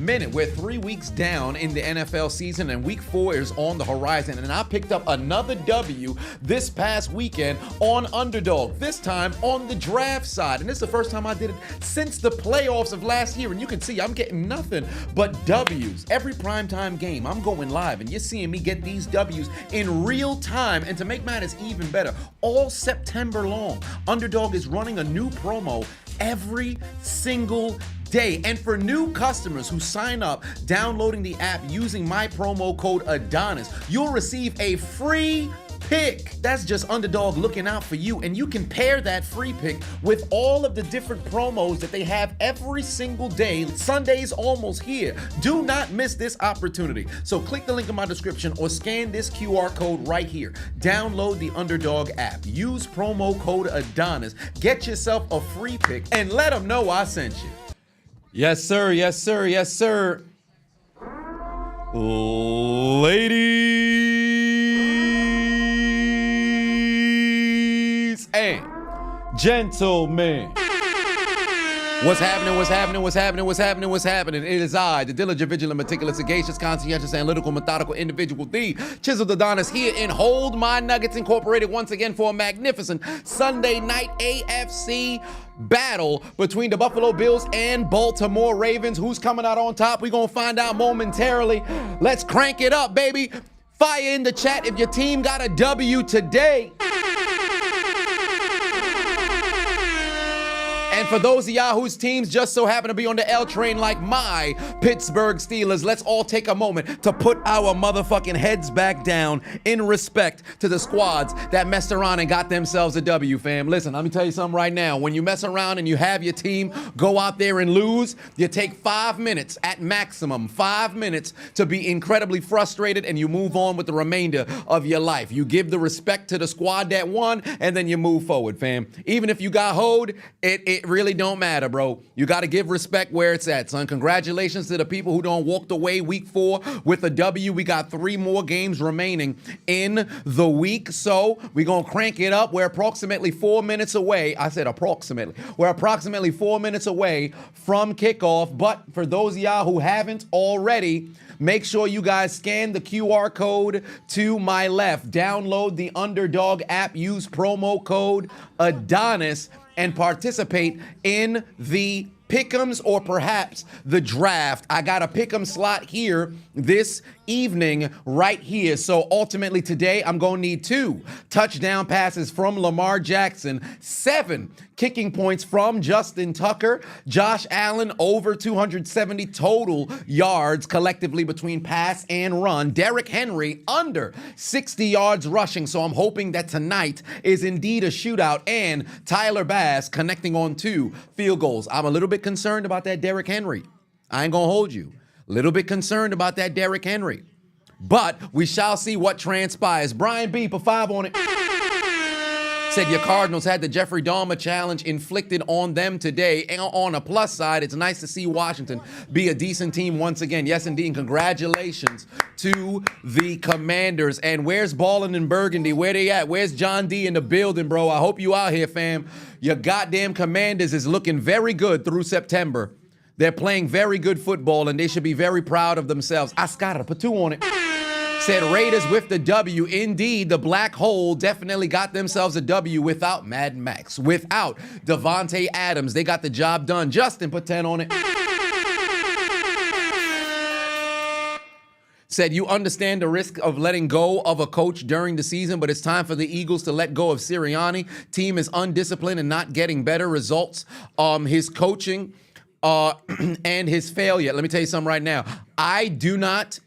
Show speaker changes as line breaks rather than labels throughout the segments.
minute. We're 3 weeks down in the NFL season, and week 4 is on the horizon. And I picked up another W this past weekend on Underdog, this time on the draft side. And this is the first time I did it since the playoffs of last year. And you can see I'm getting nothing but W's. Every primetime game, I'm going live, and you're seeing me get these W's in real time. And to make matters even better, all September long, Underdog is running a new promo every single day. And for new customers who sign up downloading the app using my promo code Adonis, you'll receive a free pick. That's just Underdog looking out for you, and you can pair that free pick with all of the different promos that they have every single day. Sunday's almost here. Do not miss this opportunity. So click the link in my description or scan this QR code right here. Download the Underdog app. Use promo code Adonis. Get yourself a free pick and let them know I sent you. Yes, sir. Yes, sir. Yes, sir. Ladies and gentlemen, what's happening? What's happening? What's happening? What's happening? What's happening? It is I, the diligent, vigilant, meticulous, sagacious, conscientious, analytical, methodical individual, the Chiseled Adonis, here in Hold My Nuggets Incorporated once again for a magnificent Sunday night AFC battle between the Buffalo Bills and Baltimore Ravens. Who's coming out on top? We're going to find out momentarily. Let's crank it up, baby. Fire in the chat if your team got a W today. And for those of y'all whose teams just so happen to be on the L train like my Pittsburgh Steelers, let's all take a moment to put our motherfucking heads back down in respect to the squads that messed around and got themselves a W, fam. Listen, let me tell you something right now. When you mess around and you have your team go out there and lose, you take 5 minutes at maximum, 5 minutes to be incredibly frustrated, and you move on with the remainder of your life. You give the respect to the squad that won, and then you move forward, fam. Even if you got hoed, it really don't matter, bro. You got to give respect where it's at, son. Congratulations to the people who don't walked away week 4 with a W. We got 3 more games remaining in the week, so we're going to crank it up. We're approximately 4 minutes away. I said approximately. We're approximately 4 minutes away from kickoff, but for those of y'all who haven't already, make sure you guys scan the QR code to my left. Download the Underdog app. Use promo code Adonis and participate in the pick'ems or perhaps the draft. I got a pick'em slot here this evening right here. So ultimately today I'm going to need 2 touchdown passes from Lamar Jackson, 7 kicking points from Justin Tucker, Josh Allen over 270 total yards collectively between pass and run, Derrick Henry under 60 yards rushing. So I'm hoping that tonight is indeed a shootout, and Tyler Bass connecting on 2 field goals. I'm a little bit concerned about that Derrick Henry. I ain't gonna hold you. Little bit concerned about that Derrick Henry. But we shall see what transpires. Brian B, put 5 on it. Said your Cardinals had the Jeffrey Dahmer challenge inflicted on them today. And on a plus side, it's nice to see Washington be a decent team once again. Yes, indeed. And congratulations to the Commanders. And where's Ballin' in Burgundy? Where they at? Where's John D in the building, bro? I hope you out here, fam. Your goddamn Commanders is looking very good through September. They're playing very good football, and they should be very proud of themselves. Ascara, put 2 on it. Said Raiders with the W. Indeed, the Black Hole definitely got themselves a W without Mad Max. Without Devontae Adams, they got the job done. Justin, put 10 on it. Said you understand the risk of letting go of a coach during the season, but it's time for the Eagles to let go of Sirianni. Team is undisciplined and not getting better results. His coaching and his failure. Let me tell you something right now. I do not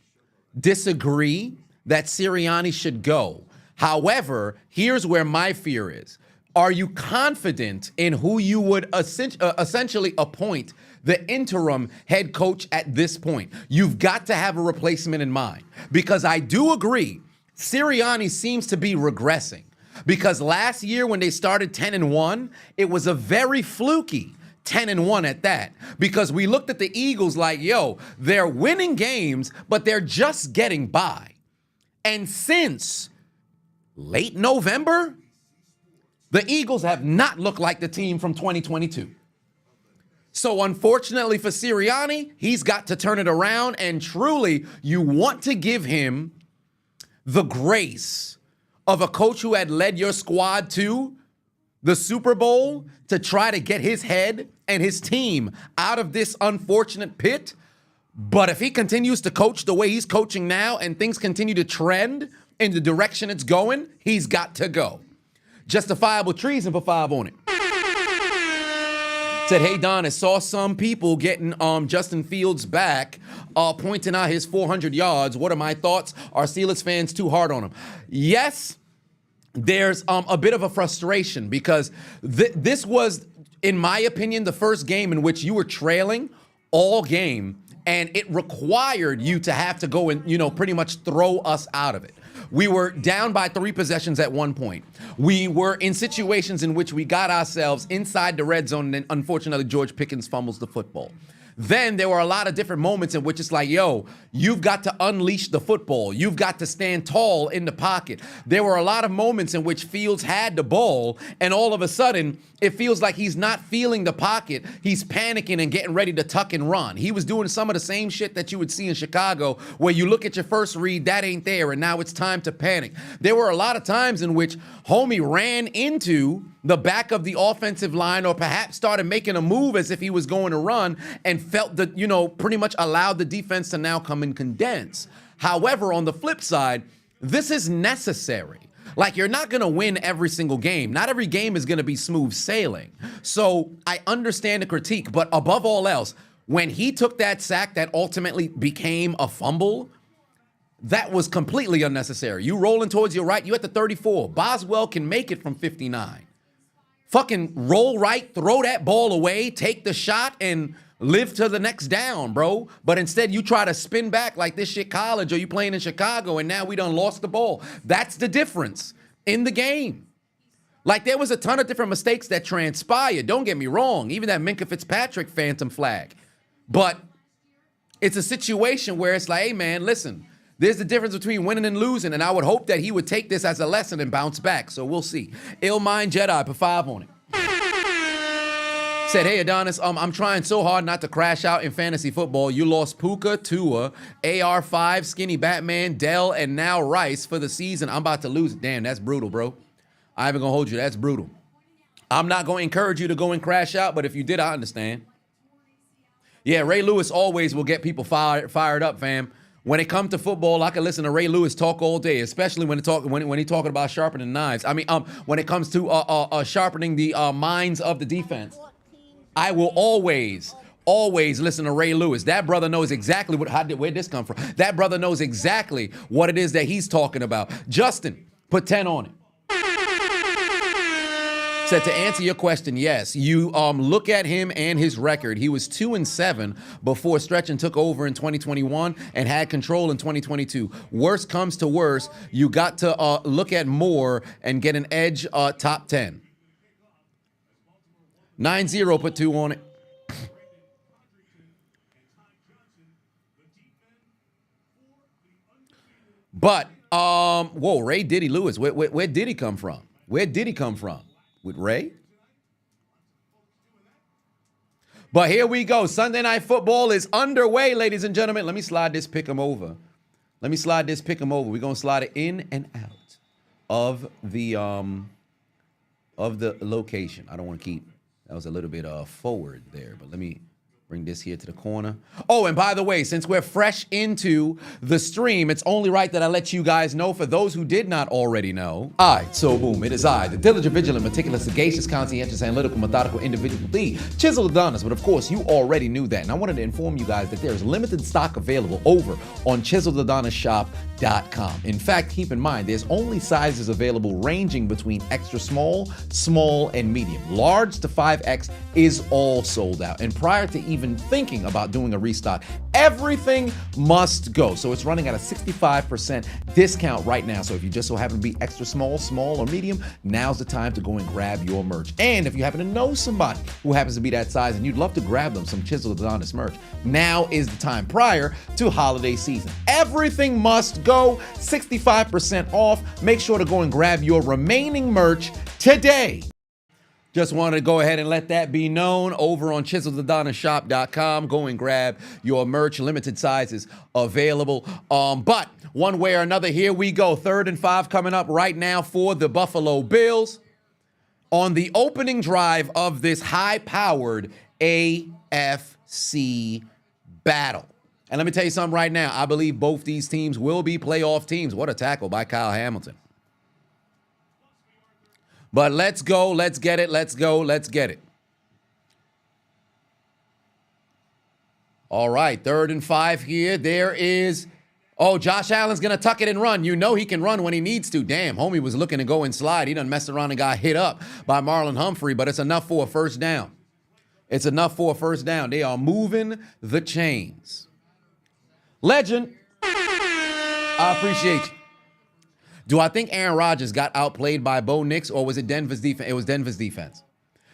disagree that Sirianni should go. However, here's where my fear is. Are you confident in who you would essentially appoint the interim head coach at this point? You've got to have a replacement in mind, because I do agree Sirianni seems to be regressing, because last year when they started 10-1, it was a very fluky 10-1 at that, because we looked at the Eagles like, yo, they're winning games, but they're just getting by. And since late November, the Eagles have not looked like the team from 2022. So unfortunately for Sirianni, he's got to turn it around, and truly, you want to give him the grace of a coach who had led your squad to the Super Bowl to try to get his head and his team out of this unfortunate pit. But if he continues to coach the way he's coaching now and things continue to trend in the direction it's going, he's got to go. Justifiable treason for 5 on it. Said, hey, Adonis, saw some people getting Justin Fields back, pointing out his 400 yards. What are my thoughts? Are Steelers fans too hard on him? Yes, there's a bit of a frustration because this was, in my opinion, the first game in which you were trailing all game, and it required you to have to go and, pretty much throw us out of it. We were down by 3 possessions at one point. We were in situations in which we got ourselves inside the red zone, and then unfortunately George Pickens fumbles the football. Then there were a lot of different moments in which it's like, yo, you've got to unleash the football. You've got to stand tall in the pocket. There were a lot of moments in which Fields had the ball, and all of a sudden, it feels like he's not feeling the pocket. He's panicking and getting ready to tuck and run. He was doing some of the same shit that you would see in Chicago, where you look at your first read, that ain't there, and now it's time to panic. There were a lot of times in which homie ran into the back of the offensive line, or perhaps started making a move as if he was going to run, and felt that, pretty much allowed the defense to now come and condense. However, on the flip side, this is necessary. Like, you're not going to win every single game. Not every game is going to be smooth sailing. So I understand the critique, but above all else, when he took that sack that ultimately became a fumble, that was completely unnecessary. You rolling towards your right, you at the 34. Boswell can make it from 59. Fucking roll right, throw that ball away, take the shot, and live to the next down, bro. But instead, you try to spin back like this shit college, or you playing in Chicago, and now we done lost the ball. That's the difference in the game. Like, there was a ton of different mistakes that transpired. Don't get me wrong. Even that Minkah Fitzpatrick phantom flag. But it's a situation where it's like, hey, man, listen. There's the difference between winning and losing, and I would hope that he would take this as a lesson and bounce back. So we'll see. Ill Mind Jedi, put 5 on it. Said, hey, Adonis, I'm trying so hard not to crash out in fantasy football. You lost Puka, Tua, AR5, Skinny Batman, Dell, and now Rice for the season. I'm about to lose it. Damn, that's brutal, bro. I ain't gonna hold you. That's brutal. I'm not going to encourage you to go and crash out, but if you did, I understand. Yeah, Ray Lewis always will get people fired up, fam. When it comes to football, I can listen to Ray Lewis talk all day, especially when he talking about sharpening knives. I mean, when it comes to sharpening the minds of the defense, I will always listen to Ray Lewis. That brother knows exactly where this come from. That brother knows exactly what it is that he's talking about. Justin, put 10 on it. Said, to answer your question, yes. You look at him and his record. He was 2-7 before Stretch and took over in 2021 and had control in 2022. Worst comes to worst, you got to look at Moore and get an edge top 10. 9-0, put 2 on it. But, whoa, Ray Diddy Lewis, where did he come from? Where did he come from? With Ray? But here we go. Sunday Night Football is underway, ladies and gentlemen. Let me slide this pick 'em over. We're going to slide it in and out of the location. I don't want to keep. That was a little bit forward there, but let me bring this here to the corner. Oh, and by the way, since we're fresh into the stream, it's only right that I let you guys know, for those who did not already know. So boom, it is I, the diligent, vigilant, meticulous, sagacious, conscientious, analytical, methodical individual, the Chiseled Adonis. But of course, you already knew that. And I wanted to inform you guys that there is limited stock available over on ChiseledAdonisShop.com. In fact, keep in mind, there's only sizes available ranging between extra small, small, and medium. Large to 5X is all sold out. And prior to even thinking about doing a restock, everything must go. So it's running at a 65% discount right now. So if you just so happen to be extra small, small, or medium, now's the time to go and grab your merch. And if you happen to know somebody who happens to be that size and you'd love to grab them some Chiseled Adonis merch, now is the time, prior to holiday season. Everything must go, 65% off. Make sure to go and grab your remaining merch today. Just wanted to go ahead and let that be known over on chiseledAdonisshop.com. Go and grab your merch. Limited sizes available. But one way or another, here we go. 3rd and 5 coming up right now for the Buffalo Bills on the opening drive of this high-powered AFC battle. And let me tell you something right now. I believe both these teams will be playoff teams. What a tackle by Kyle Hamilton. But let's go. Let's get it. Let's go. Let's get it. All right. 3rd and 5 here. There is. Oh, Josh Allen's going to tuck it and run. You know he can run when he needs to. Damn, homie was looking to go and slide. He done messed around and got hit up by Marlon Humphrey, but it's enough for a first down. It's enough for a first down. They are moving the chains. Legend. I appreciate you. Do I think Aaron Rodgers got outplayed by Bo Nix, or was it Denver's defense? It was Denver's defense.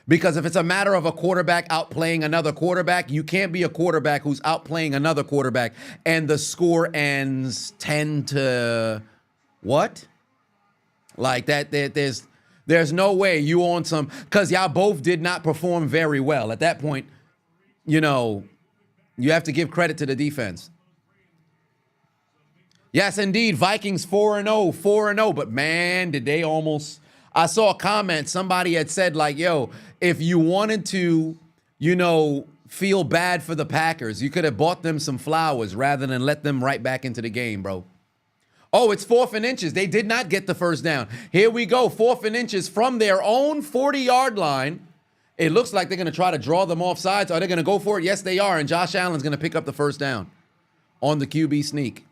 Because if it's a matter of a quarterback outplaying another quarterback, you can't be a quarterback who's outplaying another quarterback and the score ends 10 to what? Like that, there's no way you on some, because y'all both did not perform very well. At that point, you know, you have to give credit to the defense. Yes, indeed, Vikings 4-0, 4-0, but man, did they almost... I saw a comment, somebody had said like, yo, if you wanted to, you know, feel bad for the Packers, you could have bought them some flowers rather than let them right back into the game, bro. Oh, it's 4th and inches. They did not get the first down. Here we go, 4th and inches from their own 40-yard line. It looks like they're going to try to draw them off sides. Are they going to go for it? Yes, they are, and Josh Allen's going to pick up the first down on the QB sneak.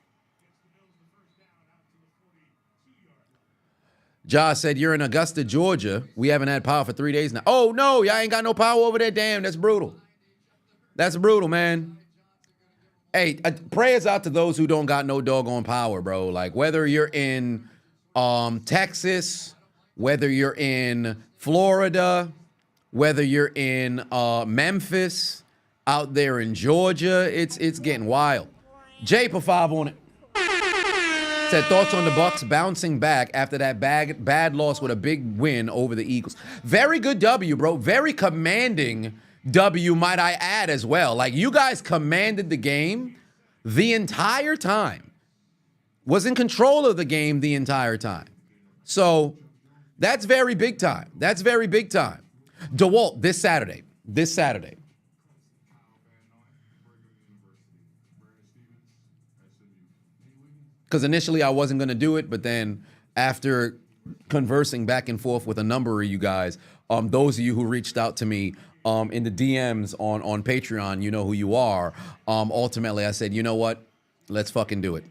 Josh said, you're in Augusta, Georgia. We haven't had power for 3 days now. Oh, no, y'all ain't got no power over there. Damn, that's brutal. That's brutal, man. Hey, prayers out to those who don't got no doggone power, bro. Like, whether you're in Texas, whether you're in Florida, whether you're in Memphis, out there in Georgia, it's getting wild. Jay put 5 on it. Said thoughts on the Bucs bouncing back after that bad loss with a big win over the Eagles. Very good W, bro. Very commanding W, might I add, as well. Like, you guys commanded the game the entire time. Was in control of the game the entire time. So that's very big time. That's very big time. DeWalt, this Saturday. This Saturday. Because initially I wasn't going to do it, but then after conversing back and forth with a number of you guys, those of you who reached out to me in the DMs on Patreon, you know who you are. Ultimately, I said, you know what? Let's fucking do it.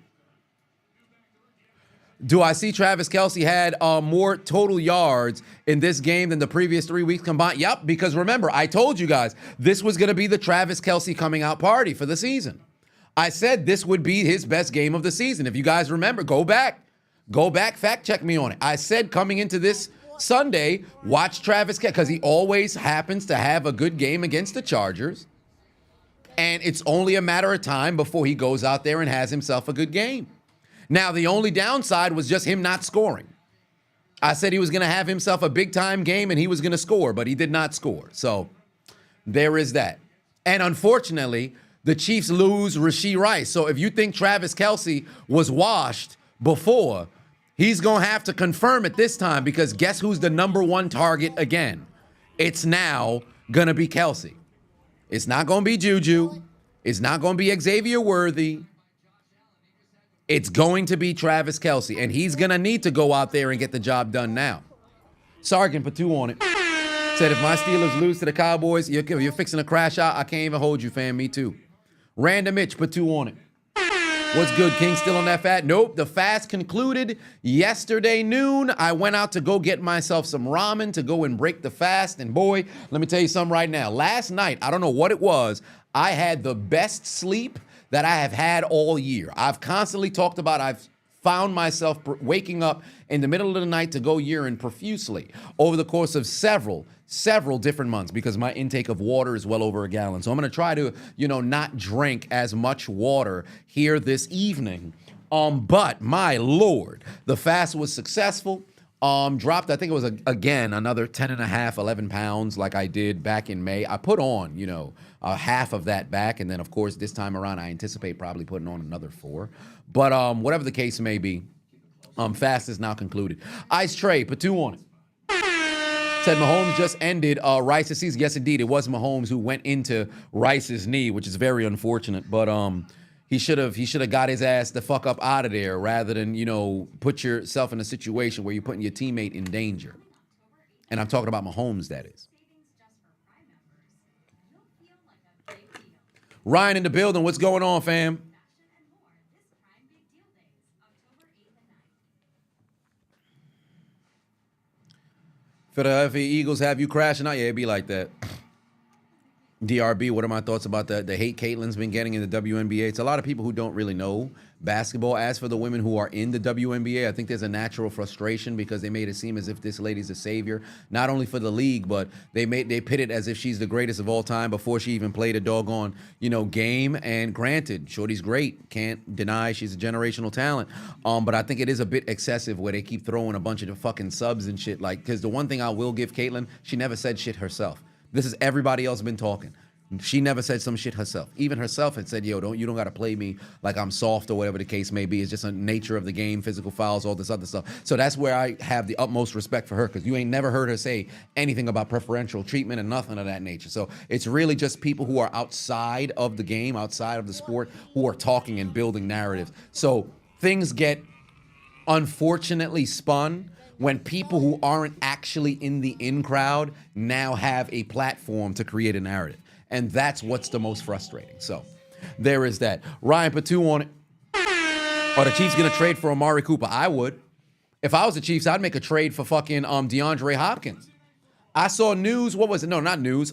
Do I see Travis Kelce had more total yards in this game than the previous 3 weeks combined? Yep, because remember, I told you guys this was going to be the Travis Kelce coming out party for the season. I said this would be his best game of the season. If you guys remember, go back, fact check me on it. I said coming into this Sunday, watch Travis Kelce, because he always happens to have a good game against the Chargers. And it's only a matter of time before he goes out there and has himself a good game. Now, the only downside was just him not scoring. I said he was going to have himself a big-time game and he was going to score, but he did not score. So there is that. And unfortunately, the Chiefs lose Rashee Rice. So if you think Travis Kelce was washed before, he's going to have to confirm it this time, because guess who's the #1 target again? It's now going to be Kelce. It's not going to be Juju. It's not going to be Xavier Worthy. It's going to be Travis Kelce, and he's going to need to go out there and get the job done now. Sargent put 2 on it. Said, if my Steelers lose to the Cowboys, you're fixing to crash out. I can't even hold you, fam. Me too. Random Mitch put 2 on it. What's good, King? Still on that fat? Nope. The fast concluded yesterday noon. I went out to go get myself some ramen to go and break the fast. And boy, let me tell you something right now. Last night, I don't know what it was, I had the best sleep that I have had all year. I've constantly talked about, I've found myself waking up in the middle of the night to go urine profusely over the course of several different months, because my intake of water is well over a gallon. So I'm going to try to, not drink as much water here this evening. But my Lord, the fast was successful. Dropped, I think it was, again, another 10 and a half, 11 pounds like I did back in May. I put on, half of that back. And then, of course, this time around, I anticipate probably putting on another 4. But whatever the case may be, fast is now concluded. Ice Trey, put 2 on it. Said Mahomes just ended Rice's season. Yes, indeed. It was Mahomes who went into Rice's knee, which is very unfortunate. But he should have got his ass the fuck up out of there rather than, put yourself in a situation where you're putting your teammate in danger. And I'm talking about Mahomes, that is. Ryan in the building. What's going on, fam? Philadelphia Eagles have you crashing out? Yeah, it'd be like that. DRB, what are my thoughts about the hate Caitlin's been getting in the WNBA? It's a lot of people who don't really know basketball. As for the women who are in the WNBA, I think there's a natural frustration because they made it seem as if this lady's a savior, not only for the league, but they pit it as if she's the greatest of all time before she even played a doggone, game. And granted, Shorty's great. Can't deny she's a generational talent. But I think it is a bit excessive where they keep throwing a bunch of fucking subs and shit. Because the one thing I will give Caitlin, she never said shit herself. This is everybody else been talking. She never said some shit herself. Even herself had said, yo, you don't got to play me like I'm soft or whatever the case may be. It's just a nature of the game, physical fouls, all this other stuff. So that's where I have the utmost respect for her because you ain't never heard her say anything about preferential treatment and nothing of that nature. So it's really just people who are outside of the game, outside of the sport, who are talking and building narratives. So things get unfortunately spun when people who aren't actually in the in crowd now have a platform to create a narrative. And that's what's the most frustrating. So there is that. Ryan, put 2 on it. Are the Chiefs going to trade for Amari Cooper? I would. If I was the Chiefs, I'd make a trade for fucking DeAndre Hopkins. I saw news. What was it? No, not news.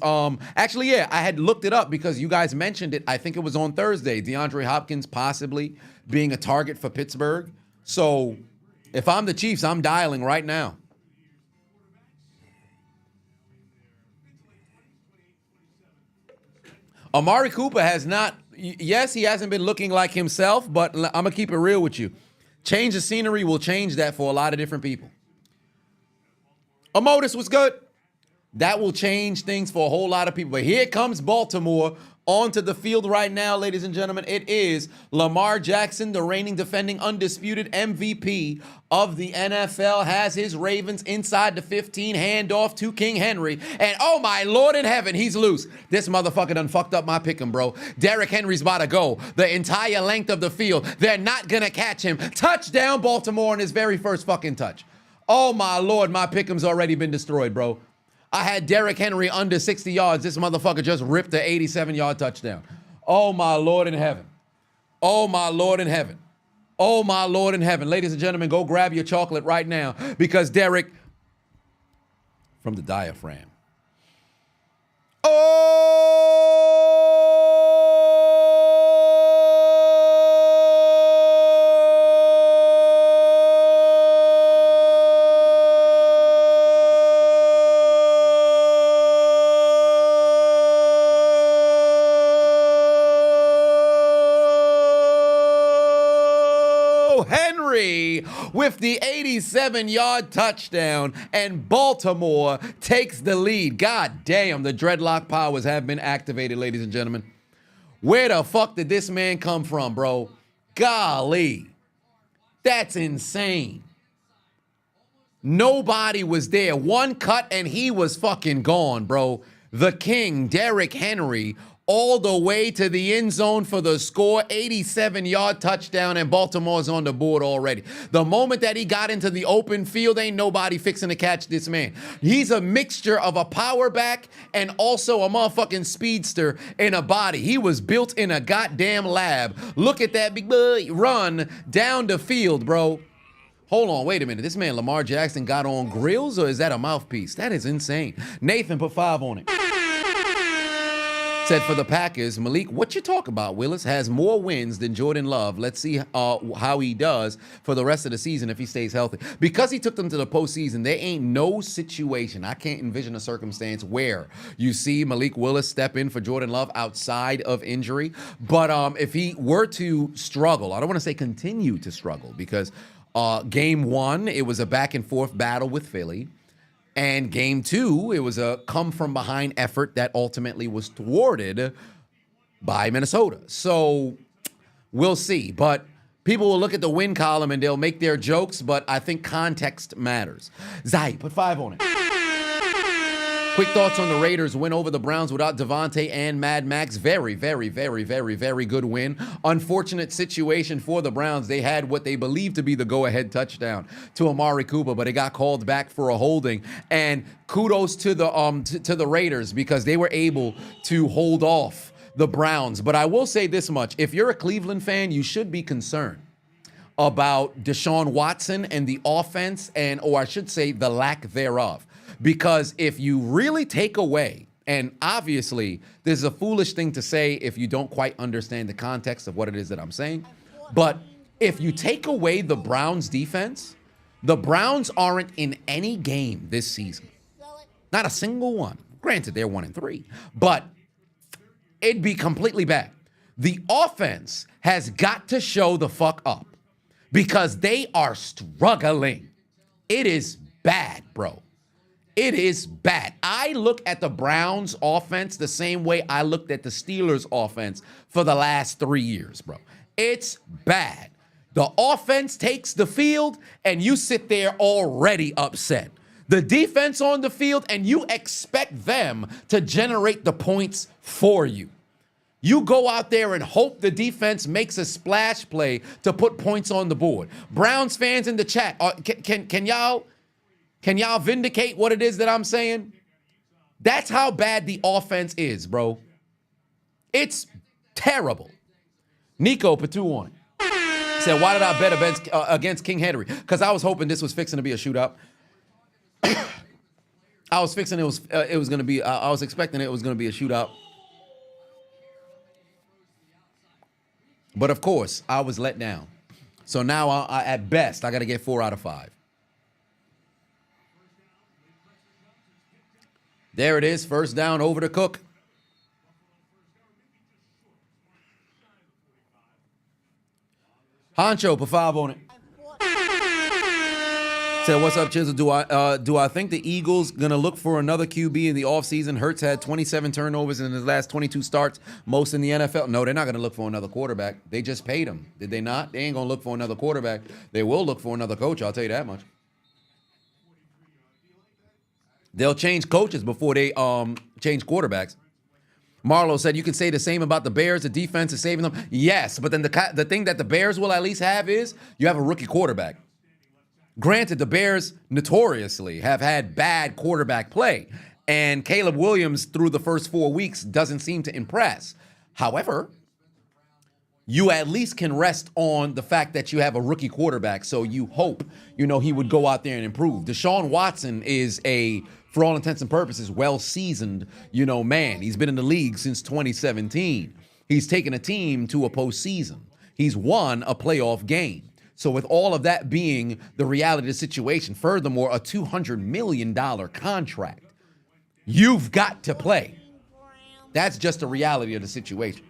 Actually, yeah, I had looked it up because you guys mentioned it. I think it was on Thursday. DeAndre Hopkins possibly being a target for Pittsburgh. So if I'm the Chiefs, I'm dialing right now. Amari Cooper has not, yes, he hasn't been looking like himself, but I'm going to keep it real with you. Change of scenery will change that for a lot of different people. Adonis was good. That will change things for a whole lot of people. But here comes Baltimore onto the field right now, ladies and gentlemen. It is Lamar Jackson, the reigning, defending, undisputed MVP of the NFL, has his Ravens inside the 15, handoff to King Henry. And oh my Lord in heaven, he's loose. This motherfucker done fucked up my pick'em, bro. Derrick Henry's about to go the entire length of the field. They're not gonna catch him. Touchdown, Baltimore, on his very first fucking touch. Oh my Lord, my pick'em's already been destroyed, bro. I had Derrick Henry under 60 yards. This motherfucker just ripped the 87-yard touchdown. Oh, my Lord in heaven. Oh, my Lord in heaven. Oh, my Lord in heaven. Ladies and gentlemen, go grab your chocolate right now because Derrick, from the diaphragm. Henry with the 87-yard touchdown, and Baltimore takes the lead. God damn, the dreadlock powers have been activated, ladies and gentlemen. Where the fuck did this man come from, bro? Golly. That's insane. Nobody was there. One cut and he was fucking gone, bro. The king, Derrick Henry, all the way to the end zone for the score, 87-yard touchdown, and Baltimore's on the board already. The moment that he got into the open field, ain't nobody fixing to catch this man. He's a mixture of a power back and also a motherfucking speedster in a body. He was built in a goddamn lab. Look at that big boy run down the field, bro. Hold on, wait a minute. This man Lamar Jackson got on grills, or is that a mouthpiece? That is insane. Nathan, put 5 on it. Said for the Packers, Malik, what you talk about, Willis, has more wins than Jordan Love. Let's see how he does for the rest of the season if he stays healthy. Because he took them to the postseason, there ain't no situation. I can't envision a circumstance where you see Malik Willis step in for Jordan Love outside of injury. But if he were to struggle, I don't want to say continue to struggle because Game 1, it was a back-and-forth battle with Philly. And Game 2, it was a come-from-behind effort that ultimately was thwarted by Minnesota. So we'll see. But people will look at the win column and they'll make their jokes, but I think context matters. Zai, put 5 on it. Quick thoughts on the Raiders win over the Browns without Devontae and Mad Max. Very, very, very, very, very good win. Unfortunate situation for the Browns. They had what they believed to be the go-ahead touchdown to Amari Cooper, but it got called back for a holding. And kudos to the Raiders because they were able to hold off the Browns. But I will say this much. If you're a Cleveland fan, you should be concerned about Deshaun Watson and the offense or I should say the lack thereof. Because if you really take away, and obviously this is a foolish thing to say if you don't quite understand the context of what it is that I'm saying, but if you take away the Browns defense, the Browns aren't in any game this season. Not a single one. Granted, they're 1-3, but it'd be completely bad. The offense has got to show the fuck up because they are struggling. It is bad, bro. It is bad. I look at the Browns offense the same way I looked at the Steelers offense for the last 3 years, bro. It's bad. The offense takes the field and you sit there already upset. The defense on the field and you expect them to generate the points for you. You go out there and hope the defense makes a splash play to put points on the board. Browns fans in the chat, can y'all vindicate what it is that I'm saying? That's how bad the offense is, bro. It's terrible. Nico put 2 on it. Said, why did I bet against King Henry? Because I was hoping this was fixing to be a shootout. I was expecting it was going to be a shootout. But of course, I was let down. So now at best, I got to get 4 out of 5. There it is, first down over to Cook. Honcho, put 5 on it. Said, what's up, Chiseled? Do I think the Eagles going to look for another QB in the offseason? Hurts had 27 turnovers in his last 22 starts, most in the NFL. No, they're not going to look for another quarterback. They just paid him. Did they not? They ain't going to look for another quarterback. They will look for another coach, I'll tell you that much. They'll change coaches before they change quarterbacks. Marlo said you can say the same about the Bears. The defense is saving them. Yes, but then the thing that the Bears will at least have is you have a rookie quarterback. Granted, the Bears notoriously have had bad quarterback play, and Caleb Williams through the first 4 weeks doesn't seem to impress. However, you at least can rest on the fact that you have a rookie quarterback, so you hope, he would go out there and improve. Deshaun Watson is for all intents and purposes, well-seasoned, man. He's been in the league since 2017. He's taken a team to a postseason. He's won a playoff game. So with all of that being the reality of the situation, furthermore, a $200 million contract, you've got to play. That's just the reality of the situation.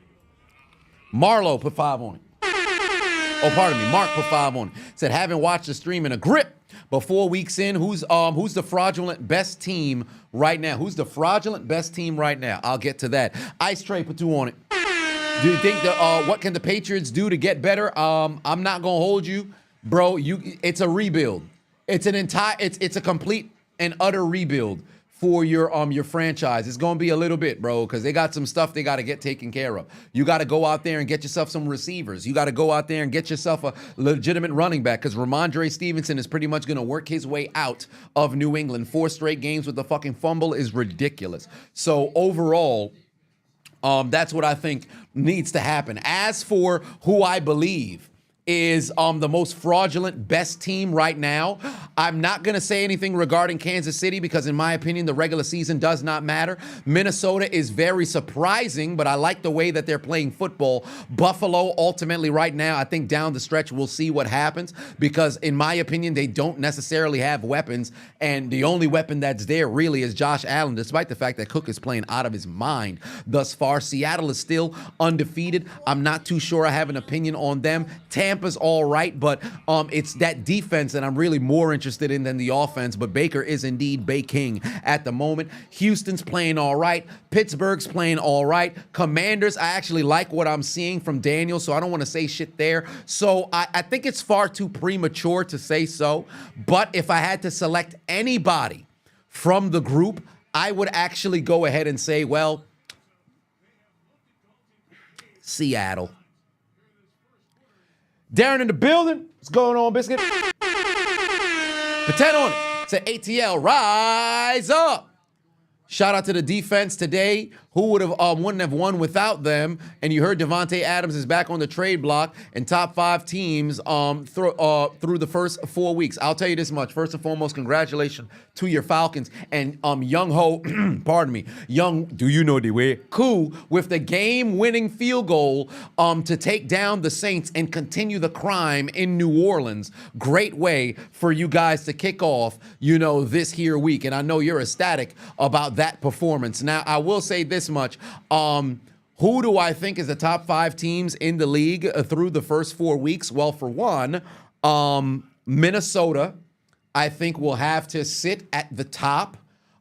Marlo put 5 on it. Oh, pardon me. Mark put 5 on it. Said, haven't watched the stream in a grip. But 4 weeks in, who's the fraudulent best team right now? Who's the fraudulent best team right now? I'll get to that. Ice Tray put 2 on it. Do you think what can the Patriots do to get better? I'm not gonna hold you, bro. It's a rebuild. It's a complete and utter rebuild for your franchise. It's gonna be a little bit, bro, because they got some stuff they got to get taken care of. You got to go out there and get yourself some receivers. You got to go out there and get yourself a legitimate running back, because Ramondre Stevenson is pretty much gonna work his way out of New England. 4 straight games with the fucking fumble is ridiculous. So overall, that's what I think needs to happen. As for who I believe is the most fraudulent best team right now, I'm not going to say anything regarding Kansas City because, in my opinion, the regular season does not matter. Minnesota is very surprising, but I like the way that they're playing football. Buffalo, ultimately, right now, I think down the stretch, we'll see what happens because, in my opinion, they don't necessarily have weapons, and the only weapon that's there really is Josh Allen, despite the fact that Cook is playing out of his mind thus far. Seattle is still undefeated. I'm not too sure I have an opinion on them. Tampa Tampa's all right, but it's that defense that I'm really more interested in than the offense. But Baker is indeed baking at the moment. Houston's playing all right. Pittsburgh's playing all right. Commanders, I actually like what I'm seeing from Daniel, so I don't want to say shit there. So I think it's far too premature to say so. But if I had to select anybody from the group, I would actually go ahead and say, well, Seattle. Darren in the building. What's going on, Biscuit? Pretend on it. Say ATL, rise up. Shout out to the defense today. Who wouldn't have won without them? And you heard Devontae Adams is back on the trade block and top 5 teams through the first 4 weeks. I'll tell you this much. First and foremost, congratulations to your Falcons and Young Ho, pardon me, Young, do you know the way? Koo with the game-winning field goal to take down the Saints and continue the crime in New Orleans. Great way for you guys to kick off, this here week. And I know you're ecstatic about that performance. Now, I will say this much. Who do I think is the top 5 teams in the league through the first 4 weeks? Well, for one, Minnesota, I think, will have to sit at the top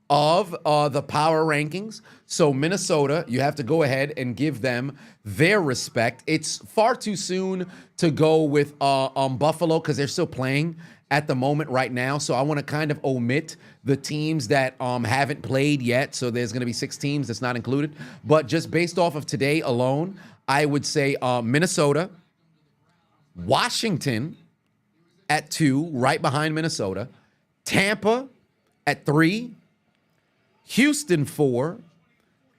of the power rankings. So Minnesota, you have to go ahead and give them their respect. It's far too soon to go with Buffalo because they're still playing at the moment right now. So I want to kind of omit the teams that haven't played yet. So there's going to be 6 teams that's not included. But just based off of today alone, I would say Minnesota, Washington at 2, right behind Minnesota, Tampa at 3, Houston 4,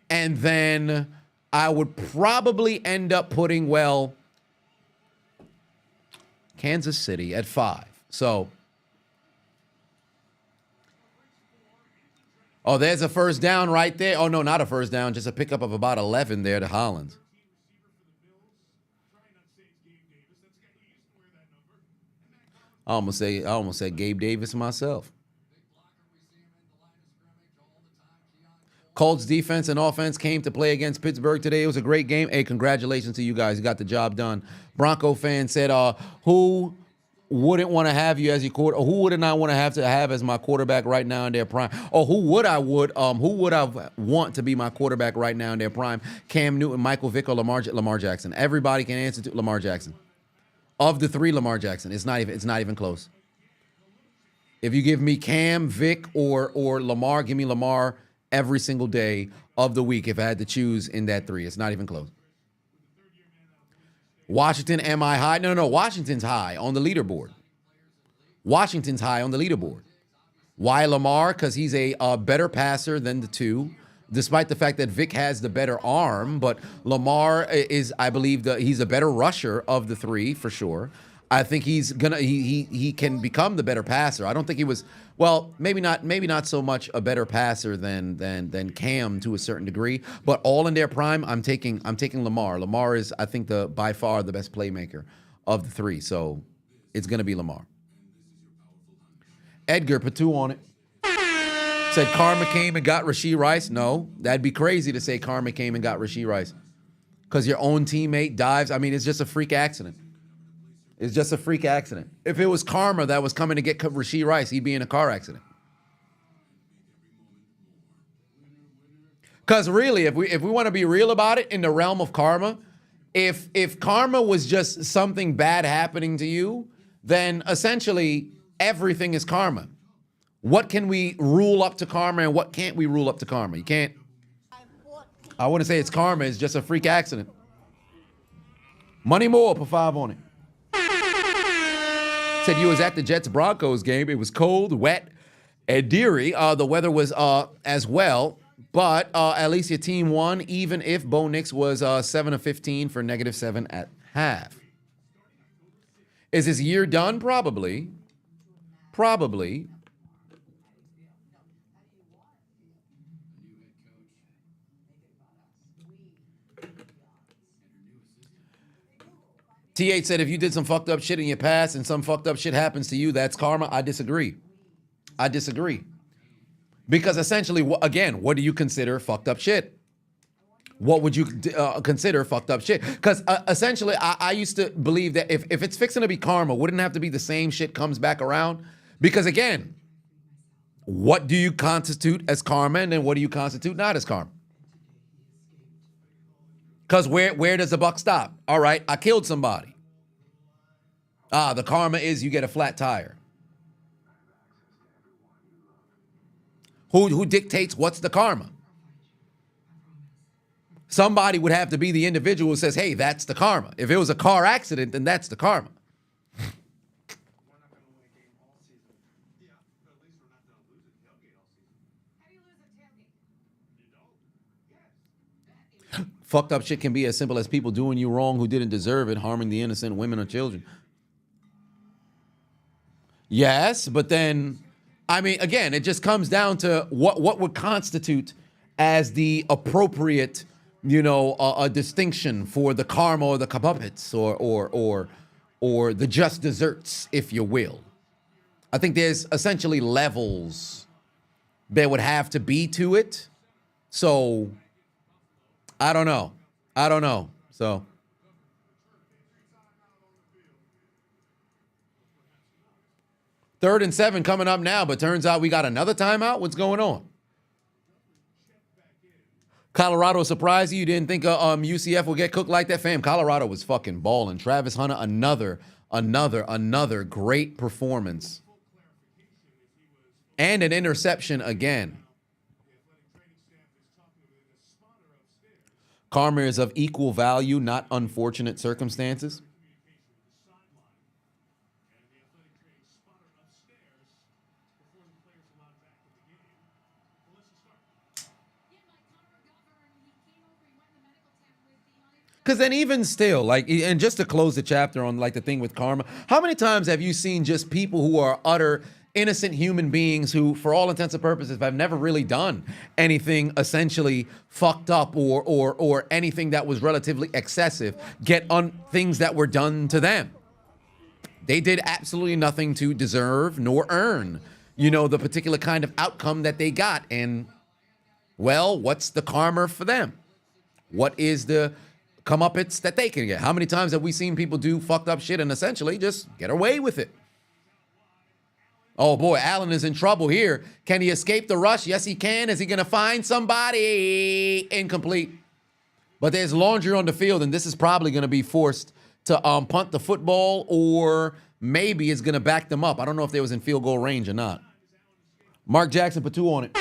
and then I would probably end up putting, Kansas City at 5. So, there's a first down right there. Oh, no, not a first down, just a pickup of about 11 there to Hollins. I almost said Gabe Davis myself. Colts defense and offense came to play against Pittsburgh today. It was a great game. Hey, congratulations to you guys. You got the job done. Bronco fan said, who wouldn't want to have you as your quarter, or who would not want to have as my quarterback right now in their prime? Or who would I want to be my quarterback right now in their prime? Cam Newton, Michael Vick, or Lamar Jackson. Everybody can answer to Lamar Jackson. Of the 3, Lamar Jackson. It's not even close. If you give me Cam, Vick, or Lamar, give me Lamar every single day of the week if I had to choose in that 3. It's not even close. Washington, am I high? No. Washington's high on the leaderboard. Why Lamar? Because he's a better passer than the 2, despite the fact that Vic has the better arm. But Lamar is, I believe, he's a better rusher of the 3 for sure. I think he can become the better passer. I don't think he was, maybe not so much a better passer than Cam to a certain degree, but all in their prime, I'm taking Lamar. Lamar is, I think, by far the best playmaker of the 3, so it's going to be Lamar. Edgar, put 2 on it. Said Karma came and got Rashee Rice. No, that'd be crazy to say Karma came and got Rashee Rice because your own teammate dives. I mean, it's just a freak accident. It's just a freak accident. If it was Karma that was coming to get Rashee Rice, he'd be in a car accident. Because really, if we want to be real about it in the realm of karma, if karma was just something bad happening to you, then essentially everything is karma. What can we rule up to karma and what can't we rule up to karma? You can't. I wouldn't say it's karma. It's just a freak accident. Money Moore, put 5 on it. Said you was at the Jets-Broncos game. It was cold, wet, and dreary. The weather was as well, but at least your team won, even if Bo Nix was 7 of 15 for -7 at half. Is his year done? Probably. T8 said if you did some fucked up shit in your past and some fucked up shit happens to you, that's karma. I disagree. Because essentially, again, what do you consider fucked up shit? what would you consider fucked up shit? Because essentially, I used to believe that if it's fixing to be karma, wouldn't it have to be the same shit comes back around? Because again, what do you constitute as karma, and then what do you constitute not as karma? Because where does the buck stop? All right, I killed somebody. The karma is you get a flat tire. Who dictates what's the karma? Somebody would have to be the individual who says, hey, that's the karma. If it was a car accident, then that's the karma. Fucked up shit can be as simple as people doing you wrong who didn't deserve it, harming the innocent women or children. Yes, but then, I mean, again, it just comes down to what would constitute as the appropriate, a distinction for the karma or the kabuppets or the just desserts, if you will. I think there's essentially levels there would have to be to it. So I don't know. So 3rd and 7 coming up now, but turns out we got another timeout. What's going on? Colorado surprised you? You didn't think UCF would get cooked like that? Fam, Colorado was fucking balling. Travis Hunter, another great performance. And an interception again. Karma is of equal value, not unfortunate circumstances. Because then even still, like, and just to close the chapter on like the thing with karma, how many times have you seen just people who are utter innocent human beings who, for all intents and purposes, have never really done anything essentially fucked up or anything that was relatively excessive, get on things that were done to them? They did absolutely nothing to deserve nor earn, the particular kind of outcome that they got. And, well, what's the karma for them? What is the comeuppance that they can get? How many times have we seen people do fucked up shit and essentially just get away with it? Oh boy, Allen is in trouble here. Can he escape the rush? Yes, he can. Is he going to find somebody? Incomplete. But there's laundry on the field, and this is probably going to be forced to punt the football, or maybe it's going to back them up. I don't know if they was in field goal range or not. Mark Jackson put 2 on it.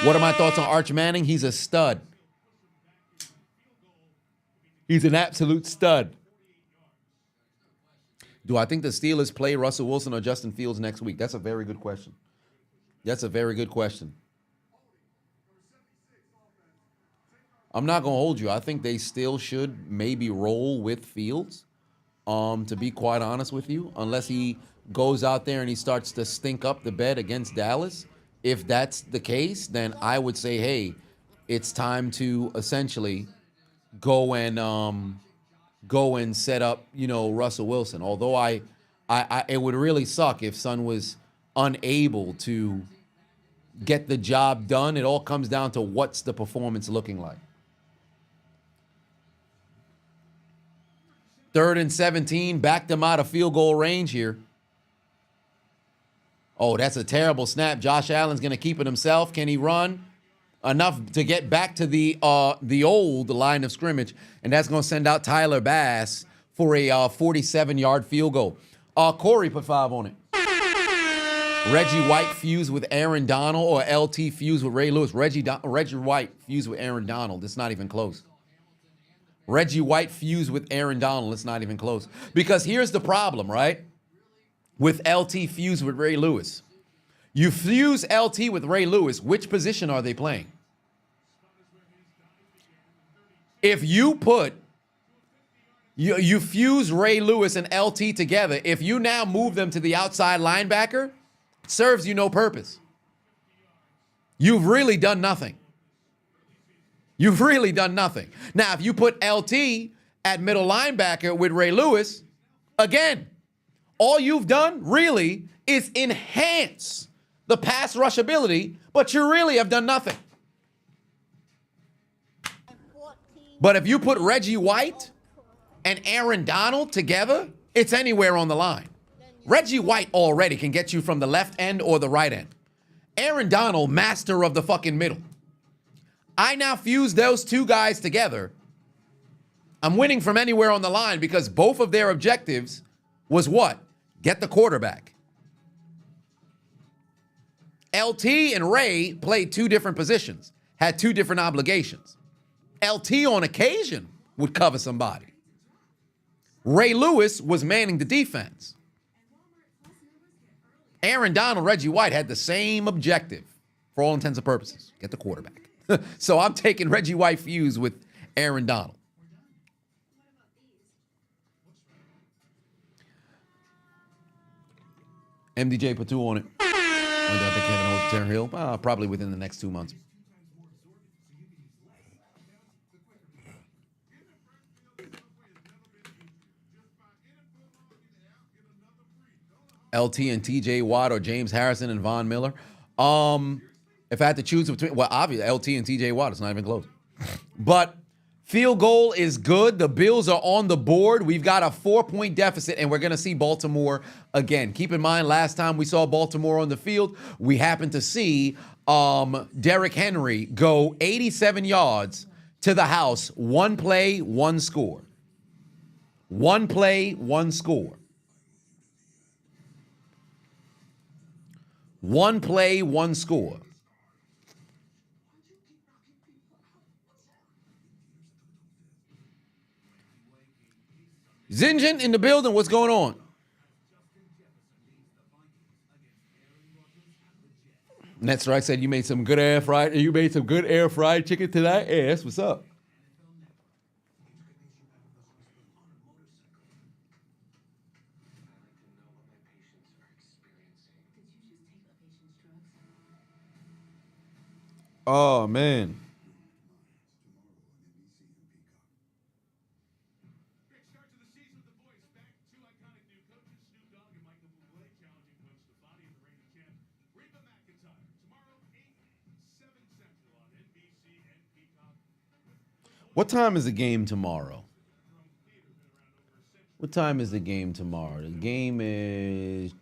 What are my thoughts on Arch Manning? He's a stud. He's an absolute stud. Do I think the Steelers play Russell Wilson or Justin Fields next week? That's a very good question. I'm not going to hold you. I think they still should maybe roll with Fields, to be quite honest with you, unless he goes out there and he starts to stink up the bed against Dallas. If that's the case, then I would say, hey, it's time to essentially go and set up, Russell Wilson. Although I it would really suck if Son was unable to get the job done. It all comes down to what's the performance looking like. 3rd and 17, backed them out of field goal range here. Oh, that's a terrible snap. Josh Allen's going to keep it himself. Can he run enough to get back to the old line of scrimmage? And that's going to send out Tyler Bass for a 47-yard field goal. Corey put 5 on it. Reggie White fused with Aaron Donald, or LT fused with Ray Lewis. Reggie White fused with Aaron Donald. It's not even close. Reggie White fused with Aaron Donald. It's not even close. Because here's the problem, right? With LT fused with Ray Lewis. You fuse LT with Ray Lewis, which position are they playing? If you put, you fuse Ray Lewis and LT together, if you now move them to the outside linebacker, it serves you no purpose. You've really done nothing. You've really done nothing. Now, if you put LT at middle linebacker with Ray Lewis, again, all you've done really is enhance the pass rush ability, but you really have done nothing. But if you put Reggie White and Aaron Donald together, it's anywhere on the line. Reggie White already can get you from the left end or the right end. Aaron Donald, master of the fucking middle. I now fuse those two guys together. I'm winning from anywhere on the line because both of their objectives was what? Get the quarterback. LT and Ray played two different positions, had two different obligations. LT on occasion would cover somebody. Ray Lewis was manning the defense. Aaron Donald, Reggie White had the same objective for all intents and purposes, get the quarterback. So I'm taking Reggie White fuse with Aaron Donald. MDJ put 2 on it. When do I think Kevin holds Terry Hill? Probably within the next 2 months. LT and TJ Watt or James Harrison and Von Miller. If I had to choose between, well, obviously LT and TJ Watt, it's not even close. But field goal is good. The Bills are on the board. We've got a 4-point deficit, and we're going to see Baltimore again. Keep in mind, last time we saw Baltimore on the field, we happened to see Derrick Henry go 87 yards to the house. 1 play, 1 score. 1 play, 1 score. 1 play, 1 score. Zinjin in the building. What's going on? That's right. Said you made some good air fried. You made some good air fried chicken tonight. Hey, that's what's up. Oh man. What time is the game tomorrow? What time is the game tomorrow? The game is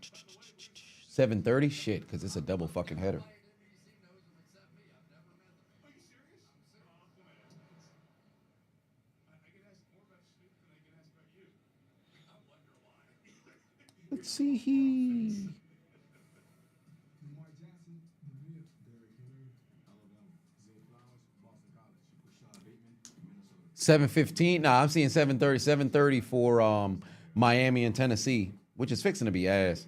7:30. Shit, because it's a double fucking header. Let's see. 7:15. Nah, I'm seeing 7:30. 7:30 for Miami and Tennessee, which is fixing to be ass.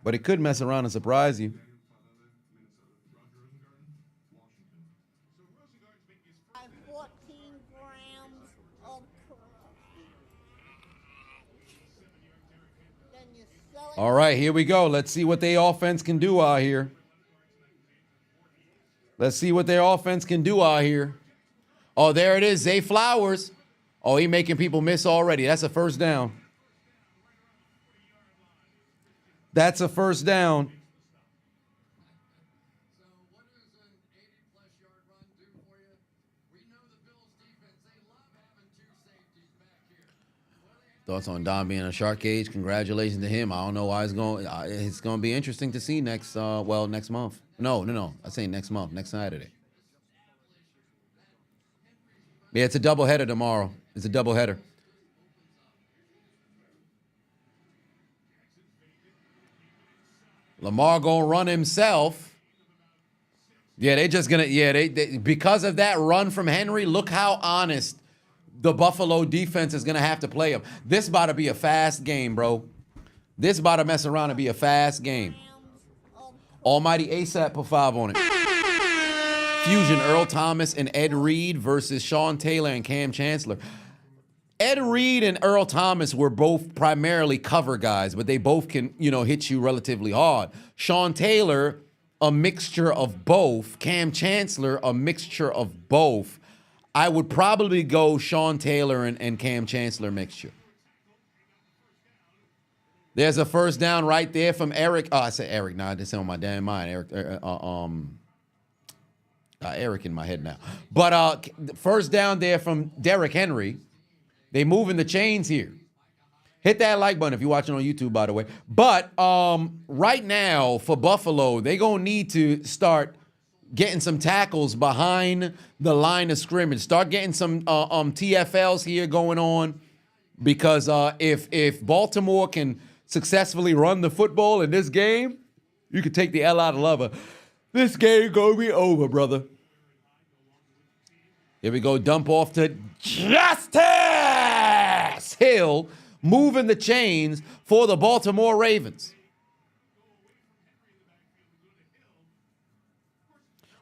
But it could mess around and surprise you. All right, here we go. Let's see what their offense can do out here. Let's see what their offense can do out here. Oh, there it is. Zay Flowers. Oh, he making people miss already. That's a first down. That's a first down. Thoughts on Don being a shark cage? Congratulations to him. I don't know why it's going to be interesting to see next month. No. I say next month, next Saturday. Yeah, it's a doubleheader tomorrow. It's a doubleheader. Lamar gonna run himself. Yeah, they just gonna. Yeah, they because of that run from Henry. Look how honest the Buffalo defense is gonna have to play him. This about to be a fast game, bro. This about to mess around and be a fast game. Almighty ASAP put 5 on it. Fusion, Earl Thomas and Ed Reed versus Sean Taylor and Cam Chancellor. Ed Reed and Earl Thomas were both primarily cover guys, but they both can, hit you relatively hard. Sean Taylor, a mixture of both. Cam Chancellor, a mixture of both. I would probably go Sean Taylor and Cam Chancellor mixture. There's a first down right there from Eric. Oh, I said Eric. Nah, this is on my damn mind. Eric. Eric in my head now. But first down there from Derrick Henry. They moving the chains here. Hit that like button if you're watching on YouTube, by the way. But right now for Buffalo, they going to need to start getting some tackles behind the line of scrimmage. Start getting some TFLs here going on. Because if Baltimore can successfully run the football in this game, you can take the L out of lover. This game gonna be over, brother. Here we go, dump off to Justice Hill, moving the chains for the Baltimore Ravens.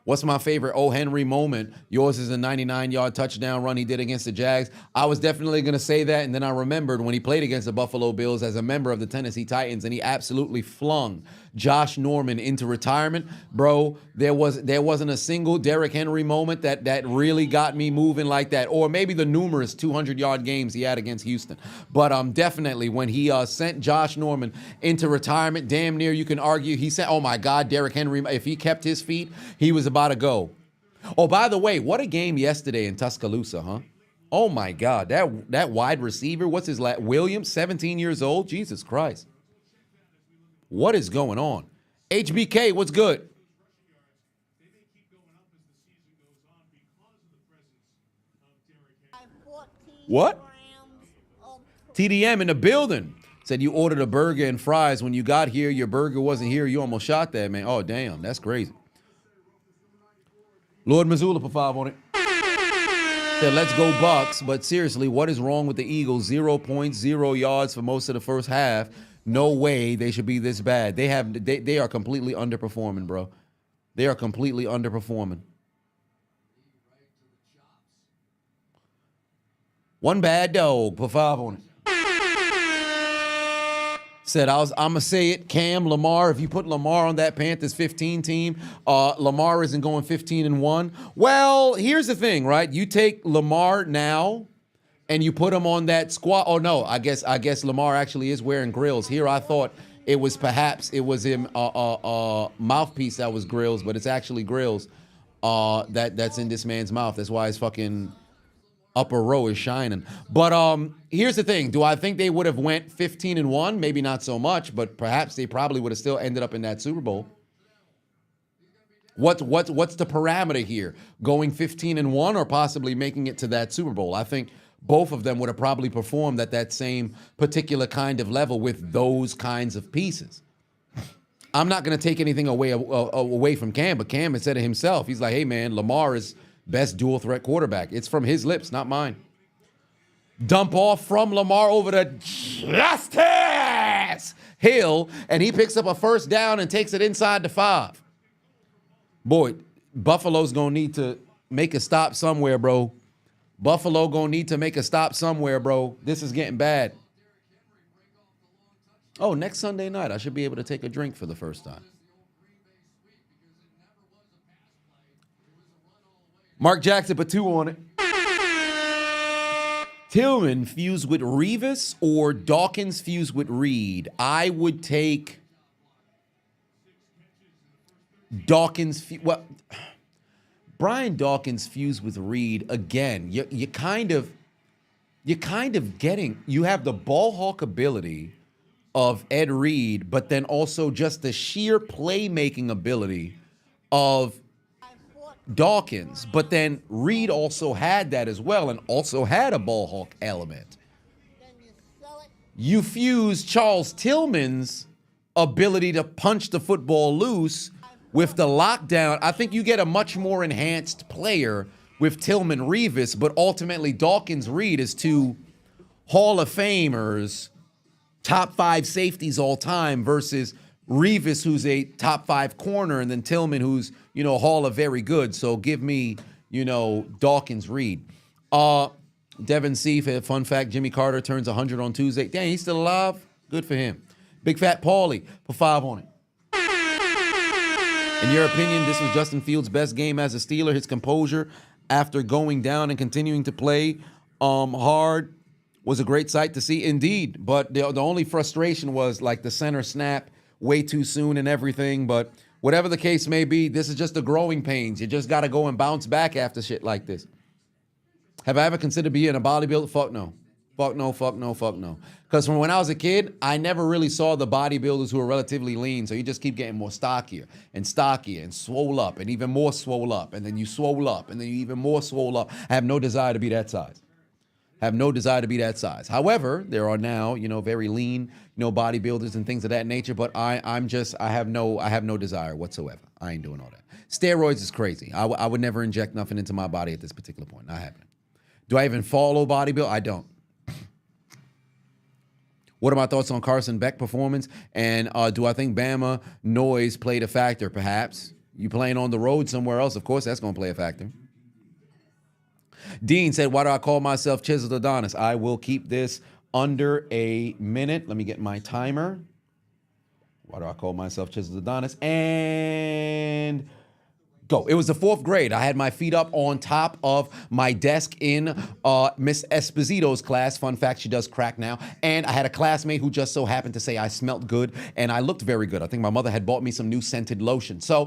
What's my favorite O. Henry moment? Yours is a 99-yard touchdown run he did against the Jags. I was definitely going to say that, and then I remembered when he played against the Buffalo Bills as a member of the Tennessee Titans, and he absolutely flung Josh Norman into retirement. Bro, there wasn't a single Derrick Henry moment that really got me moving like that, or maybe the numerous 200-yard games he had against Houston. But definitely when he sent Josh Norman into retirement, damn near you can argue, he said, oh my God, Derrick Henry, if he kept his feet, he was about to go. Oh, by the way, what a game yesterday in Tuscaloosa, huh? Oh my God, that wide receiver, what's his last? Williams, 17 years old? Jesus Christ. What is going on? HBK, what's good? What? TDM in the building. Said you ordered a burger and fries. When you got here, your burger wasn't here. You almost shot that, man. Oh, damn. That's crazy. Lord Missoula put 5 on it. Said, let's go Bucks. But seriously, what is wrong with the Eagles? 0.0 yards for most of the first half. No way they should be this bad. They are completely underperforming, bro. They are completely underperforming. One bad dog. Put 5 on it. Said I'm gonna say it. Cam, Lamar. If you put Lamar on that Panthers 15 team, Lamar isn't going 15-1. Well, here's the thing, right? You take Lamar now, and you put him on that squad. Oh no, I guess Lamar actually is wearing grills. Here I thought it was him mouthpiece that was grills, but it's actually grills that's in this man's mouth. That's why his fucking upper row is shining. But here's the thing. Do I think they would have went 15-1? Maybe not so much, but perhaps they probably would have still ended up in that Super Bowl. What's the parameter here? Going 15-1 or possibly making it to that Super Bowl? I think both of them would have probably performed at that same particular kind of level with those kinds of pieces. I'm not going to take anything away from Cam, but Cam has said it himself. He's like, hey, man, Lamar is best dual threat quarterback. It's from his lips, not mine. Dump off from Lamar over to Justice Hill, and he picks up a first down and takes it inside the 5. Boy, Buffalo's going to need to make a stop somewhere, bro. Buffalo going to need to make a stop somewhere, bro. This is getting bad. Oh, next Sunday night, I should be able to take a drink for the first time. Mark Jackson put 2 on it. Tillman fused with Revis or Dawkins fused with Reed? I would take Dawkins. Brian Dawkins fused with Reed again. You kind of getting. You have the ball hawk ability of Ed Reed, but then also just the sheer playmaking ability of Dawkins. But then Reed also had that as well, and also had a ball hawk element. You fuse Charles Tillman's ability to punch the football loose with the lockdown. I think you get a much more enhanced player with Tillman Revis, but ultimately Dawkins Reed is 2 Hall of Famers, top 5 safeties all time, versus Revis, who's a top 5 corner, and then Tillman, who's, Hall of Very Good. So give me, Dawkins Reed. Devin C, fun fact, Jimmy Carter turns 100 on Tuesday. Dang, he's still alive? Good for him. Big Fat Paulie, put 5 on it. In your opinion, this was Justin Fields' best game as a Steeler. His composure after going down and continuing to play hard was a great sight to see indeed. But the only frustration was like the center snap way too soon and everything. But Whatever the case may be, this is just the growing pains. You just got to go and bounce back after shit like this. Have I ever considered being a bodybuilder? Fuck no. Fuck no, fuck no, fuck no. Because from when I was a kid, I never really saw the bodybuilders who were relatively lean. So you just keep getting more stockier and swole up and even more swole up. And then you swole up and then you even more swole up. I have no desire to be that size. However, there are now, very lean, bodybuilders and things of that nature. But I have no desire whatsoever. I ain't doing all that. Steroids is crazy. I would never inject nothing into my body at this particular point. Not happening. Do I even follow bodybuilding? I don't. What are my thoughts on Carson Beck performance? And do I think Bama noise played a factor? Perhaps. You playing on the road somewhere else, of course, that's going to play a factor. Dean said, why do I call myself Chiseled Adonis? I will keep this under a minute. Let me get my timer. Why do I call myself Chiseled Adonis? And go. It was the 4th grade. I had my feet up on top of my desk in Miss Esposito's class. Fun fact, she does crack now. And I had a classmate who just so happened to say I smelled good and I looked very good. I think my mother had bought me some new scented lotion. So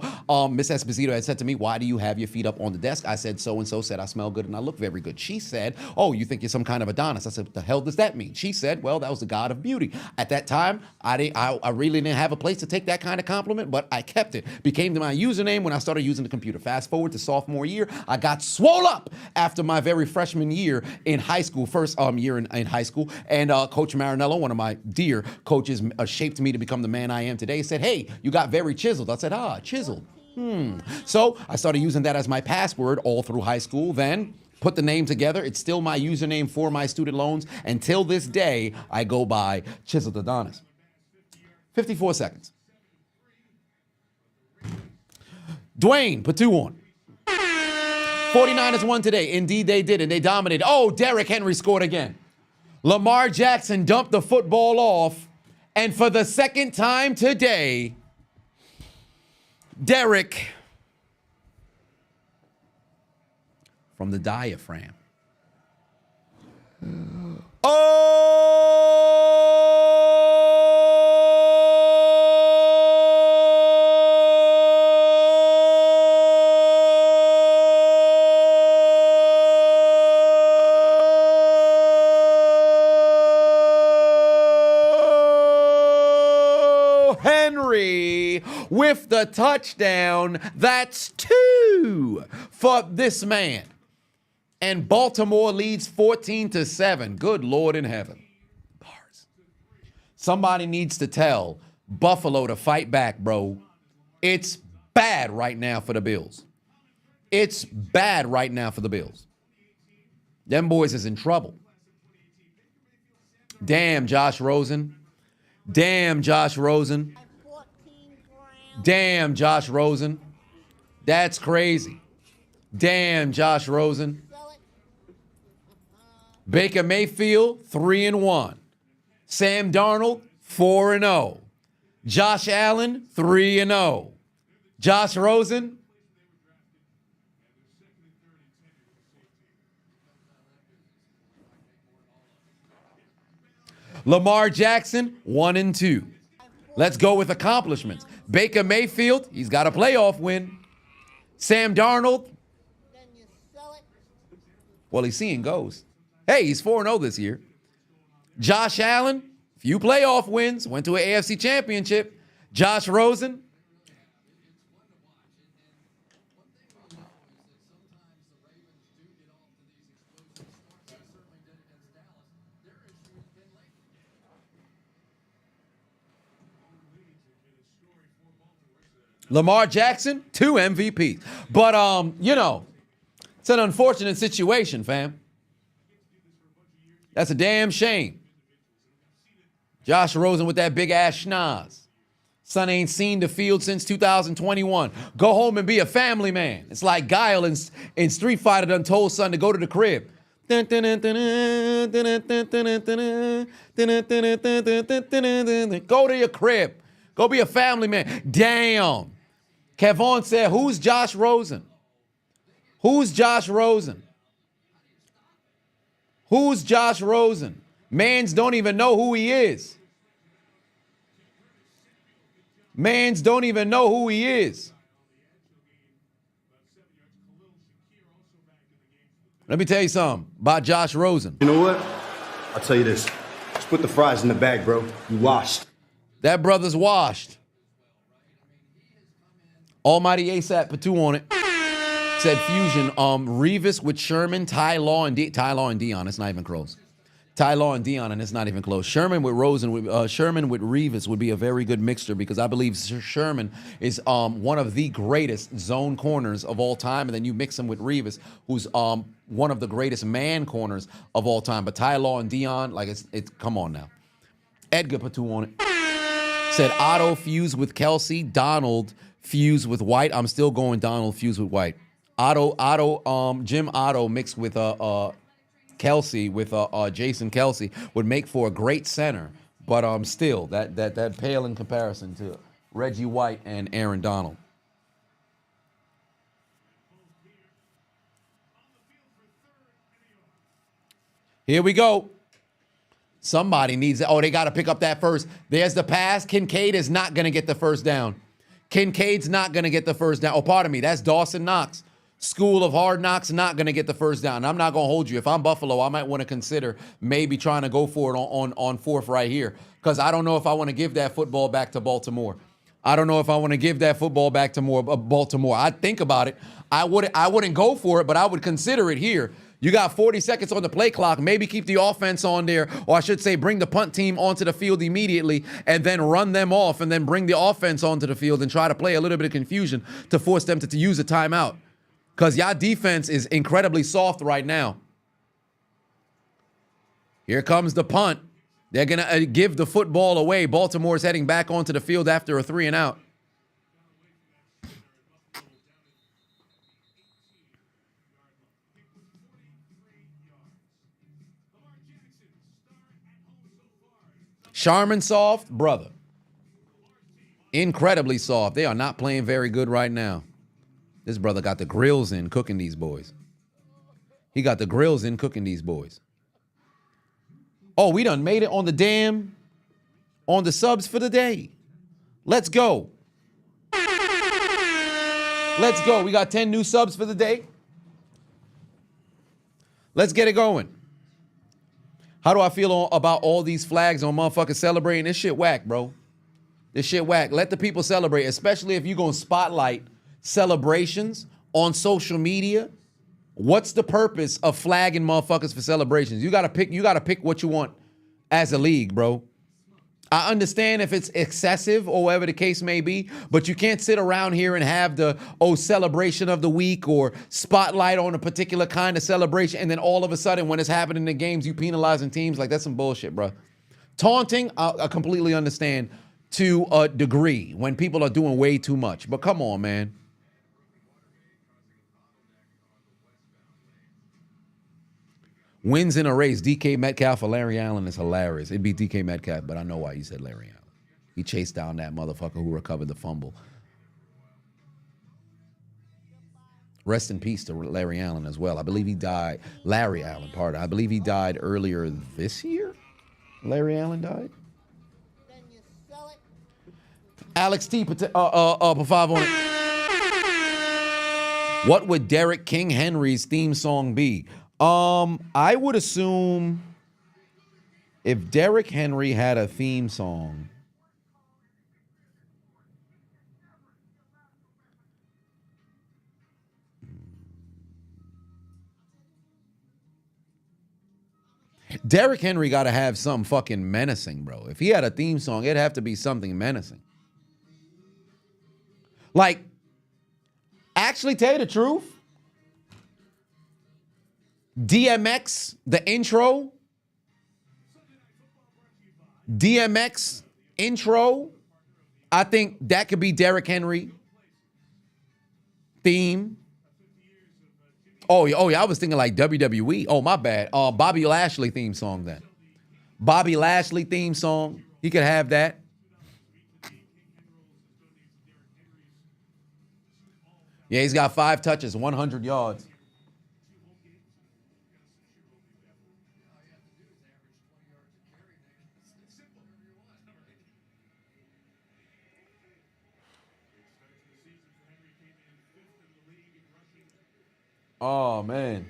Miss Esposito had said to me, why do you have your feet up on the desk? I said, so-and-so said I smell good and I look very good. She said, oh, you think you're some kind of Adonis? I said, what the hell does that mean? She said, well, that was the god of beauty. At that time, I really didn't have a place to take that kind of compliment, but I kept it. Became my username when I started using the computer. Fast forward to sophomore year, I got swole up after my very freshman year in high school, first year in high school. And Coach Marinello, one of my dear coaches, shaped me to become the man I am today. Said, hey, you got very chiseled. I said, chiseled. So I started using that as my password all through high school. Then put the name together. It's still my username for my student loans. Until this day, I go by Chiseled Adonis. 54 seconds. Dwayne, put 2 on. 49ers won today. Indeed, they did, and they dominated. Oh, Derrick Henry scored again. Lamar Jackson dumped the football off, and for the 2nd time today, Derrick from the diaphragm. Henry with the touchdown. That's 2 for this man. And Baltimore leads 14-7. Good Lord in heaven. Bars. Somebody needs to tell Buffalo to fight back, bro. It's bad right now for the Bills. It's bad right now for the Bills. Them boys is in trouble. Damn, Josh Rosen. Damn, Josh Rosen. Damn, Josh Rosen. That's crazy. Damn, Josh Rosen. Baker Mayfield, 3-1. Sam Darnold, 4-0. Josh Allen, 3-0. Josh Rosen. Lamar Jackson, 1-2. Let's go with accomplishments. Baker Mayfield, he's got a playoff win. Sam Darnold, well, he's seeing ghosts. Hey, he's 4-0 this year. Josh Allen, few playoff wins, went to an AFC championship. Josh Rosen. Lamar Jackson, 2 MVPs. But, it's an unfortunate situation, fam. That's a damn shame. Josh Rosen with that big-ass schnoz. Son ain't seen the field since 2021. Go home and be a family man. It's like Guile in Street Fighter done told son to go to the crib. Go to your crib. Go be a family man. Damn. Kevon said, who's Josh Rosen? Who's Josh Rosen? Who's Josh Rosen? Mans don't even know who he is. Mans don't even know who he is. Let me tell you something about Josh Rosen.
You know what? I'll tell you this. Just put the fries in the bag, bro. You washed.
That brother's washed. Almighty ASAP put 2 on it. Said fusion. Revis with Sherman, Ty Law and Dion. It's not even close. Ty Law and Dion, and it's not even close. Sherman with Sherman with Revis would be a very good mixture because I believe Sherman is one of the greatest zone corners of all time, and then you mix him with Revis, who's one of the greatest man corners of all time. But Ty Law and Dion, like it's come on now. Edgar put 2 on it. Said Otto fused with Kelsey, Donald fused with White. I'm still going Donald fused with White. Jim Otto mixed with Kelsey with Jason Kelsey would make for a great center, but still that pale in comparison to Reggie White and Aaron Donald. Here we go. Somebody needs it. Oh, they got to pick up that first. There's the pass. Kincaid is not going to get the first down. Kincaid's not going to get the first down. Oh, pardon me. That's Dawson Knox. School of Hard Knocks not going to get the first down. I'm not going to hold you. If I'm Buffalo, I might want to consider maybe trying to go for it on fourth right here because I don't know if I want to give that football back to Baltimore. I don't know if I want to give that football back to Baltimore. I'd think about it. I wouldn't go for it, but I would consider it here. You got 40 seconds on the play clock. Maybe keep the offense on there, or I should say bring the punt team onto the field immediately and then run them off and then bring the offense onto the field and try to play a little bit of confusion to force them to use a timeout. Because y'all defense is incredibly soft right now. Here comes the punt. They're going to give the football away. Baltimore's heading back onto the field after a 3 and out. Sharman soft, brother. Incredibly soft. They are not playing very good right now. This brother got the grills in cooking these boys. He got the grills in cooking these boys. Oh, we done made it on the subs for the day. Let's go. Let's go. We got 10 new subs for the day. Let's get it going. How do I feel about all these flags on motherfuckers celebrating? This shit whack, bro. This shit whack. Let the people celebrate, especially if you're going to spotlight celebrations on social media. What's the purpose of flagging motherfuckers for celebrations? You gotta pick what you want as a league, bro. I understand if it's excessive or whatever the case may be, but you can't sit around here and have the celebration of the week or spotlight on a particular kind of celebration, and then all of a sudden when it's happening in the games, you penalizing teams. Like, that's some bullshit, bro. Taunting, I completely understand to a degree when people are doing way too much, but come on, man. Wins in a race, DK Metcalf or Larry Allen is hilarious. It'd be DK Metcalf, but I know why you said Larry Allen. He chased down that motherfucker who recovered the fumble. Rest in peace to Larry Allen as well. I believe he died. Larry Allen, pardon. I believe he died earlier this year. Larry Allen died. Alex T, put 5 on it. What would Derrick King Henry's theme song be? I would assume if Derrick Henry had a theme song, Derrick Henry got to have something fucking menacing, bro. If he had a theme song, it'd have to be something menacing. Like, actually, tell you the truth, DMX, the intro, I think that could be Derrick Henry theme. Oh yeah, I was thinking like WWE. Oh, my bad. Bobby Lashley theme song then. Bobby Lashley theme song. He could have that. Yeah, he's got 5 touches, 100 yards. Oh, man.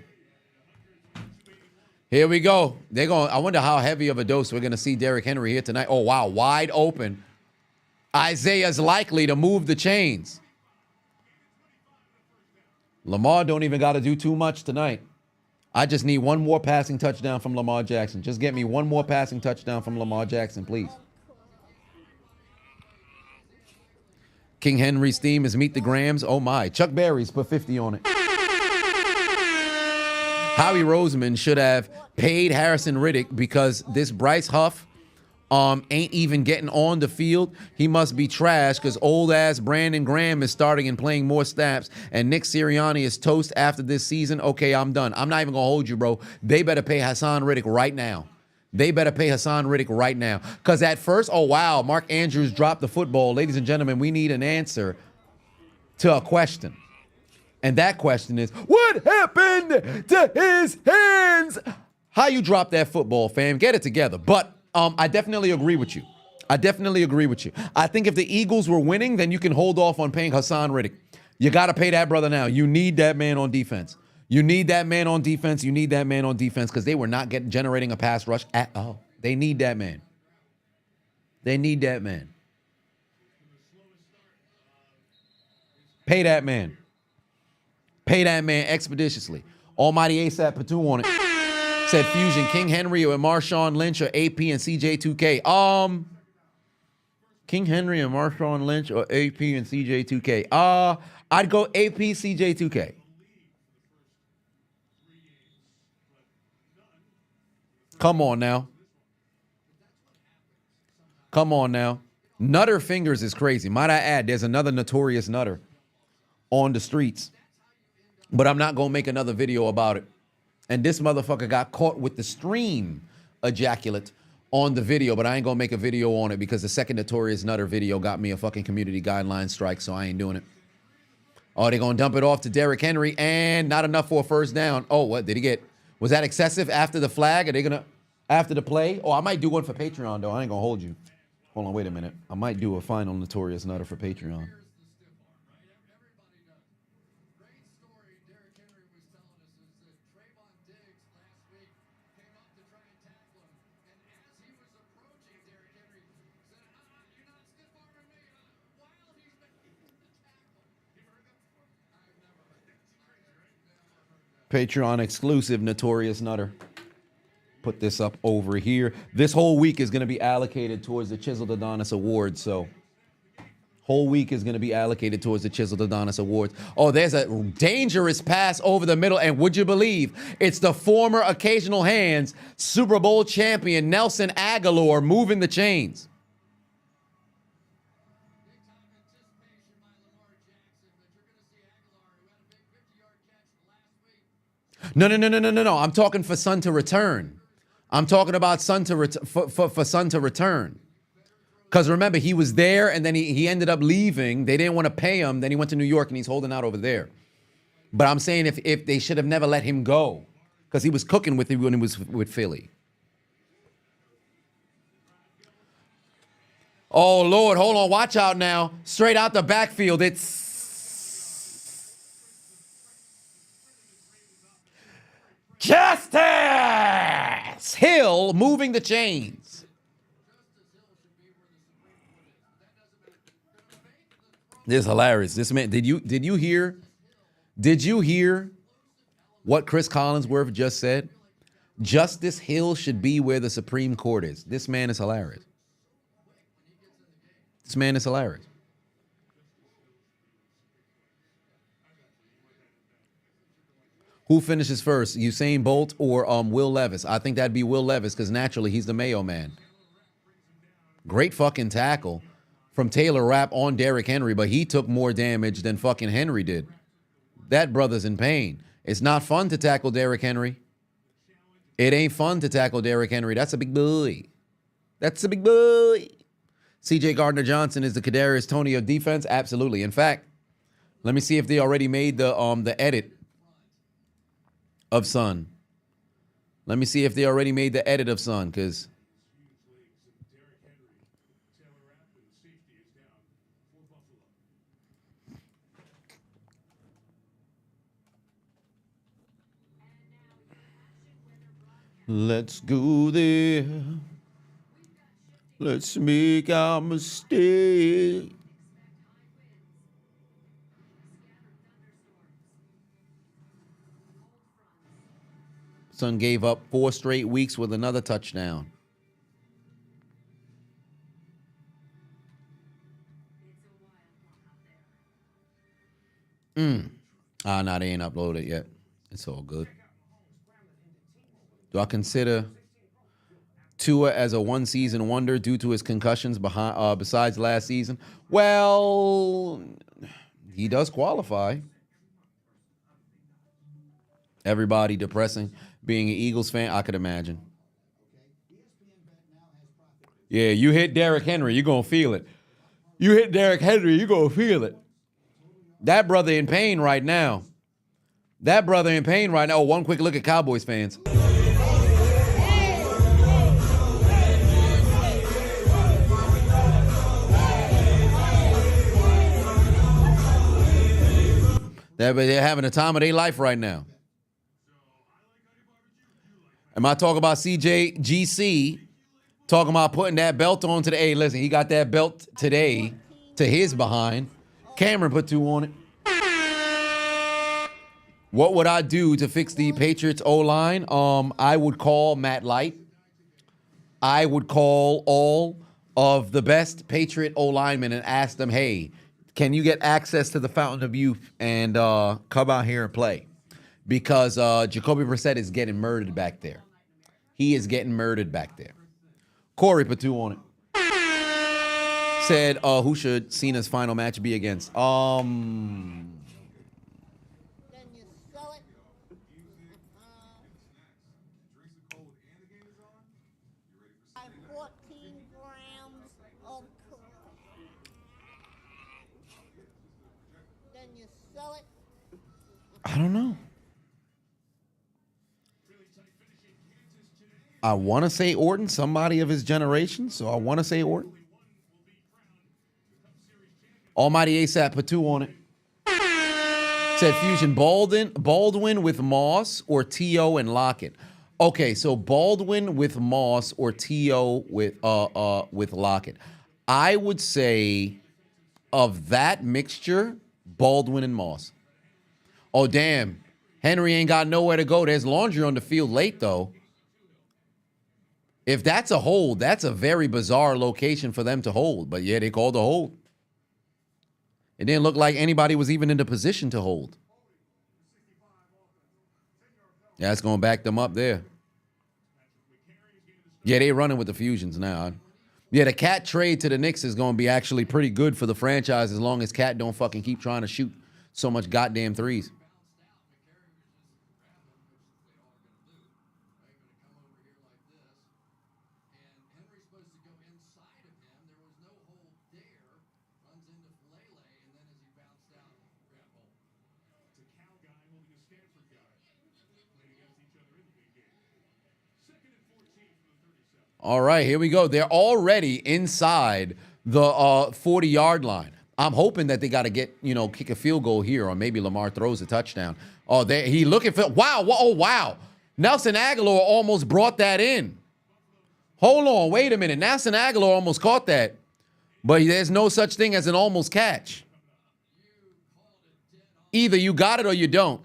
Here we go. I wonder how heavy of a dose we're going to see Derrick Henry here tonight. Oh, wow. Wide open. Isaiah's likely to move the chains. Lamar don't even got to do too much tonight. I just need one more passing touchdown from Lamar Jackson. Just get me one more passing touchdown from Lamar Jackson, please. King Henry's theme is Meet the Grams. Oh, my. Chuck Berry's put 50 on it. Howie Roseman should have paid Harrison Riddick because this Bryce Huff ain't even getting on the field. He must be trash because old-ass Brandon Graham is starting and playing more snaps, and Nick Sirianni is toast after this season. Okay, I'm done. I'm not even going to hold you, bro. They better pay Hassan Riddick right now. They better pay Hassan Riddick right now. Because at first, oh, wow, Mark Andrews dropped the football. Ladies and gentlemen, we need an answer to a question. And that question is, what happened to his hands? How you drop that football, fam? Get it together. But I definitely agree with you. I think if the Eagles were winning, then you can hold off on paying Hassan Riddick. You got to pay that brother now. You need that man on defense. You need that man on defense because they were not generating a pass rush at all. They need that man. Pay that man. Pay that man expeditiously. Almighty ASAP Patu on it. Said Fusion, King Henry or Marshawn Lynch or AP and CJ2K. King Henry and Marshawn Lynch or AP and CJ2K. I'd go AP CJ2K. Come on now. Nutter fingers is crazy. Might I add, there's another notorious nutter on the streets. But I'm not going to make another video about it. And this motherfucker got caught with the stream ejaculate on the video, but I ain't going to make a video on it because the second notorious nutter video got me a fucking community guideline strike, so I ain't doing it. Oh, they're going to dump it off to Derrick Henry, and not enough for a first down. Oh, what did he get? Was that excessive after the flag? Are they going to, after the play? Oh, I might do one for Patreon, though. I ain't going to hold you. Hold on, wait a minute. I might do a final notorious nutter for Patreon. Patreon exclusive notorious nutter. Put this up over here. This whole week is going to be allocated towards the Chiseled Adonis Awards. So whole week is going to be allocated towards the Chiseled Adonis Awards. Oh, there's a dangerous pass over the middle. And would you believe it's the former occasional hands Super Bowl champion Nelson Aguilar moving the chains. No. I'm talking for Son to return. I'm talking about Son to for Son to return. Because remember, he was there and then he ended up leaving. They didn't want to pay him. Then he went to New York and he's holding out over there. But I'm saying if they should have never let him go because he was cooking with it when he was with Philly. Oh, Lord, hold on. Watch out now. Straight out the backfield. It's Justice Hill moving the chains. This is hilarious. This man, did you hear what Chris Collinsworth just said? Justice Hill should be where the Supreme Court is. This man is hilarious. Who finishes first, Usain Bolt or Will Levis? I think that'd be Will Levis because naturally he's the Mayo man. Great fucking tackle from Taylor Rapp on Derrick Henry, but he took more damage than fucking Henry did. That brother's in pain. It's not fun to tackle Derrick Henry. It ain't fun to tackle Derrick Henry. That's a big boy. C.J. Gardner-Johnson is the Kadarius Toney of defense? Absolutely. In fact, let me see if they already made the edit of Son. Let me see if they already made the edit of Son, because Let's go there. Let's make our mistake. Son gave up 4 straight weeks with another touchdown. No, they ain't uploaded yet. It's all good. Do I consider Tua as a one-season wonder due to his concussions besides last season? Well, he does qualify. Everybody depressing. Being an Eagles fan, I could imagine. Yeah, you hit Derrick Henry, you're going to feel it. You hit Derrick Henry, you're going to feel it. That brother in pain right now. Oh, one quick look at Cowboys fans. They're having the time of their life right now. Am I talking about CJGC? Talking about putting that belt on to the A. Listen, he got that belt today to his behind. Cameron put 2 on it. What would I do to fix the Patriots O-line? I would call Matt Light. I would call all of the best Patriot O-linemen and ask them, hey, can you get access to the Fountain of Youth and come out here and play? Because Jacoby Brissett is getting murdered back there. He is getting murdered back there. Corey put 2 on it. Said, who should Cena's final match be against? I don't know. I want to say Orton, somebody of his generation, so I want to say Orton. Almighty ASAP put 2 on it. Said Fusion Baldwin with Moss or T.O. and Lockett. Okay, so Baldwin with Moss or T.O. with Lockett. I would say of that mixture, Baldwin and Moss. Oh, damn. Henry ain't got nowhere to go. There's laundry on the field late, though. If that's a hold, that's a very bizarre location for them to hold. But, yeah, they called a hold. It didn't look like anybody was even in the position to hold. Yeah, it's going to back them up there. Yeah, they running with the Fusions now. Yeah, the Cat trade to the Knicks is going to be actually pretty good for the franchise as long as Cat don't fucking keep trying to shoot so much goddamn threes. All right, here we go. They're already inside the 40-yard line. I'm hoping that they got to get, kick a field goal here, or maybe Lamar throws a touchdown. Oh, he looking for, wow, oh, wow. Nelson Aguilar almost brought that in. Hold on, wait a minute. Nelson Aguilar almost caught that, but there's no such thing as an almost catch. Either you got it or you don't.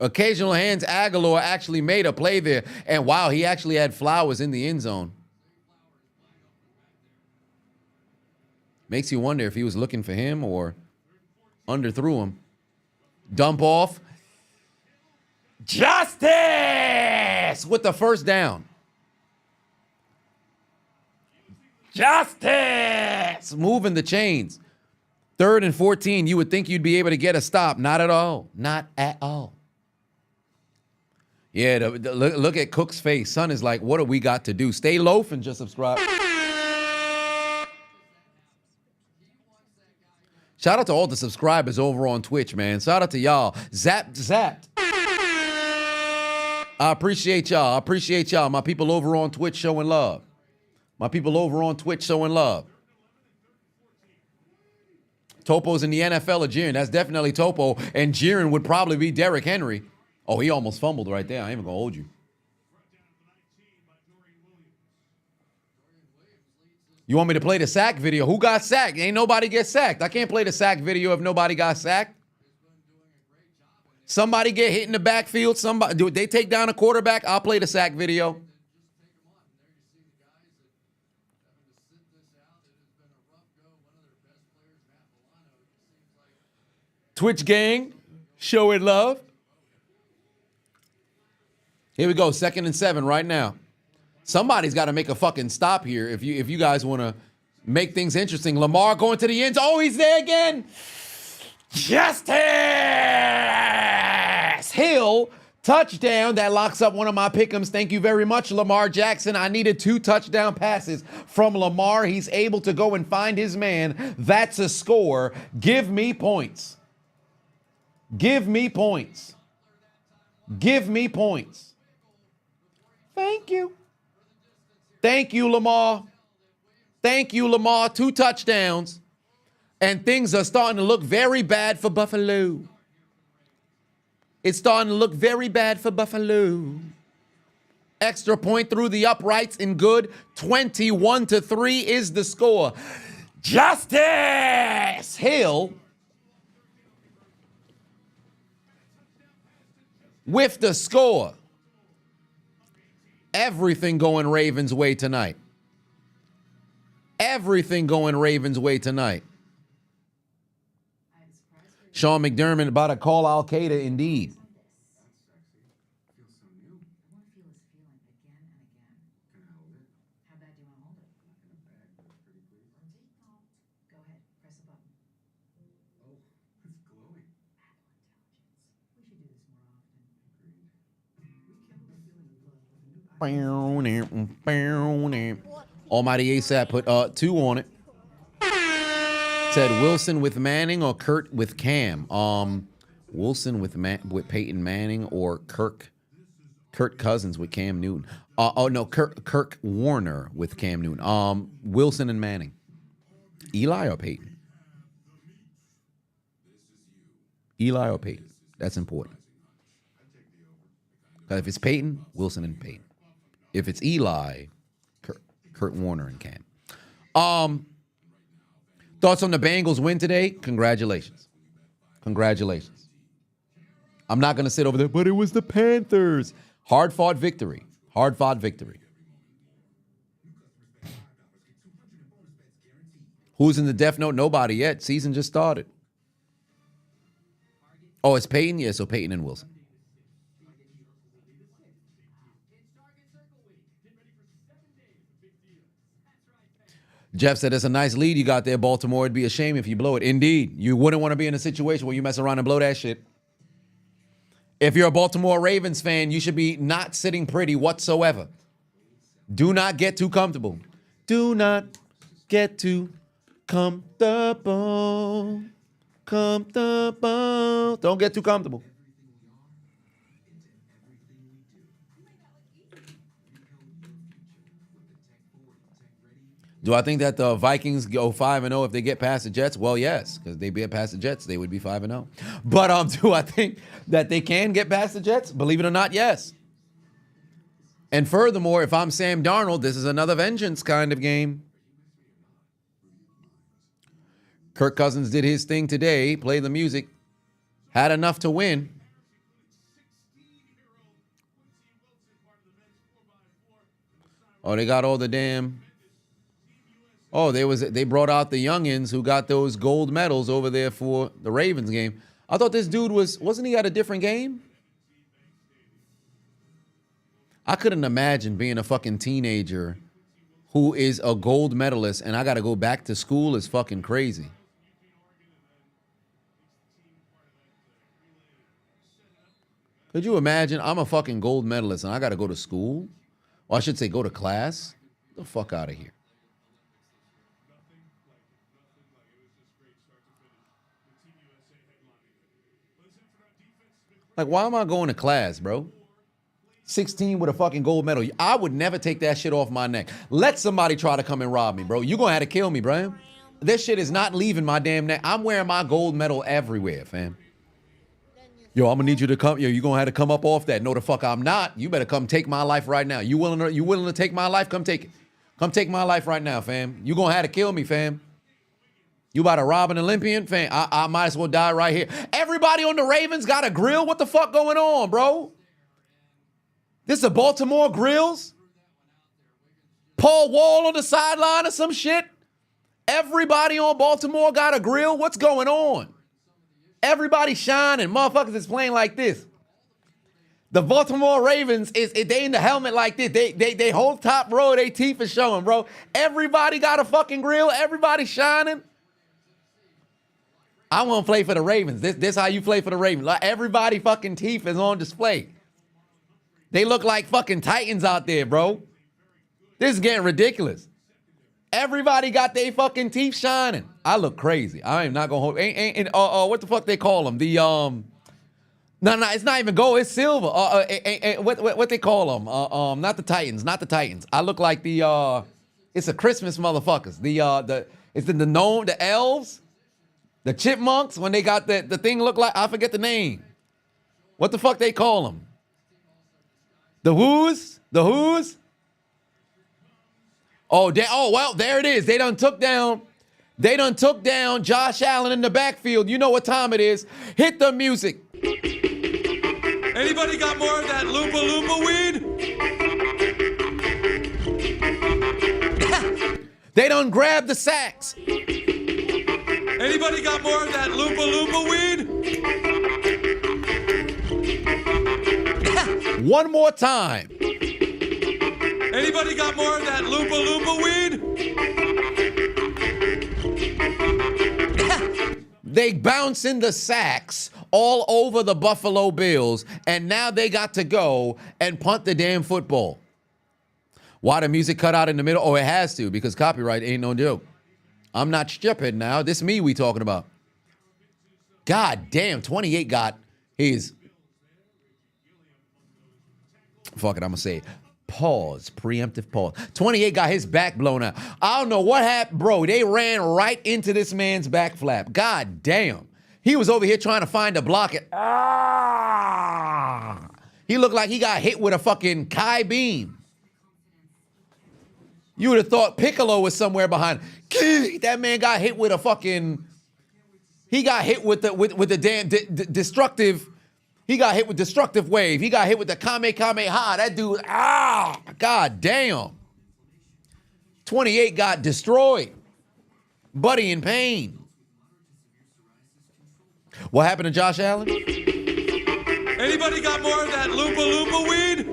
Occasional hands, Aguilar actually made a play there. And wow, he actually had Flowers in the end zone. Makes you wonder if he was looking for him or underthrew him. Dump off. Justice with the first down. Justice moving the chains. 3rd and 14. You would think you'd be able to get a stop. Not at all. Not at all. Yeah, look at Cook's face. Son is like, what do we got to do? Stay loaf and just subscribe. Shout out to all the subscribers over on Twitch, man. Shout out to y'all. Zapped. I appreciate y'all. I appreciate y'all. My people over on Twitch showing love. My people over on Twitch showing love. Topo's in the NFL or Jiren. That's definitely Topo. And Jiren would probably be Derrick Henry. Oh, he almost fumbled right there. I ain't even going to hold you. You want me to play the sack video? Who got sacked? Ain't nobody get sacked. I can't play the sack video if nobody got sacked. Somebody get hit in the backfield. Somebody, they take down a quarterback. I'll play the sack video. Twitch gang, showing love. Here we go, 2nd and 7 right now. Somebody's got to make a fucking stop here if you guys want to make things interesting. Lamar going to the end. Oh, he's there again. Justice Hill, touchdown. That locks up one of my pick'ems. Thank you very much, Lamar Jackson. I needed 2 touchdown passes from Lamar. He's able to go and find his man. That's a score. Give me points. Give me points. Give me points. Thank you. Thank you, Lamar. Thank you, Lamar. 2 touchdowns. And things are starting to look very bad for Buffalo. It's starting to look very bad for Buffalo. Extra point through the uprights and good. 21-3 is the score. Justice Hill with the score. Everything going Ravens' way tonight. Everything going Ravens' way tonight. Sean McDermott about to call Al-Qaeda indeed. Almighty ASAP put 2 on it. Said Wilson with Manning or Kurt with Cam. Wilson with Peyton Manning or Kirk Cousins with Cam Newton. Kirk Warner with Cam Newton. Wilson and Manning. Eli or Peyton? Eli or Peyton? That's important. Because if it's Peyton, Wilson and Peyton. If it's Eli, Kurt Warner and Cam. Thoughts on the Bengals win today? Congratulations. Congratulations. I'm not going to sit over there, but it was the Panthers. Hard-fought victory. Hard-fought victory. Who's in the Death Note? Nobody yet. Season just started. Oh, it's Peyton? Yeah, so Peyton and Wilson. Jeff said, it's a nice lead you got there, Baltimore. It'd be a shame if you blow it. Indeed. You wouldn't want to be in a situation where you mess around and blow that shit. If you're a Baltimore Ravens fan, you should be not sitting pretty whatsoever. Do not get too comfortable. Do not get too comfortable. Comfortable. Don't get too comfortable. Do I think that the Vikings go 5-0 if they get past the Jets? Well, yes, because they get past the Jets, they would be 5-0. But do I think that they can get past the Jets? Believe it or not, yes. And furthermore, if I'm Sam Darnold, this is another vengeance kind of game. Kirk Cousins did his thing today, played the music, had enough to win. Oh, they got all the damn... Oh, they brought out the youngins who got those gold medals over there for the Ravens game. I thought this dude wasn't he at a different game? I couldn't imagine being a fucking teenager who is a gold medalist and I got to go back to school is fucking crazy. Could you imagine? I'm a fucking gold medalist and I got to go to school? Or I should say go to class? Get the fuck out of here. Like, why am I going to class, bro? 16 with a fucking gold medal. I would never take that shit off my neck. Let somebody try to come and rob me, bro. You're going to have to kill me, bro. This shit is not leaving my damn neck. I'm wearing my gold medal everywhere, fam. Yo, I'm going to need you to come. Yo, you're going to have to come up off that. No, the fuck I'm not. You better come take my life right now. You willing to take my life? Come take it. Come take my life right now, fam. You going to have to kill me, fam. You about to rob an Olympian? Fam, I might as well die right here. Everybody on the Ravens got a grill? What the fuck going on, bro? This is a Baltimore Grills? Paul Wall on the sideline or some shit? Everybody on Baltimore got a grill? What's going on? Everybody shining. Motherfuckers is playing like this. The Baltimore Ravens, they in the helmet like this. They whole top row, they teeth is showing, bro. Everybody got a fucking grill. Everybody shining. I want to play for the Ravens. This how you play for the Ravens. Like everybody fucking teeth is on display. They look like fucking Titans out there, bro. This is getting ridiculous. Everybody got their fucking teeth shining. I look crazy. I am not gonna hold. What the fuck they call them? The no, it's not even gold. It's silver. What they call them? Not the Titans. Not the Titans. I look like the it's a Christmas motherfuckers. It's the gnome, the elves, the chipmunks. When they got the thing look like, I forget the name. What the fuck they call them? The Who's? The Who's? Oh, well, there it is. They done took down Josh Allen in the backfield. You know what time it is. Hit the music.
Anybody got more of that loopa weed?
They done grabbed the sacks.
Anybody got more of that loopa weed?
One more time.
Anybody got more of that loopa weed?
They bouncing the sacks all over the Buffalo Bills, and now they got to go and punt the damn football. Why the music cut out in the middle? Oh, it has to, because copyright ain't no joke. I'm not stupid now. This me we talking about. God damn, 28 got his... Fuck it, I'm going to say it. Pause. Preemptive pause. 28 got his back blown out. I don't know what happened, bro. They ran right into this man's back flap. God damn. He was over here trying to find a block. He looked like he got hit with a fucking Kai beam. You would have thought Piccolo was somewhere behind. That man got hit with a fucking... He got hit with the damn destructive... He got hit with destructive wave. He got hit with the Kamehameha. That dude, god damn. 28 got destroyed. Buddy in pain. What happened to Josh Allen?
Anybody got more of that loopa weed?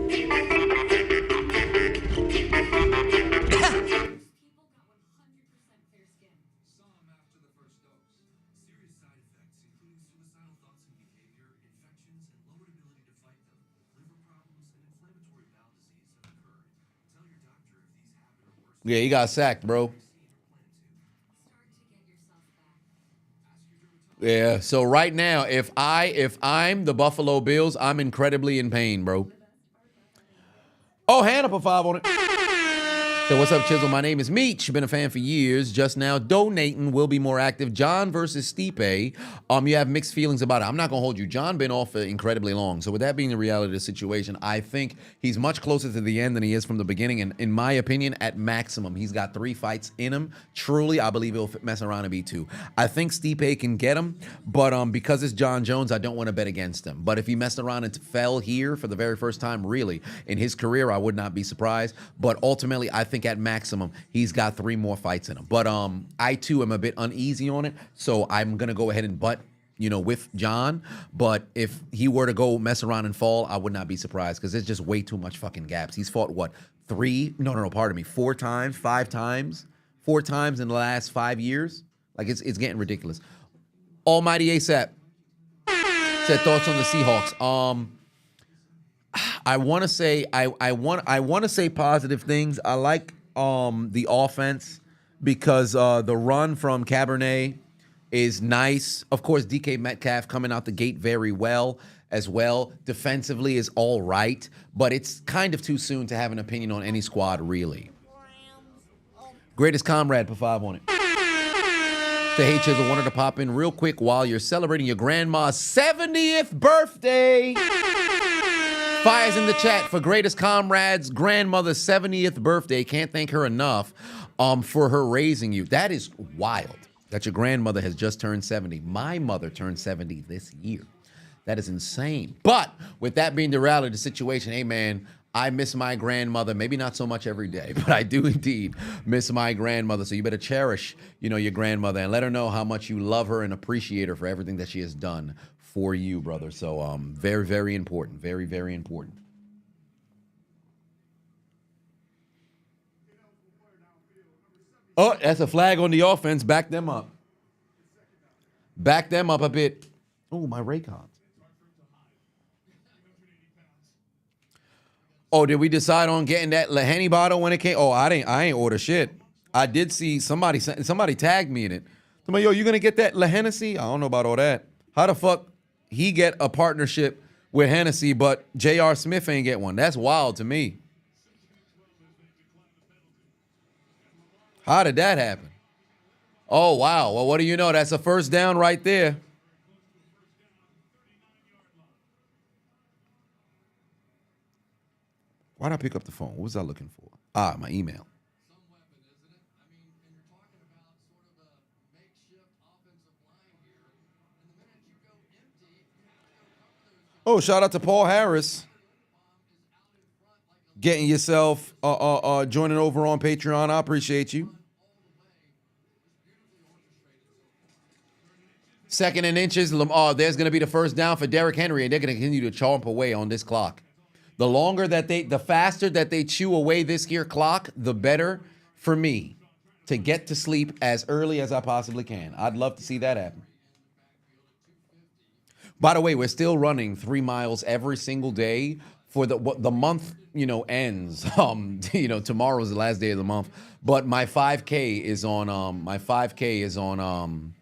Yeah, he got sacked, bro. Yeah, so right now, if I'm the Buffalo Bills, I'm incredibly in pain, bro. Oh, Hannah put 5 on it. So what's up, Chisel? My name is Meech. Been a fan for years. Just now donating. Will be more active. John versus Stipe. You have mixed feelings about it. I'm not going to hold you. John been off for incredibly long. So with that being the reality of the situation, I think he's much closer to the end than he is from the beginning. And in my opinion, at maximum, he's got 3 fights in him. Truly, I believe he'll mess around and be 2. I think Stipe can get him. But because it's John Jones, I don't want to bet against him. But if he messed around and fell here for the very first time, really, in his career, I would not be surprised. But ultimately, I think at maximum, he's got 3 more fights in him. But I too am a bit uneasy on it, so I'm gonna go ahead and butt, with John. But if he were to go mess around and fall, I would not be surprised because there's just way too much fucking gaps. He's fought what? 4 times, 5 times, 4 times in the last 5 years. Like it's getting ridiculous. Almighty ASAP said thoughts on the Seahawks. I want to say I want to say positive things. I like the offense because the run from Cabernet is nice. Of course, DK Metcalf coming out the gate very well as well. Defensively is all right, but it's kind of too soon to have an opinion on any squad, really. Greatest comrade, put 5 on it. To Hey Chisel, wanted to pop in real quick while you're celebrating your grandma's 70th birthday. Fires in the chat for greatest comrade's grandmother's 70th birthday. Can't thank her enough for her raising you. That is wild that your grandmother has just turned 70. My mother turned 70 this year. That is insane. But with that being the reality of the situation, hey man, I miss my grandmother, maybe not so much every day, but I do indeed miss my grandmother. So you better cherish, your grandmother and let her know how much you love her and appreciate her for everything that she has done for you, brother. So very, very important. Very, very important. Oh, that's a flag on the offense. Back them up. Back them up a bit. Oh, my Raycons. Oh, did we decide on getting that Henny bottle when it came? Oh, I ain't order shit. I did see somebody tagged me in it. Somebody, yo, you gonna get that Hennessy? I don't know about all that. How the fuck he get a partnership with Hennessy, but J.R. Smith ain't get one? That's wild to me. How did that happen? Oh, wow. Well, what do you know? That's a first down right there. Why'd I pick up the phone? What was I looking for? Ah, my email.
Some weapon, isn't it? I mean, and you're talking about sort of a makeshift offensive line here. And the minute you go empty, you have to go cover those.
Oh, shout out to Paul Harris. Getting yourself joining over on Patreon. I appreciate you. Second and inches. There's going to be the first down for Derrick Henry, and they're going to continue to chomp away on this clock. The faster that they chew away this here clock, the better for me to get to sleep as early as I possibly can. I'd love to see that happen. By the way, we're still running 3 miles every single day for the month, ends. Tomorrow's the last day of the month, but my 5K is on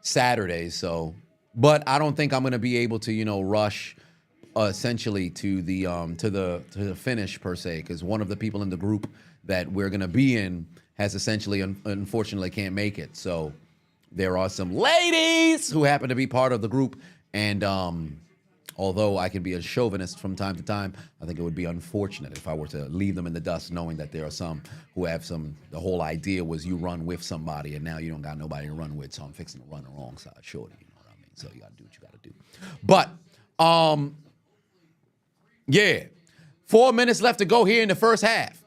Saturday. So, but I don't think I'm going to be able to, rush essentially to the finish per se, because one of the people in the group that we're going to be in has essentially unfortunately can't make it. So there are some ladies who happen to be part of the group, and although I can be a chauvinist from time to time, I think it would be unfortunate if I were to leave them in the dust, knowing that there are some who have the whole idea was you run with somebody and now you don't got nobody to run with, so I'm fixing to run the wrong side shorty, you know what I mean? So you got to do what you got to do. But yeah, 4 minutes left to go here in the first half.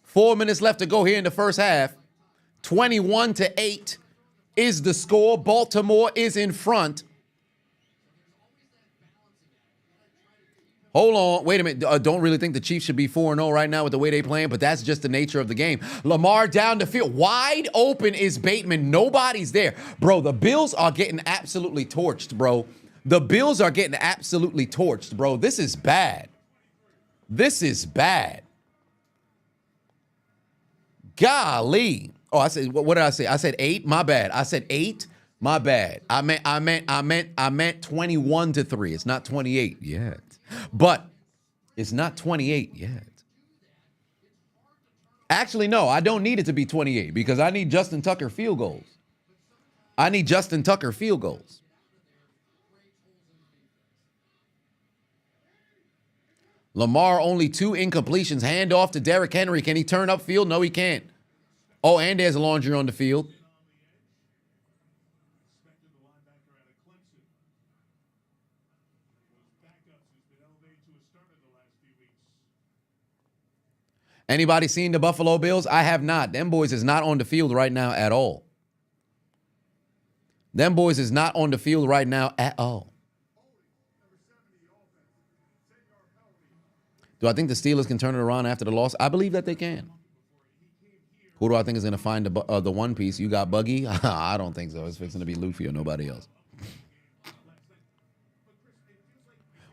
4 minutes left to go here in the first half. 21-8 is the score. Baltimore is in front. Hold on. Wait a minute. Don't really think the Chiefs should be 4-0 right now with the way they playing, but that's just the nature of the game. Lamar down the field. Wide open is Bateman. Nobody's there. Bro, the Bills are getting absolutely torched, bro. The Bills are getting absolutely torched, bro. This is bad. This is bad. Golly. Oh, I said, what did I say? I said 8. My bad. I said 8. My bad. I meant 21-3. It's not 28 yet. But it's not 28 yet. Actually, no, I don't need it to be 28 because I need Justin Tucker field goals. I need Justin Tucker field goals. Lamar only 2 incompletions. Hand off to Derrick Henry. Can he turn upfield? No, he can't. Oh, and there's Laundry on the field. Anybody seen the Buffalo Bills? I have not. Them boys is not on the field right now at all. Them boys is not on the field right now at all. Do I think the Steelers can turn it around after the loss? I believe that they can. Who do I think is going to find the one piece? You got Buggy? I don't think so. It's fixing to be Luffy or nobody else.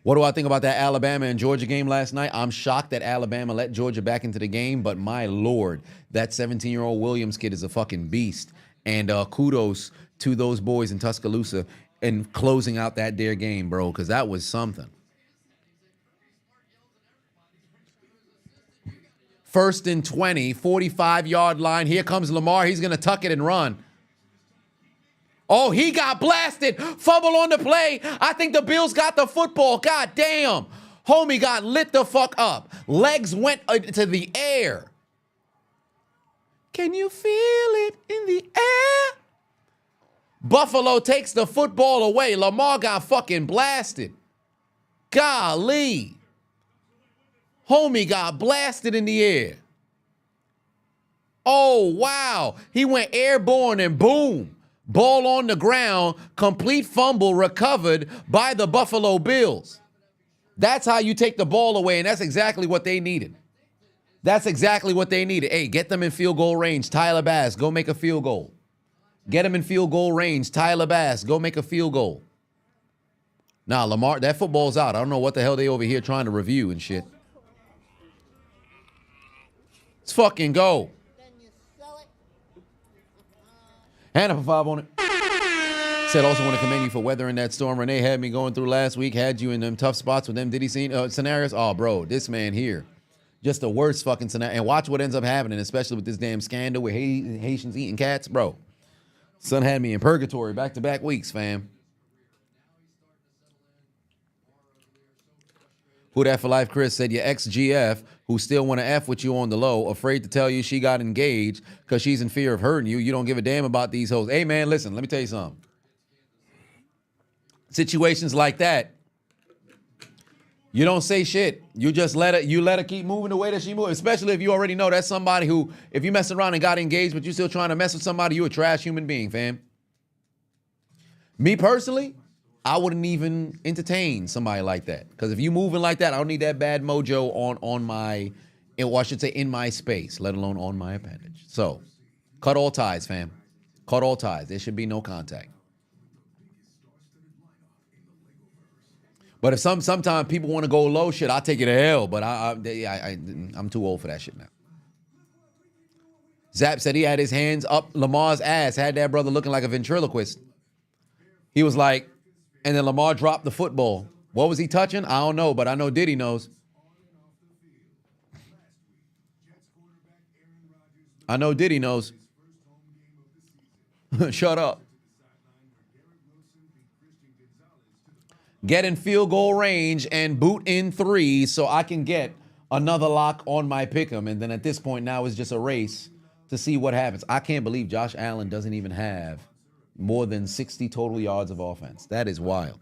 What do I think about that Alabama and Georgia game last night? I'm shocked that Alabama let Georgia back into the game, but my Lord, that 17-year-old Williams kid is a fucking beast. And kudos to those boys in Tuscaloosa and closing out that dare game, bro, because that was something. 1st and 20, 45-yard line. Here comes Lamar. He's going to tuck it and run. Oh, he got blasted. Fumble on the play. I think the Bills got the football. God damn. Homie got lit the fuck up. Legs went to the air. Can you feel it in the air? Buffalo takes the football away. Lamar got fucking blasted. Golly. Homie got blasted in the air. Oh, wow. He went airborne and boom. Ball on the ground, complete fumble recovered by the Buffalo Bills. That's how you take the ball away, and that's exactly what they needed. That's exactly what they needed. Hey, get them in field goal range. Tyler Bass, go make a field goal. Get him in field goal range. Tyler Bass, go make a field goal. Nah, Lamar, that football's out. I don't know what the hell they over here trying to review and shit. Let's fucking go. Hannah for 5 on it. Said also want to commend you for weathering that storm Renee had me going through last week. Had you in them tough spots with them Diddy scene scenarios. Oh, bro, this man here. Just the worst fucking scenario. And watch what ends up happening, especially with this damn scandal with Haitians eating cats. Bro, son had me in purgatory back-to-back weeks, fam. Who that for life, Chris, said your ex-GF who still want to F with you on the low, afraid to tell you she got engaged because she's in fear of hurting you. You don't give a damn about these hoes. Hey, man, listen, let me tell you something. Situations like that, you don't say shit. You just let her keep moving the way that she moves, especially if you already know that's somebody who, if you mess around and got engaged, but you still trying to mess with somebody, you a trash human being, fam. Me personally, I wouldn't even entertain somebody like that. Because if you moving like that, I don't need that bad mojo on my, or I should say in my space, let alone on my appendage. So, cut all ties, fam. Cut all ties. There should be no contact. But if sometimes people want to go low, shit, I'll take it to hell. But I'm too old for that shit now. Zap said he had his hands up Lamar's ass, had that brother looking like a ventriloquist. He was like, and then Lamar dropped the football. What was he touching? I don't know, but I know Diddy knows. I know Diddy knows. Shut up. Get in field goal range and boot in 3 so I can get another lock on my pick'em. And then at this point now it's just a race to see what happens. I can't believe Josh Allen doesn't even have more than 60 total yards of offense. That is wild.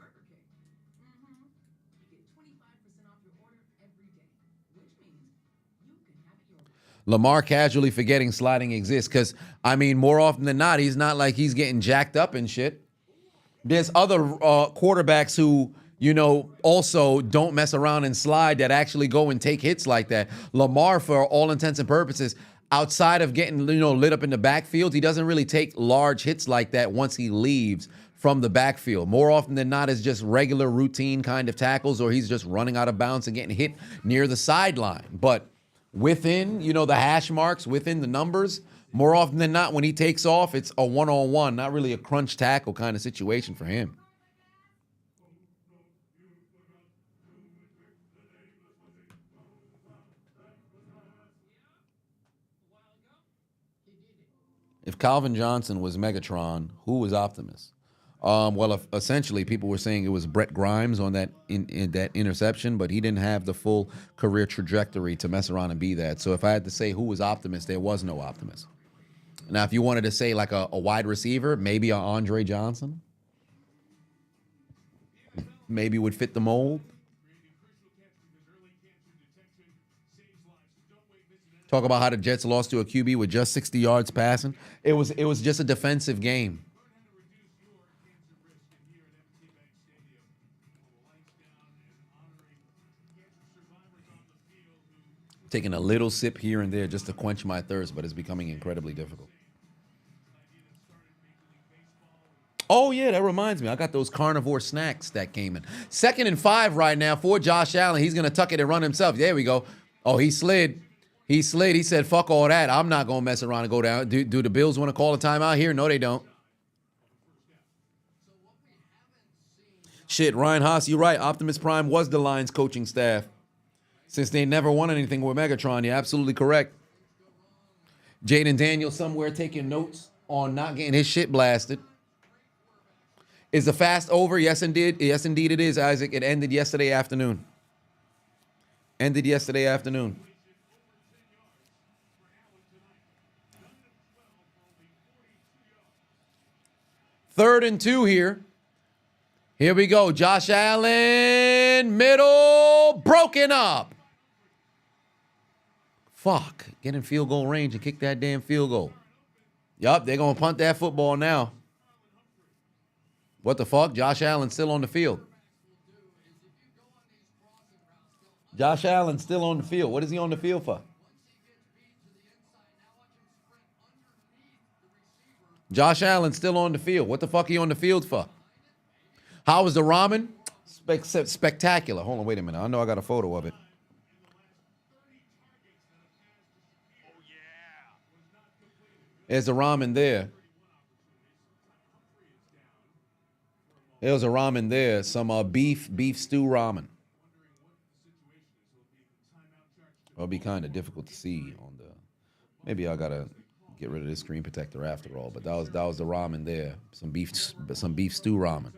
Lamar casually forgetting sliding exists because, I mean, more often than not, he's not like he's getting jacked up and shit. There's other quarterbacks who, you know, also don't mess around and slide that actually go and take hits like that. Lamar, for all intents and purposes, outside of getting, you know, lit up in the backfield, he doesn't really take large hits like that once he leaves from the backfield. More often than not, it's just regular routine kind of tackles, or he's just running out of bounds and getting hit near the sideline. But within, you know, the hash marks, within the numbers, more often than not, when he takes off, it's a one-on-one, not really a crunch tackle kind of situation for him. If Calvin Johnson was Megatron, who was Optimus? Well, essentially, people were saying it was Brett Grimes on that in that interception, but he didn't have the full career trajectory to mess around and be that. So if I had to say who was Optimus, there was no Optimus. Now, if you wanted to say like a wide receiver, maybe a Andre Johnson, maybe would fit the mold. Talk about how the Jets lost to a QB with just 60 yards passing. It was just a defensive game. Taking a little sip here and there just to quench my thirst, but it's becoming incredibly difficult. Oh, yeah, that reminds me. I got those carnivore snacks that came in. 2nd and 5 right now for Josh Allen. He's going to tuck it and run himself. There we go. Oh, he slid. He slid. He said, fuck all that. I'm not going to mess around and go down. Do the Bills want to call a timeout here? No, they don't. Shit, Ryan Haas, you're right. Optimus Prime was the Lions coaching staff. Since they never won anything with Megatron, you're absolutely correct. Jaden Daniels somewhere taking notes on not getting his shit blasted. Is the fast over? Yes, indeed. Yes, indeed it is, Isaac. It ended yesterday afternoon. Ended yesterday afternoon. Third and 2 here. Here we go. Josh Allen, middle, broken up. Fuck. Get in field goal range and kick that damn field goal. Yup, they're going to punt that football now. What the fuck? Josh Allen still on the field. Josh Allen still on the field. What is he on the field for? Josh Allen still on the field. What the fuck are you on the field for? How was the ramen? Spectacular. Hold on, wait a minute. I know I got a photo of it. There's the ramen there. There's a ramen there. Some beef stew ramen. It'll be kind of difficult to see on the. Maybe I gotta get rid of this screen protector after all. But that was the ramen there. Some beef stew ramen.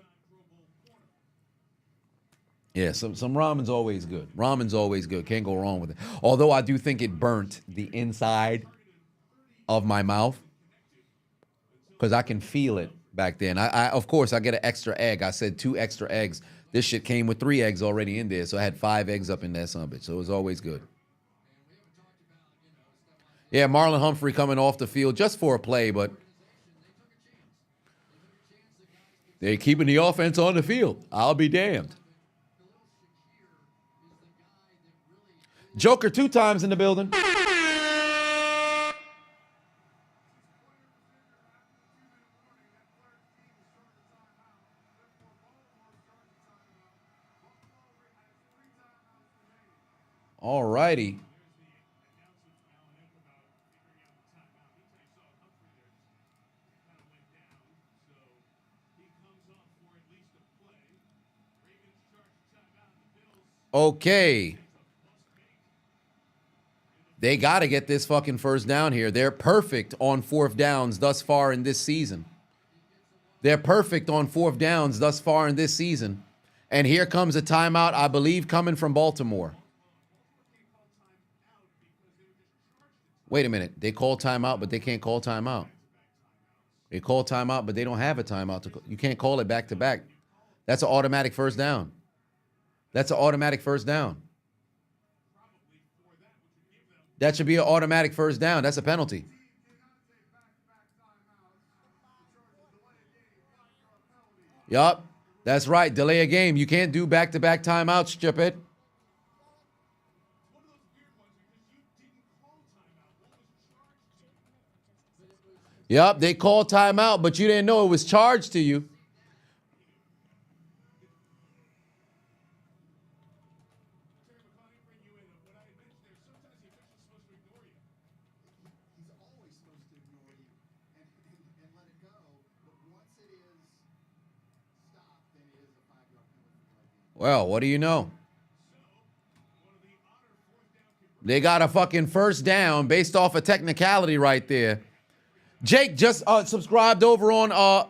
Yeah, some ramen's always good. Ramen's always good. Can't go wrong with it. Although I do think it burnt the inside of my mouth because I can feel it back then. I of course I get an extra egg. I said 2 extra eggs. This shit came with 3 eggs already in there, so I had 5 eggs up in that son of a bitch. So it was always good. Yeah, Marlon Humphrey coming off the field just for a play, but they're keeping the offense on the field. I'll be damned. Joker 2 times in the building. All righty. Okay. They got to get this fucking first down here. They're perfect on 4th downs thus far in this season. They're perfect on 4th downs thus far in this season. And here comes a timeout, I believe, coming from Baltimore. Wait a minute. They call timeout, but they can't call timeout. They call timeout, but they don't have a timeout. You can't call it back to back. That's an automatic first down. That's an automatic first down. That should be an automatic first down. That's a penalty. Yup. That's right. Delay a game. You can't do back-to-back timeouts, stupid. Yup. They called timeout, but you didn't know it was charged to you. Well, what do you know? They got a fucking first down based off a technicality right there. Jake just subscribed over on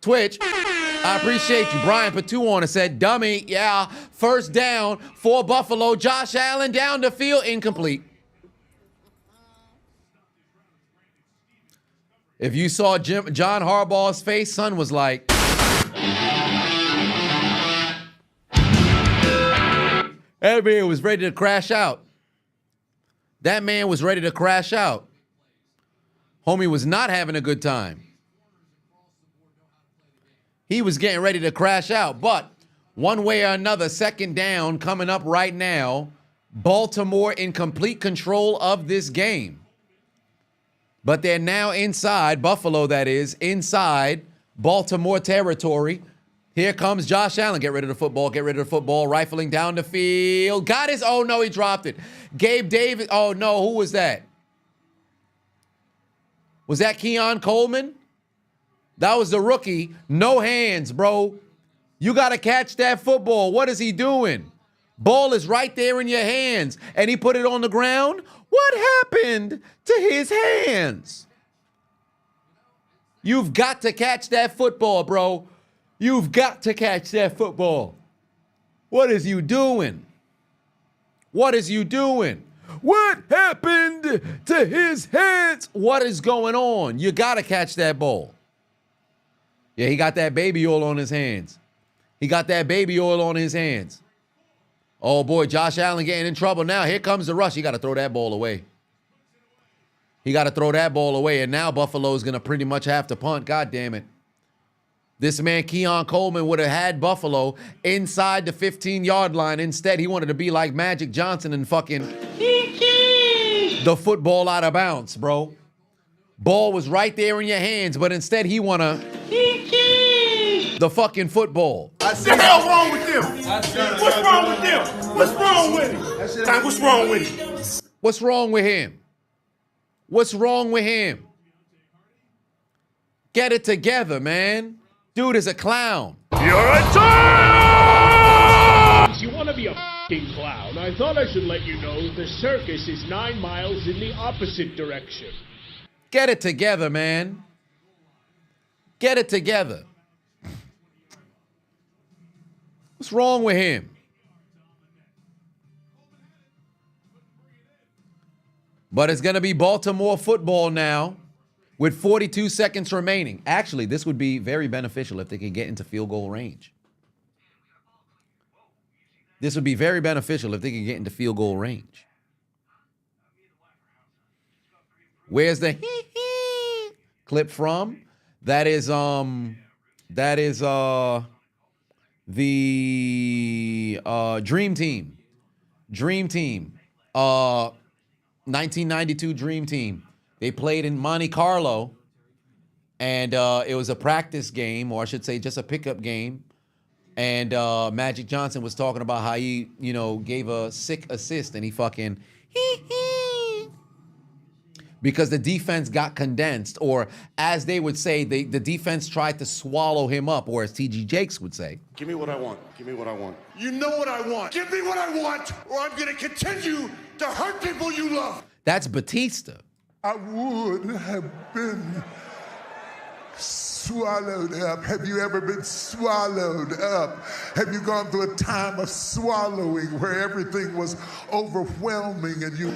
Twitch. I appreciate you. Brian put 2 on and said, dummy, yeah, first down for Buffalo. Josh Allen down the field, incomplete. If you saw John Harbaugh's face, son was like... That man was ready to crash out. That man was ready to crash out. Homie was not having a good time. He was getting ready to crash out. But one way or another, second down coming up right now. Baltimore in complete control of this game. But they're now inside, Buffalo that is, inside Baltimore territory. Here comes Josh Allen. Get rid of the football. Get rid of the football. Rifling down the field. Got his. Oh, no, he dropped it. Gabe Davis. Oh, no. Who was that? Was that Keon Coleman? That was the rookie. No hands, bro. You got to catch that football. What is he doing? Ball is right there in your hands. And he put it on the ground. What happened to his hands? You've got to catch that football, bro. You've got to catch that football. What is you doing? What is you doing? What happened to his hands? What is going on? You got to catch that ball. Yeah, he got that baby oil on his hands. He got that baby oil on his hands. Oh, boy, Josh Allen getting in trouble now. Here comes the rush. He got to throw that ball away. He got to throw that ball away, and now Buffalo's going to pretty much have to punt. God damn it. This man, Keon Coleman, would have had Buffalo inside the 15-yard line. Instead, he wanted to be like Magic Johnson and fucking the football out of bounds, bro. Ball was right there in your hands, but instead he want to the fucking football.
What the hell wrong with them? What's wrong with them? What's wrong with him? Time, what's wrong with him?
What's wrong with him? What's wrong with him? Get it together, man. Dude is a clown.
You're a clown!
You want to be a f***ing clown? I thought I should let you know the circus is 9 miles in the opposite direction.
Get it together, man. Get it together. What's wrong with him? But it's going to be Baltimore football now with 42 seconds remaining. Actually, this would be very beneficial if they could get into field goal range. This would be very beneficial if they could get into field goal range. Where's the clip from? That is the Dream Team. Dream Team. 1992 Dream Team. They played in Monte Carlo, and it was a practice game, or I should say just a pickup game. And Magic Johnson was talking about how he, gave a sick assist, and he fucking because the defense got condensed, or as they would say, the defense tried to swallow him up, or as T.G. Jakes would say.
Give me what I want. Give me what I want. You know what I want. Give me what I want, or I'm going to continue to hurt people you love.
That's Batista.
I would have been swallowed up. Have you ever been swallowed up? Have you gone through a time of swallowing where everything was overwhelming and you...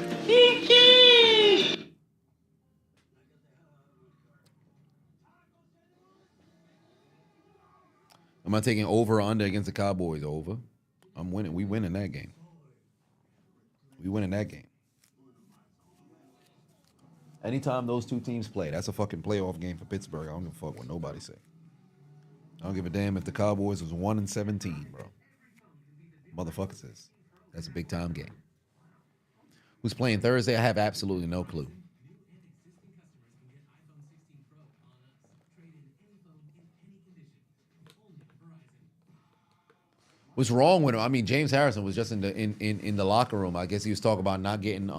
Am I taking over or under against the Cowboys? Over. I'm winning. We winning that game. We winning that game. Anytime those two teams play, that's a fucking playoff game for Pittsburgh. I don't give a fuck what nobody say. I don't give a damn if the Cowboys was 1-17, bro. Motherfucker says. That's a big time game. Who's playing Thursday? I have absolutely no clue. What's wrong with him? I mean, James Harrison was just in the locker room. I guess he was talking about not getting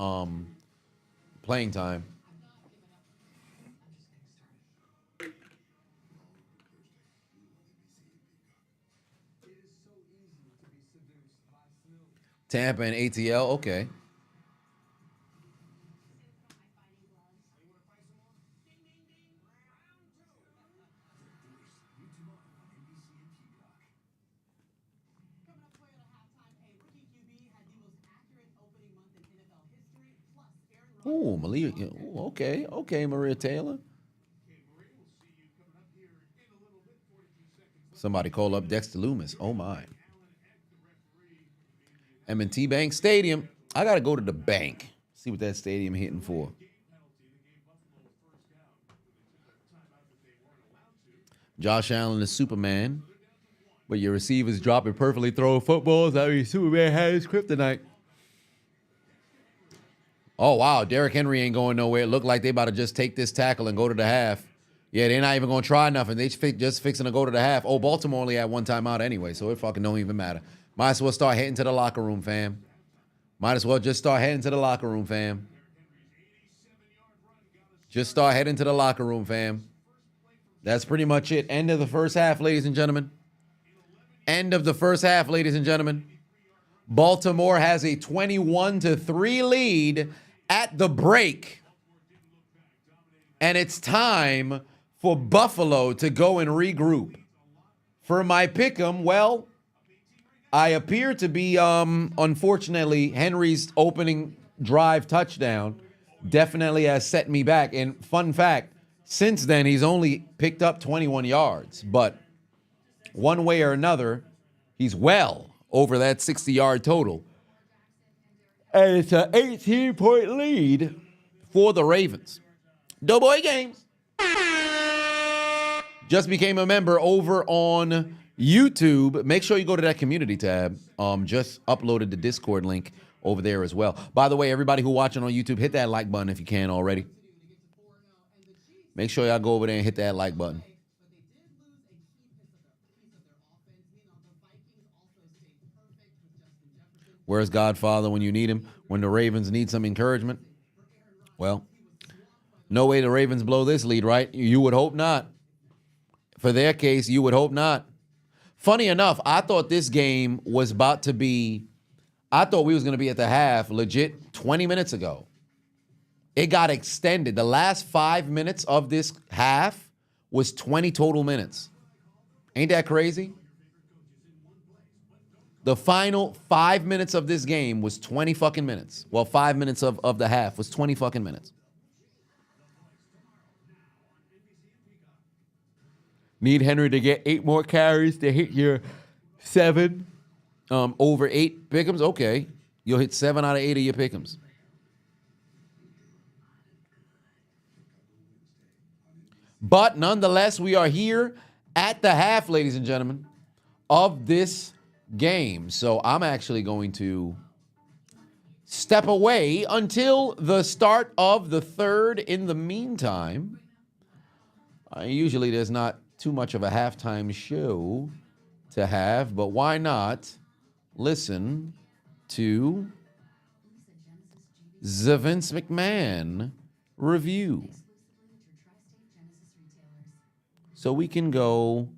playing time. Tampa and ATL, okay. Oh, Malia. Okay, Maria Taylor. Somebody call up Dexter Loomis. Oh, my. M&T Bank Stadium. I got to go to the bank. See what that stadium hitting for. Josh Allen is Superman. But your receivers dropping perfectly throwing footballs. I mean, Superman had his kryptonite. Oh, wow. Derrick Henry ain't going nowhere. It looked like they about to just take this tackle and go to the half. Yeah, they're not even going to try nothing. They just fixing to go to the half. Oh, Baltimore only had one timeout anyway, so it fucking don't even matter. Might as well start heading to the locker room, fam. Might as well just start heading to the locker room, fam. Just start heading to the locker room, fam. That's pretty much it. End of the first half, ladies and gentlemen. End of the first half, ladies and gentlemen. Baltimore has a 21-3 lead at the break. And it's time for Buffalo to go and regroup. For my pick'em, well, I appear to be, unfortunately, Henry's opening drive touchdown definitely has set me back. And fun fact, since then, he's only picked up 21 yards. But one way or another, he's well over that 60-yard total. And it's an 18-point lead for the Ravens. Doughboy Games. Just became a member over on YouTube. Make sure you go to that community tab. Just uploaded the Discord link over there as well. By the way, everybody who watching on YouTube, hit that like button if you can already. Make sure y'all go over there and hit that like button. Where's Godfather when you need him? When the Ravens need some encouragement? Well, no way the Ravens blow this lead, right? You would hope not. For their case, you would hope not. Funny enough, I thought this game was about to be, I thought we was going to be at the half legit 20 minutes ago. It got extended. The last 5 minutes of this half was 20 total minutes. Ain't that crazy? The final 5 minutes of this game was 20 fucking minutes. Well, 5 minutes of the half was 20 fucking minutes. Need Henry to get 8 more carries to hit your 7 over 8 pick'ems. Okay, you'll hit 7 out of 8 of your pick'ems. But nonetheless, we are here at the half, ladies and gentlemen, of this game. So I'm actually going to step away until the start of the third. In the meantime, usually there's not too much of a halftime show to have, but why not listen to the Vince McMahon review? So we can go,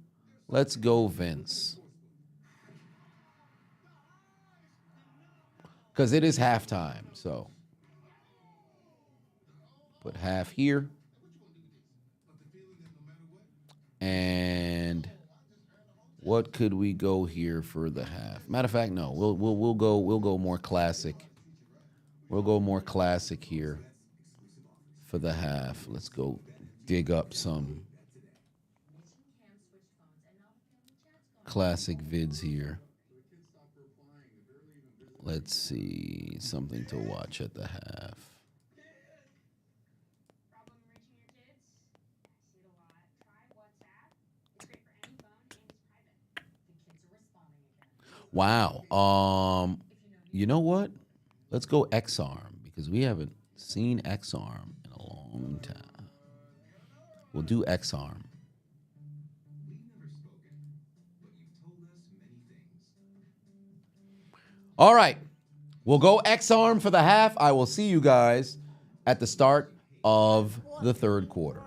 let's go Vince. Because it is halftime, so put half here. And what could we go here for the half? Matter of fact, no. We'll go more classic. We'll go more classic here for the half. Let's go dig up some classic vids here. Let's see, something to watch at the half. Wow. You know what? Let's go X-Arm because we haven't seen X-Arm in a long time. We'll do X-Arm. All right. We'll go X-Arm for the half. I will see you guys at the start of the third quarter.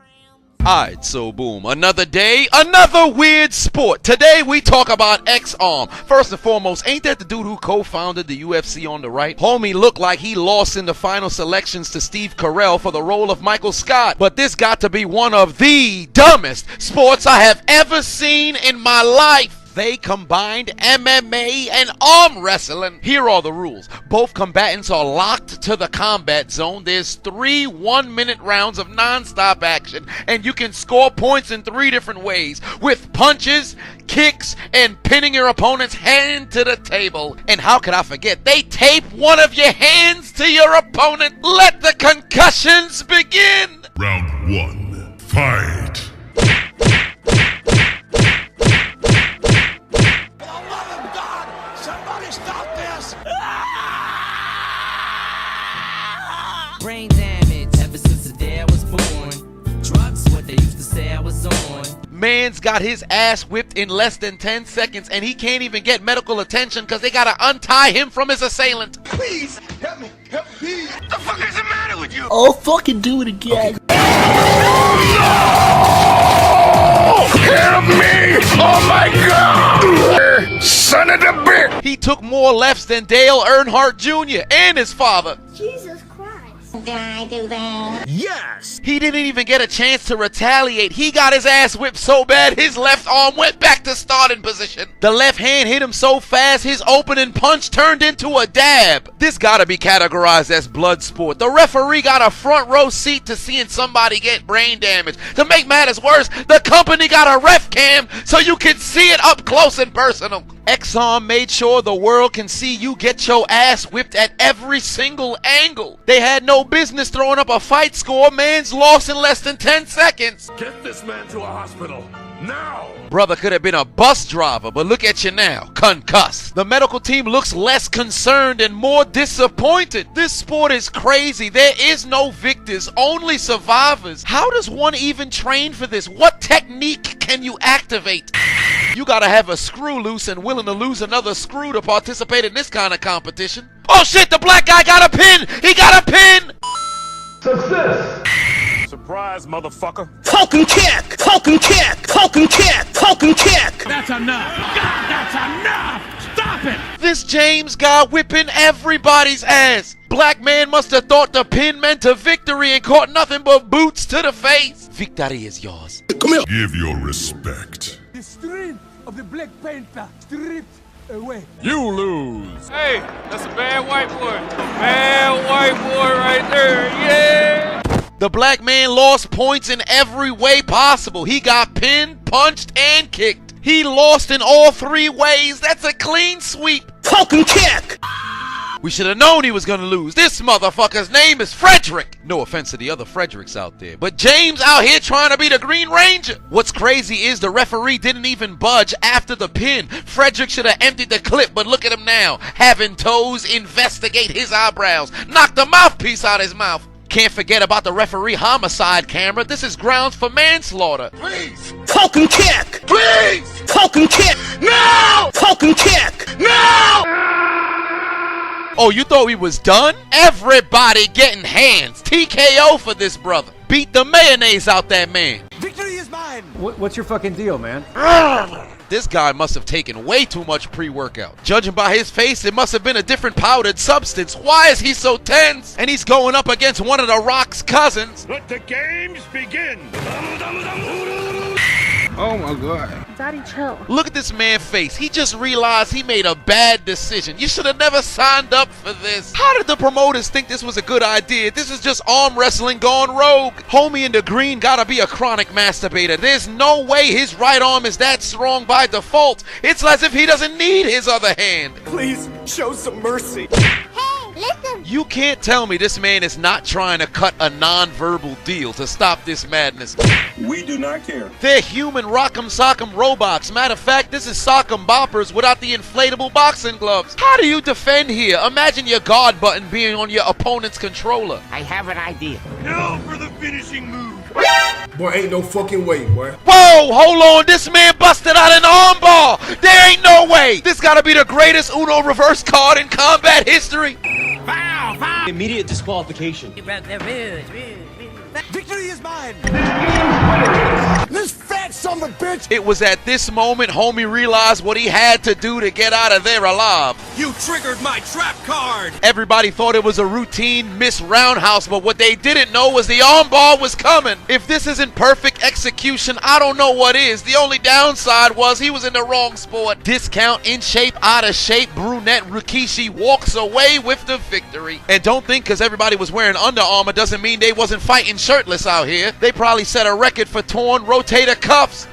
Alright, so boom. Another day, another weird sport. Today we talk about X-Arm. First and foremost, ain't that the dude who co-founded the UFC on the right? Homie looked like he lost in the final selections to Steve Carell for the role of Michael Scott. But this got to be one of the dumbest sports I have ever seen in my life. They combined MMA and arm wrestling. Here are the rules. Both combatants are locked to the combat zone. There's 3 one-minute rounds of non-stop action, and you can score points in 3 different ways, with punches, kicks, and pinning your opponent's hand to the table. And how could I forget? They tape one of your hands to your opponent. Let the concussions begin.
Round 1, fight.
Brain damage ever since the day I was born. Drugs, what they used to say I was
Man's got his ass whipped in less than 10 seconds, and he can't even get medical attention because they gotta untie him from his assailant.
Please, help me, What the fuck is the matter with you?
Oh, fucking do it again.
Okay. Help me! Oh my God! Son of a bitch!
He took more lefts than Dale Earnhardt Jr. and his father.
Jesus Christ. Did I do that?
Yes.
He didn't even get a chance to retaliate. He got his ass whipped so bad his left arm went back to starting position. The left hand hit him so fast his opening punch turned into a dab. This gotta be categorized as blood sport. The referee got a front row seat to seeing somebody get brain damage. To make matters worse, the company got a ref cam so you can see it up close and personal. Exxon made sure the world can see you get your ass whipped at every single angle. They had no business throwing up a fight score. Man's lost in less than 10 seconds.
Get this man to a hospital, now!
Brother could have been a bus driver, but look at you now, concussed. The medical team looks less concerned and more disappointed. This sport is crazy. There is no victors, only survivors. How does one even train for this? What technique can you activate? You gotta have a screw loose and willing to lose another screw to participate in this kind of competition. Oh shit, the black guy got a pin! He got a pin!
Success! Surprise, motherfucker!
Falcon kick! Falcon kick! Falcon kick! Falcon kick!
That's enough. God, that's enough. Stop it.
This James guy whipping everybody's ass. Black man must have thought the pin meant a victory and caught nothing but boots to the face. Victory is yours.
Come here.
Give your respect.
The strength of the Black Panther stripped away.
You lose!
Hey, that's a bad white boy. Bad white boy right there, yeah!
The black man lost points in every way possible. He got pinned, punched, and kicked. He lost in all three ways. That's a clean sweep.
Falcon kick!
We should have known he was gonna lose. This motherfucker's name is Frederick. No offense to the other Fredericks out there, but James out here trying to be the Green Ranger. What's crazy is the referee didn't even budge after the pin. Frederick should have emptied the clip, but look at him now, having toes investigate his eyebrows, knock the mouthpiece out his mouth. Can't forget about the referee homicide camera. This is grounds for manslaughter.
Please!
Falcon kick!
Please!
Falcon kick!
No!
Falcon kick!
No!
Oh, you thought we was done? Everybody getting hands. TKO for this brother. Beat the mayonnaise out that man.
Victory is mine.
What's your fucking deal, man?
This guy must have taken way too much pre-workout. Judging by his face, it must have been a different powdered substance. Why is he so tense? And he's going up against one of the Rock's cousins.
Let the games begin!
Oh my god.
Daddy, chill.
Look at this man's face. He just realized he made a bad decision. You should have never signed up for this. How did the promoters think this was a good idea? This is just arm wrestling gone rogue. Homie in the green gotta be a chronic masturbator. There's no way his right arm is that strong by default. It's as if he doesn't need his other hand.
Please show some mercy.
Hey, listen.
You can't tell me this man is not trying to cut a non-verbal deal to stop this madness.
We do not care.
They're human rock'em sock'em robots. Matter of fact, this is sock'em boppers without the inflatable boxing gloves. How do you defend here? Imagine your guard button being on your opponent's controller.
I have an idea.
Now for the finishing move!
Boy, ain't no fucking way, boy.
Whoa, hold on, this man busted out an armbar. There ain't no way. This gotta be the greatest Uno reverse card in combat history.
Immediate disqualification.
Victory is mine. This fat son of a bitch.
It was at this moment homie realized what he had to do to get out of there alive.
You triggered my trap card.
Everybody thought it was a routine miss roundhouse, but what they didn't know was the armbar was coming. If this isn't perfect execution, I don't know what is. The only downside was he was in the wrong sport. Discount, in shape, out of shape, brunette Rikishi walks away with the victory. And don't think because everybody was wearing Under Armour doesn't mean they wasn't fighting shirtless out here. They probably set a record for torn rotator cuffs.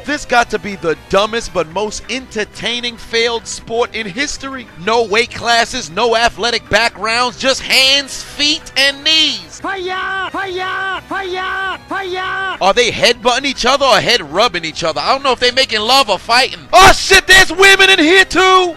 This got to be the dumbest but most entertaining failed sport in history. No weight classes, no athletic backgrounds, just hands, feet, and knees.
Fire! Fire! Fire! Fire!
Are they headbutting each other or head rubbing each other? I don't know if they making love or fighting. Oh shit, there's women in here too!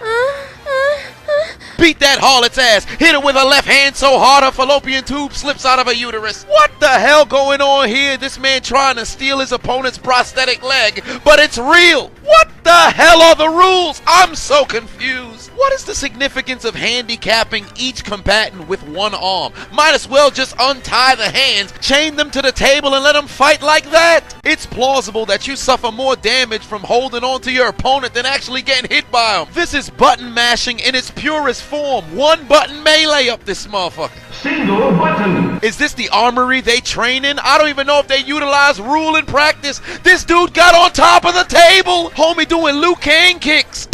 Beat that harlot's ass. Hit her with a left hand so hard her fallopian tube slips out of her uterus. What the hell going on here? This man trying to steal his opponent's prosthetic leg, but it's real. What the hell are the rules? I'm so confused. What is the significance of handicapping each combatant with one arm? Might as well just untie the hands, chain them to the table, and let them fight like that. It's plausible that you suffer more damage from holding on to your opponent than actually getting hit by him. This is button mashing in its purest form. One button melee up this motherfucker.
Single button.
Is this the armory they train in? I don't even know if they utilize rule in practice. This dude got on top of the table. Homie doing Liu Kang kicks.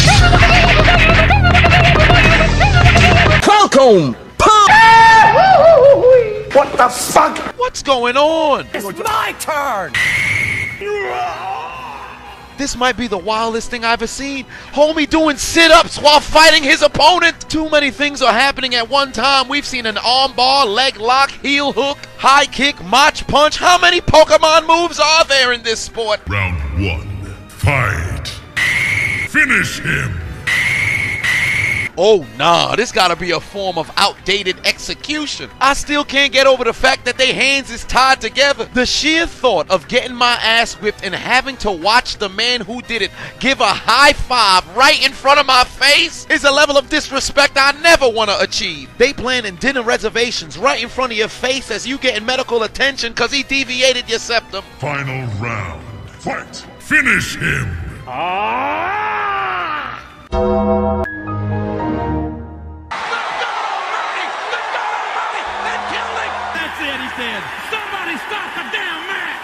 Welcome.
What the fuck?
What's going on?
It's my turn.
This might be the wildest thing I've ever seen. Homie doing sit-ups while fighting his opponent. Too many things are happening at one time. We've seen an arm bar, leg lock, heel hook, high kick, mach punch. How many Pokemon moves are there in this sport?
Round 1. Fight. Finish him.
Oh nah, this gotta be a form of outdated execution. I still can't get over the fact that their hands is tied together. The sheer thought of getting my ass whipped and having to watch the man who did it give a high five right in front of my face is a level of disrespect I never want to achieve. They planning dinner reservations right in front of your face as you getting medical attention because he deviated your septum.
Final round. Fight. Finish him.
Somebody stop the damn match!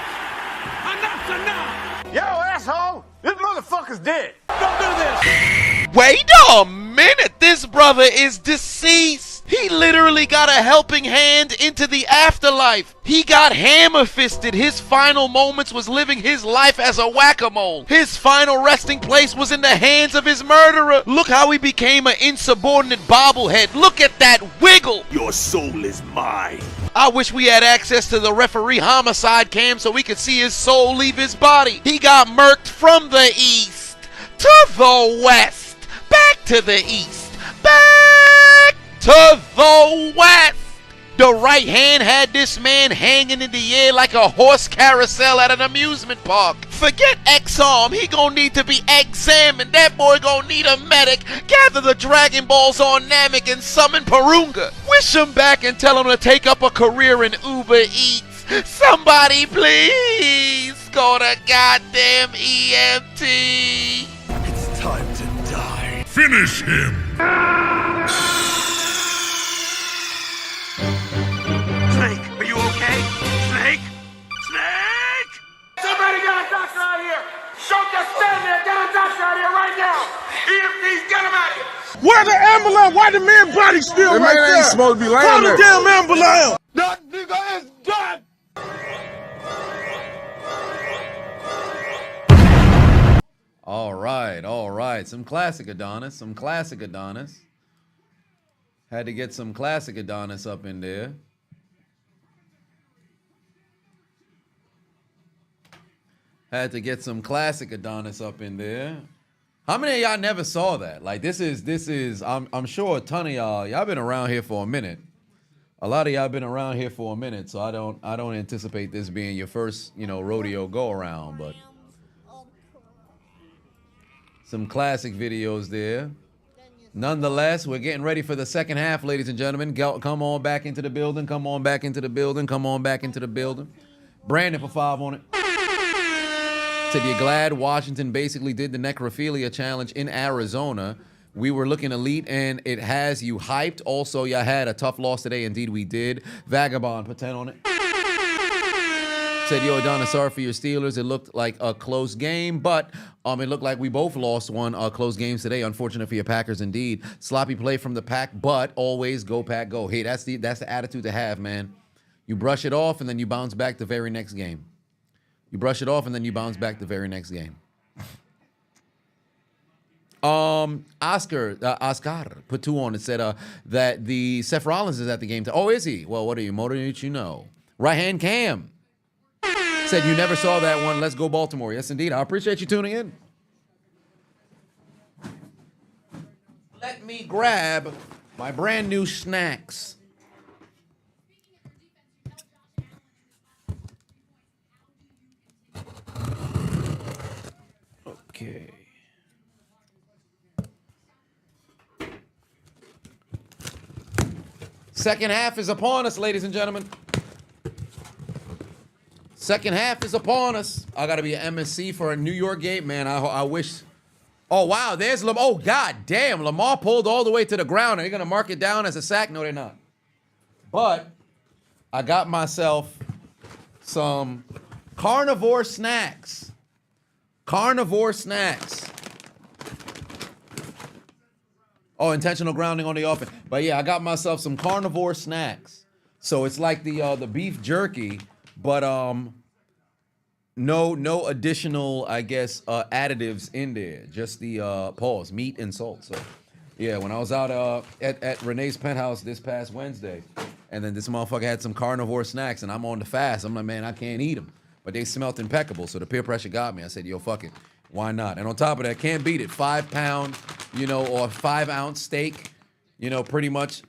Enough's enough!
Yo, asshole! This motherfucker's dead. Don't do this!
Wait a minute! This brother is deceased! He literally got a helping hand into the afterlife. He got hammer-fisted. His final moments was living his life as a whack-a-mole. His final resting place was in the hands of his murderer. Look how he became an insubordinate bobblehead. Look at that wiggle.
Your soul is mine.
I wish we had access to the referee homicide cam so we could see his soul leave his body. He got murked from the east to the west, back to the east, back to the west. The right hand had this man hanging in the air like a horse carousel at an amusement park. Forget X-Arm, he gon' need to be examined. That boy gon' need a medic. Gather the Dragon Balls on Namek and summon Parunga. Wish him back and tell him to take up a career in Uber Eats. Somebody please go to goddamn EMT.
It's time to die.
Finish him.
Snake, are you okay? Snake? Snake!
Somebody got a doctor out here! Don't just stand there! Get a doctor out here right now! EMTs, get him out here!
Where the ambulance? Why the man body still right there? Ain't supposed to be laying Call there. The damn ambulance! That nigga is dead!
All right. Some classic Adonis. Had to get some classic Adonis up in there. How many of y'all never saw that? Like this is I'm sure a ton of y'all been around here for a minute. A lot of y'all been around here for a minute, so I don't anticipate this being your first, rodeo go around, but some classic videos there. Nonetheless, we're getting ready for the second half, ladies and gentlemen. Come on back into the building. Brandon for 5 on it. Said, you're glad Washington basically did the necrophilia challenge in Arizona. We were looking elite, and it has you hyped. Also, y'all had a tough loss today. Indeed, we did. Vagabond, put 10 on it. Said, yo, Adonis, sorry for your Steelers. It looked like a close game, but it looked like we both lost one close games today. Unfortunate for your Packers, indeed. Sloppy play from the Pack, but always go Pack, go. Hey, that's the attitude to have, man. You brush it off, and then you bounce back the very next game. Oscar put 2 on and said that the Seth Rollins is at the game. Oh, is he? Well, what are you, Motor News? Right hand Cam said you never saw that one. Let's go Baltimore. Yes, indeed. I appreciate you tuning in. Let me grab My brand new snacks. Okay. Second half is upon us, ladies and gentlemen. Second half is upon us. I gotta be an MSC for a New York game, man. I wish. Oh wow, there's Lamar. Oh god damn, Lamar pulled all the way to the ground. Are they gonna mark it down as a sack? No, they're not. But I got myself some carnivore snacks. Carnivore snacks. Oh, intentional grounding on the offense. But yeah, I got myself some carnivore snacks. So it's like the beef jerky, but no additional, I guess, additives in there. Just the meat and salt. So yeah, when I was out at Renee's penthouse this past Wednesday, and then this motherfucker had some carnivore snacks, and I'm on the fast. I'm like, man, I can't eat them. But they smelled impeccable, so the peer pressure got me. I said, yo, fuck it. Why not? And on top of that, can't beat it. 5 pound, or 5 ounce steak, pretty much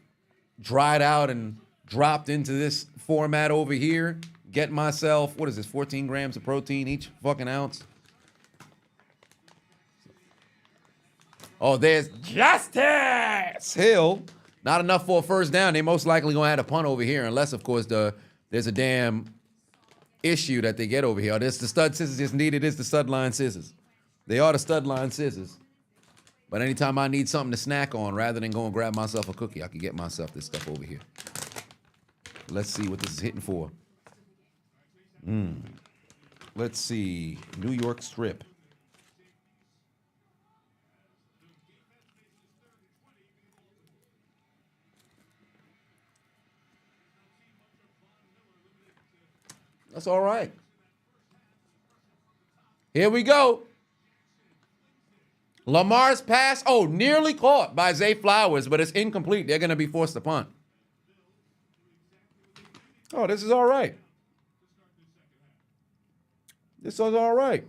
dried out and dropped into this format over here. Get myself, 14 grams of protein each fucking ounce. Oh, there's Justice Hill. Not enough for a first down. They most likely gonna have a punt over here, unless, of course, there's a damn issue that they get over here. This the stud scissors just needed. It's the stud line scissors. They are the stud line scissors. But anytime I need something to snack on, rather than go and grab myself a cookie, I can get myself this stuff over here. Let's see what this is hitting for. Let's see. New York strip. That's all right. Here we go. Lamar's pass, nearly caught by Zay Flowers, but it's incomplete. They're going to be forced to punt. Oh, this is all right. This is all right.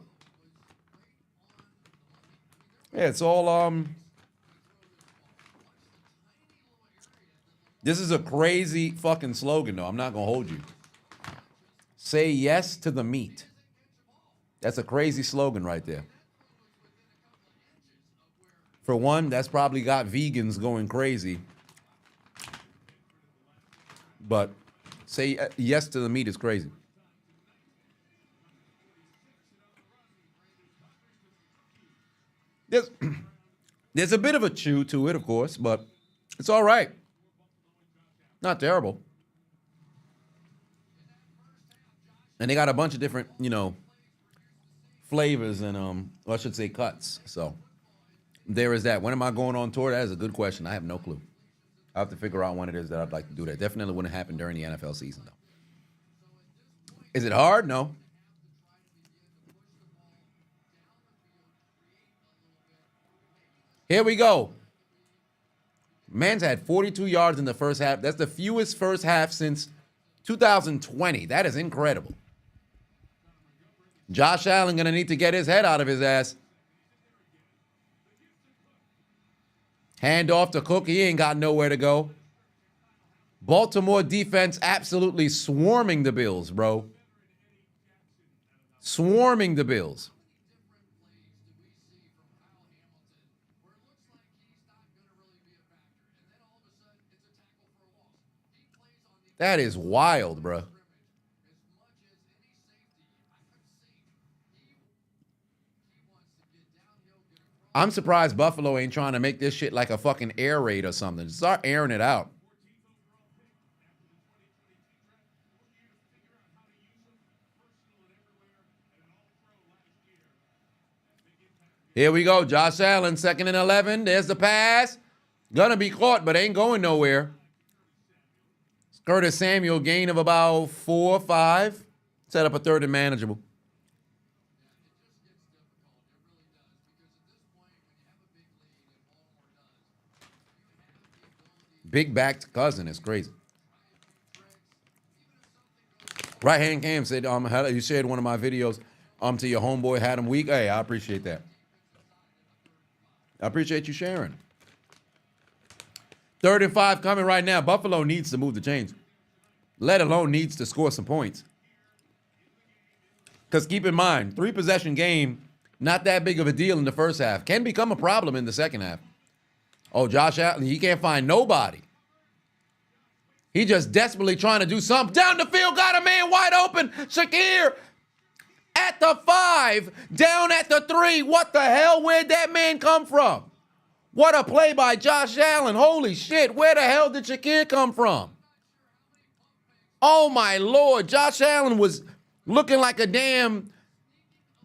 Yeah, it's all, this is a crazy fucking slogan, though. I'm not going to hold you. Say yes to the meat. That's a crazy slogan right there. For one, that's probably got vegans going crazy. But say yes to the meat is crazy. There's a bit of a chew to it, of course, but it's all right. Not terrible. And they got a bunch of different, flavors and, I should say cuts. So there is that. When am I going on tour? That is a good question. I have no clue. I have to figure out when it is that I'd like to do that. Definitely wouldn't happen during the NFL season, though. Is it hard? No. Here we go. Man's had 42 yards in the first half. That's the fewest first half since 2020. That is incredible. Josh Allen going to need to get his head out of his ass. Hand off to Cook. He ain't got nowhere to go. Baltimore defense absolutely swarming the Bills, bro. Swarming the Bills. That is wild, bro. I'm surprised Buffalo ain't trying to make this shit like a fucking air raid or something. Start airing it out. Here we go. Josh Allen, 2nd and 11. There's the pass. Gonna be caught, but ain't going nowhere. Curtis Samuel, gain of about 4 or 5. Set up a 3rd and manageable. Big backed cousin is crazy. Right hand cam said, you shared one of my videos to your homeboy, had him weak. Hey, I appreciate that. I appreciate you sharing. 3rd and 5 coming right now. Buffalo needs to move the chains, let alone needs to score some points. Because keep in mind, 3-possession game, not that big of a deal in the first half. Can become a problem in the second half. Oh, Josh Allen, he can't find nobody. He just desperately trying to do something. Down the field, got a man wide open. Shakir at the 5, down at the 3. What the hell? Where'd that man come from? What a play by Josh Allen. Holy shit. Where the hell did Shakir come from? Oh, my Lord. Josh Allen was looking like a damn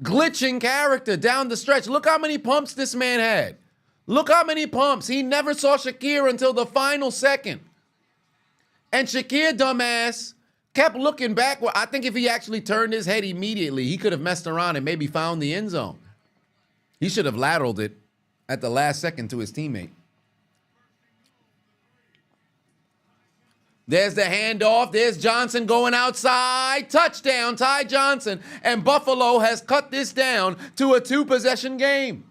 glitching character down the stretch. Look how many pumps this man had. Look how many pumps. He never saw Shakir until the final second. And Shakir, dumbass, kept looking backward. I think if he actually turned his head immediately, he could have messed around and maybe found the end zone. He should have lateraled it at the last second to his teammate. There's the handoff. There's Johnson going outside. Touchdown, Ty Johnson. And Buffalo has cut this down to a 2-possession game.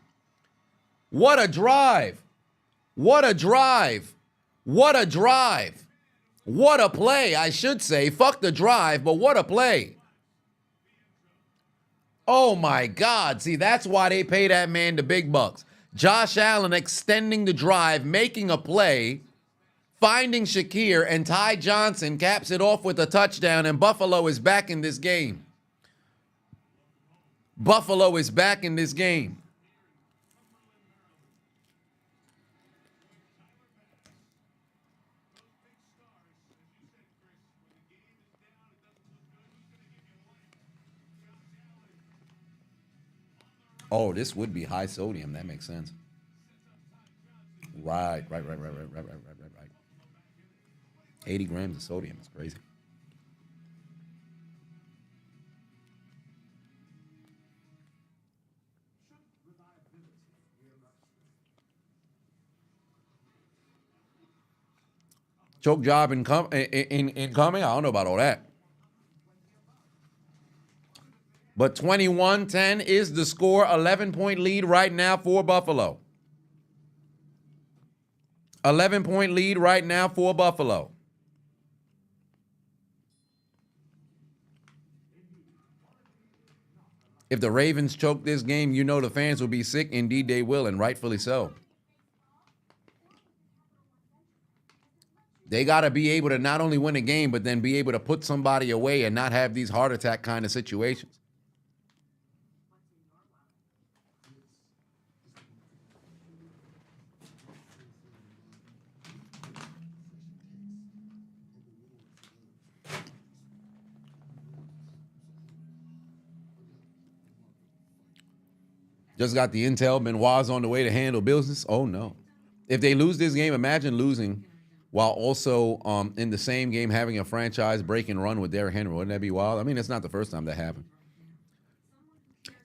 What a drive. What a drive. What a drive. What a play, I should say. Fuck the drive, but what a play. Oh, my God. See, that's why they pay that man the big bucks. Josh Allen extending the drive, making a play, finding Shakir, and Ty Johnson caps it off with a touchdown, and Buffalo is back in this game. Buffalo is back in this game. Oh, this would be high sodium. That makes sense. Right. 80 grams of sodium is crazy. Choke job incoming? I don't know about all that. But 21-10 is the score. 11-point lead right now for Buffalo. 11-point lead right now for Buffalo. If the Ravens choke this game, you know the fans will be sick. Indeed, they will, and rightfully so. They got to be able to not only win a game, but then be able to put somebody away and not have these heart attack kind of situations. Just got the intel. Benoit's on the way to handle business. Oh, no. If they lose this game, imagine losing while also in the same game having a franchise-breaking run with Derrick Henry. Wouldn't that be wild? I mean, it's not the first time that happened.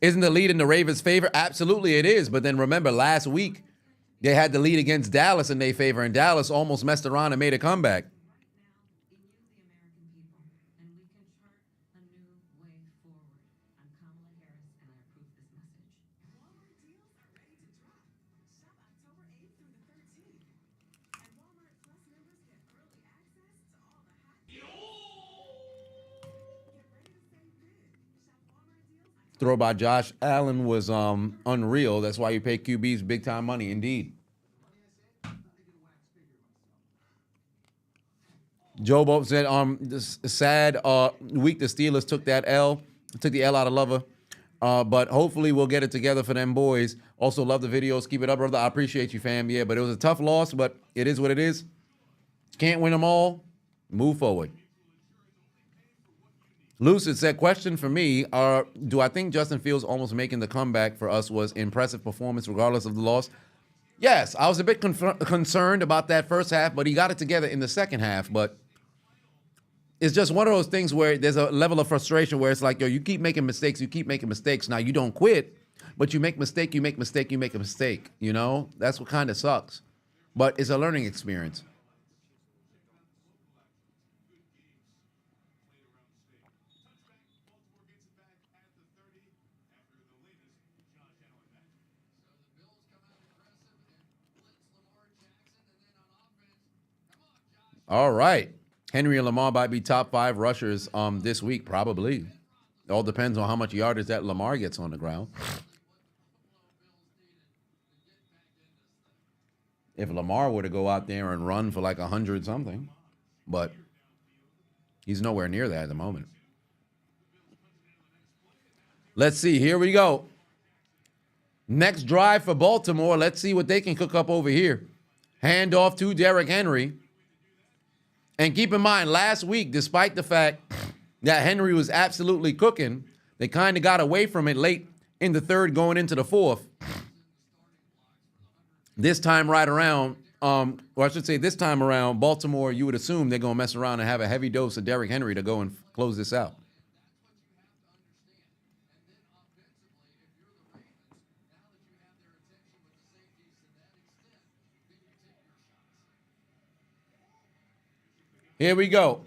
Isn't the lead in the Ravens' favor? Absolutely it is. But then remember, last week, they had the lead against Dallas in their favor, and Dallas almost messed around and made a comeback. Throw by Josh Allen was unreal. That's why you pay QBs big time money, indeed. Joe Bob said, this sad week the Steelers took the L out of Lover. But hopefully we'll get it together for them boys. Also love the videos. Keep it up, brother. I appreciate you, fam. Yeah, but it was a tough loss, but it is what it is. Can't win them all. Move forward. Lucid said, question for me, do I think Justin Fields almost making the comeback for us was impressive performance regardless of the loss? Yes, I was a bit concerned about that first half, but he got it together in the second half. But it's just one of those things where there's a level of frustration where it's like, yo, you keep making mistakes, you keep making mistakes. Now, you don't quit, but you make mistake, you make mistake, you make a mistake. You know, that's what kind of sucks. But it's a learning experience. All right. Henry and Lamar might be top 5 rushers this week, probably. It all depends on how much yardage that Lamar gets on the ground. If Lamar were to go out there and run for like 100 something, but he's nowhere near that at the moment. Let's see. Here we go. Next drive for Baltimore. Let's see what they can cook up over here. Hand off to Derrick Henry. And keep in mind, last week, despite the fact that Henry was absolutely cooking, they kind of got away from it late in the third going into the fourth. This time right around, or I should say this time around, Baltimore, you would assume they're going to mess around and have a heavy dose of Derrick Henry to go and close this out. Here we go.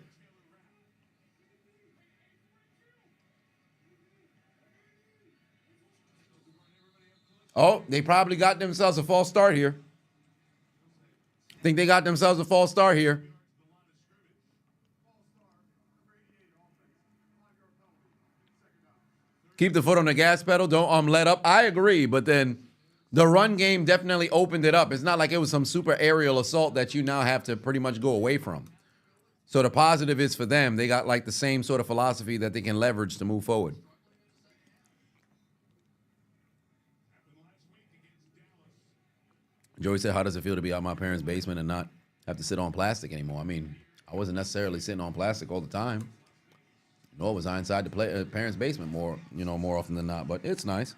Oh, they probably got themselves a false start here. Think they got themselves a false start here. Keep the foot on the gas pedal. Don't let up. I agree, but then the run game definitely opened it up. It's not like it was some super aerial assault that you now have to pretty much go away from. So the positive is for them, they got like the same sort of philosophy that they can leverage to move forward. Joey said, how does it feel to be out of my parents' basement and not have to sit on plastic anymore? I mean, I wasn't necessarily sitting on plastic all the time. Nor was I inside the parents' basement more often than not, but it's nice.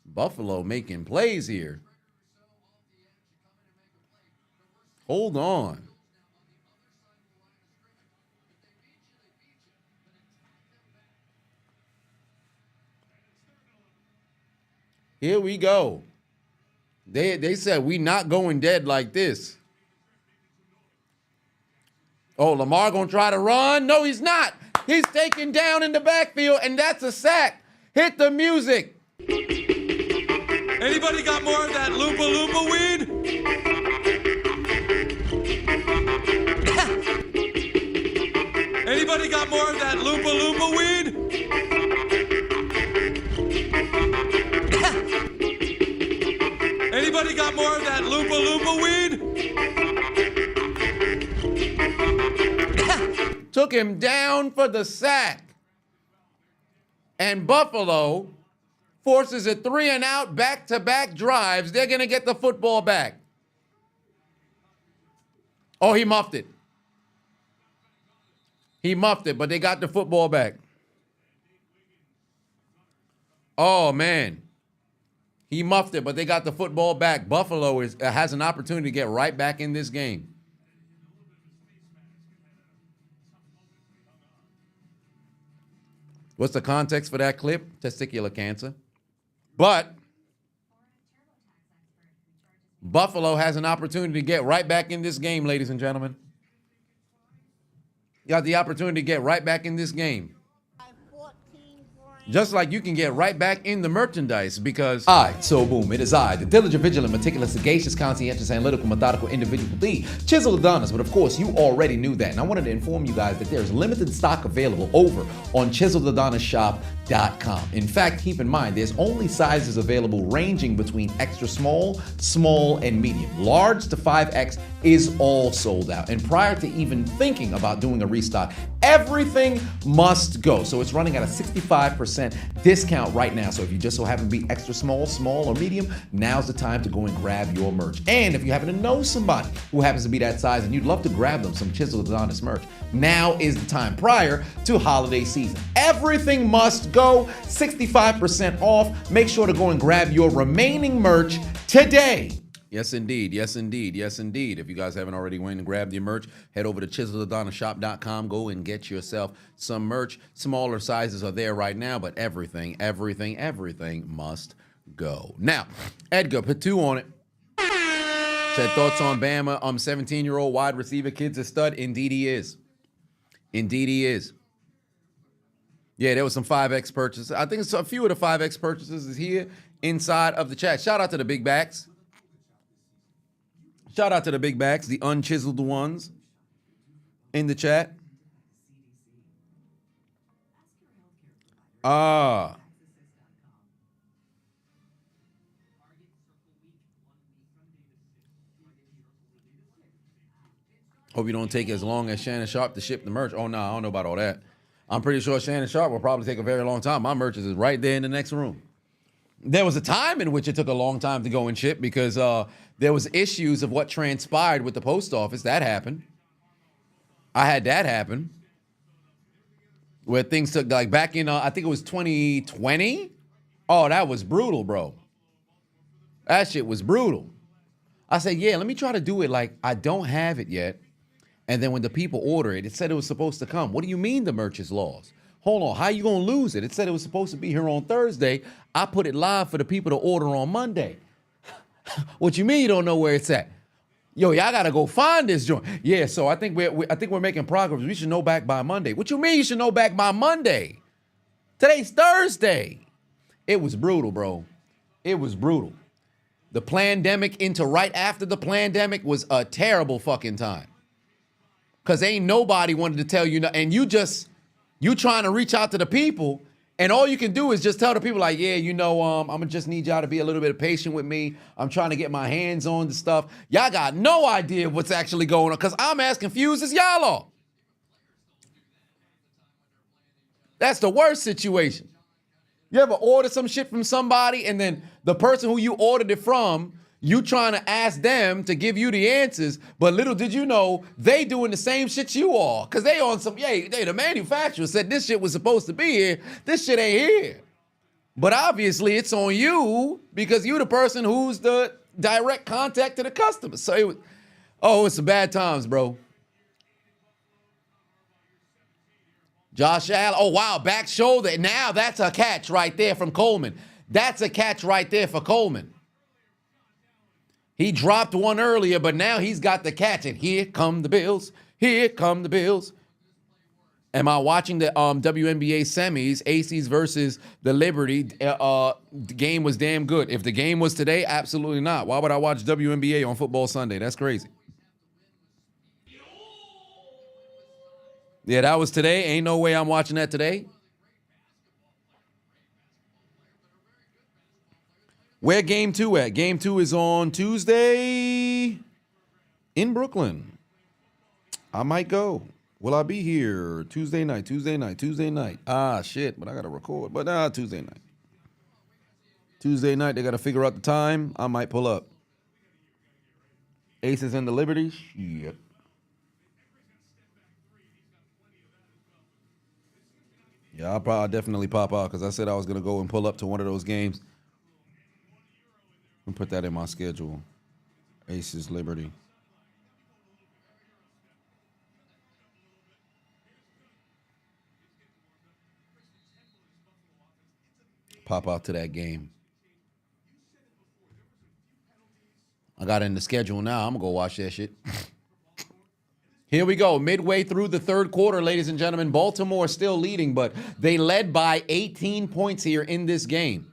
Buffalo making plays here. Hold on. Here we go. They said we not going dead like this. Oh, Lamar gonna try to run? No, he's not. He's taken down in the backfield, and that's a sack. Hit the music.
Anybody got more of that loopa weed? Anybody got more of that loopa weed? Anybody got more of that loopa weed?
Took him down for the sack. And Buffalo forces a 3-and-out back-to-back drives. They're going to get the football back. Oh, he muffed it. He muffed it, but they got the football back. Oh, man. He muffed it, but they got the football back. Buffalo has an opportunity to get right back in this game. What's the context for that clip? Testicular cancer. But Buffalo has an opportunity to get right back in this game, ladies and gentlemen. You got the opportunity to get right back in this game. Just like you can get right back in the merchandise because so boom, it is I, the diligent, vigilant, meticulous, sagacious, conscientious, analytical, methodical individual, the Chiseled Adonis. But of course, you already knew that. And I wanted to inform you guys that there's limited stock available over on ChiseledAdonisShop.com. In fact, keep in mind, there's only sizes available ranging between extra small, small, and medium. Large to 5X is all sold out. And prior to even thinking about doing a restock, everything must go. So it's running at a 65% discount right now. So if you just so happen to be extra small, small, or medium, now's the time to go and grab your merch. And if you happen to know somebody who happens to be that size and you'd love to grab them some Chiseled Adonis merch, now is the time prior to holiday season. Everything must go, 65% off. Make sure to go and grab your remaining merch today. Yes, indeed. Yes, indeed. Yes, indeed. If you guys haven't already went and grabbed your merch, head over to ChiseledAdonisShop.com. Go and get yourself some merch. Smaller sizes are there right now, but everything must go. Now, Edgar, put 2 on it. Said thoughts on Bama, 17-year-old wide receiver, kid's a stud. Indeed he is. Indeed he is. Yeah, there was some 5X purchases. I think it's a few of the 5X purchases is here inside of the chat. Shout out to the big backs. Shout out to the big backs, the unchiseled ones in the chat. Hope you don't take as long as Shannon Sharp to ship the merch. Oh, no, I don't know about all that. I'm pretty sure Shannon Sharp will probably take a very long time. My merch is right there in the next room. There was a time in which it took a long time to go and ship because there was issues of what transpired with the post office. That happened. I had that happen. Where things took, like back in, I think it was 2020. Oh, that was brutal, bro. That shit was brutal. I said, yeah, let me try to do it like I don't have it yet. And then when the people order it, it said it was supposed to come. What do you mean the merch is lost? Hold on, how you gonna lose it? It said it was supposed to be here on Thursday. I put it live for the people to order on Monday. What you mean you don't know where it's at? Yo, y'all gotta go find this joint. Yeah, so I think we're making progress. We should know back by Monday. What you mean you should know back by Monday? Today's Thursday. It was brutal, bro. It was brutal. The pandemic into right after the pandemic was a terrible fucking time. Cause ain't nobody wanted to tell you, and you trying to reach out to the people, and all you can do is just tell the people like, yeah, I'm gonna just need y'all to be a little bit patient with me. I'm trying to get my hands on the stuff. Y'all got no idea what's actually going on, cause I'm as confused as y'all are. That's the worst situation. You ever order some shit from somebody, and then the person who you ordered it from, you trying to ask them to give you the answers, but little did you know, they doing the same shit you are. Because they on some, the manufacturer said this shit was supposed to be here. This shit ain't here. But obviously it's on you because you're the person who's the direct contact to the customer. So it's some bad times, bro. Josh Allen, oh wow, back shoulder. Now that's a catch right there from Coleman. That's a catch right there for Coleman. He dropped one earlier, but now he's got the catch. And here come the Bills. Here come the Bills. Am I watching the WNBA semis, Aces versus the Liberty? The game was damn good. If the game was today, absolutely not. Why would I watch WNBA on Football Sunday? That's crazy. Yeah, that was today. Ain't no way I'm watching that today. Where game 2 at? Game 2 is on Tuesday in Brooklyn. I might go. Will I be here Tuesday night? Ah, shit, but I got to record. But Tuesday night. Tuesday night, they got to figure out the time. I might pull up. Aces and the Liberty? Shit. Yeah, I'll definitely pop out because I said I was going to go and pull up to one of those games. And put that in my schedule. Aces, Liberty. Pop out to that game. I got it in the schedule now. I'm going to go watch that shit. Here we go. Midway through the third quarter, ladies and gentlemen. Baltimore still leading, but they led by 18 points here in this game.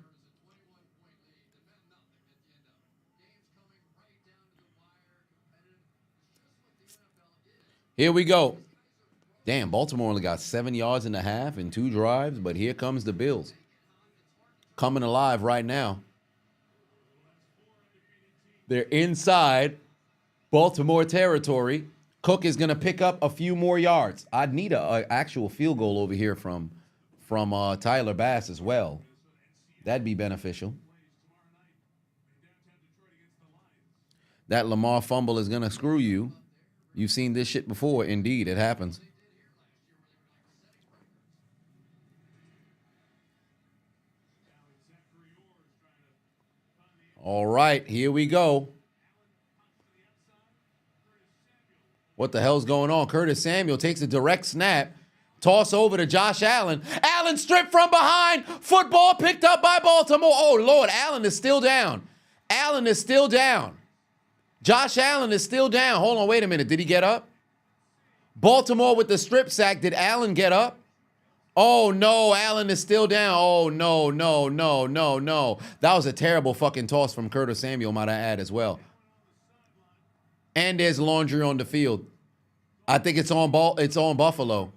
Here we go. Damn, Baltimore only got 7 yards and a half in 2 drives, but here comes the Bills. Coming alive right now. They're inside Baltimore territory. Cook is going to pick up a few more yards. I'd need an actual field goal over here from Tyler Bass as well. That'd be beneficial. That Lamar fumble is going to screw you. You've seen this shit before. Indeed, it happens. All right, here we go. What the hell's going on? Curtis Samuel takes a direct snap. Toss over to Josh Allen. Allen stripped from behind. Football picked up by Baltimore. Oh, Lord, Allen is still down. Allen is still down. Josh Allen is still down. Hold on, wait a minute. Did he get up? Baltimore with the strip sack. Did Allen get up? Oh, no. Allen is still down. Oh, no, no, no, no, no. That was a terrible fucking toss from Curtis Samuel, might I add, as well. And there's laundry on the field. I think it's on Buffalo.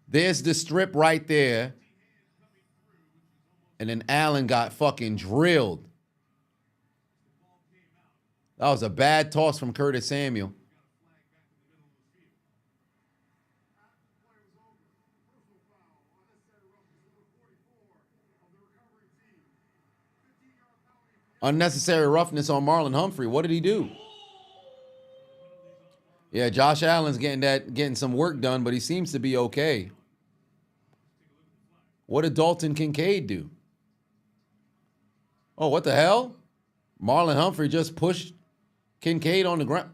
There's the strip right there. And then Allen got fucking drilled. That was a bad toss from Curtis Samuel. Unnecessary roughness on Marlon Humphrey. What did he do? Yeah, Josh Allen's getting some work done, but he seems to be okay. What did Dalton Kincaid do? Oh, what the hell? Marlon Humphrey just pushed Kincaid on the ground.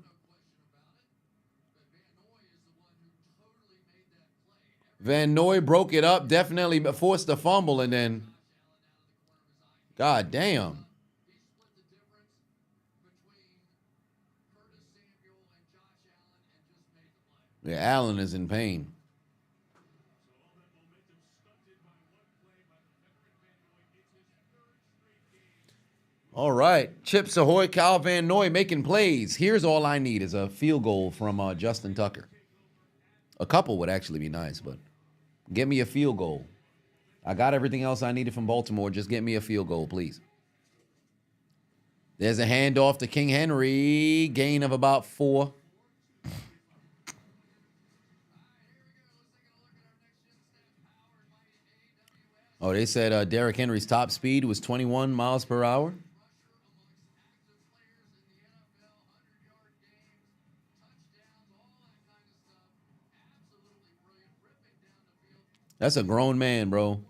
Van Noy broke it up, definitely forced a fumble, and then, god damn. Yeah, Allen is in pain. All right. Chips Ahoy, Kyle Van Noy making plays. Here's all I need is a field goal from Justin Tucker. A couple would actually be nice, but get me a field goal. I got everything else I needed from Baltimore. Just get me a field goal, please. There's a handoff to King Henry. Gain of about 4. Oh, they said Derrick Henry's top speed was 21 miles per hour. That's a grown man, bro.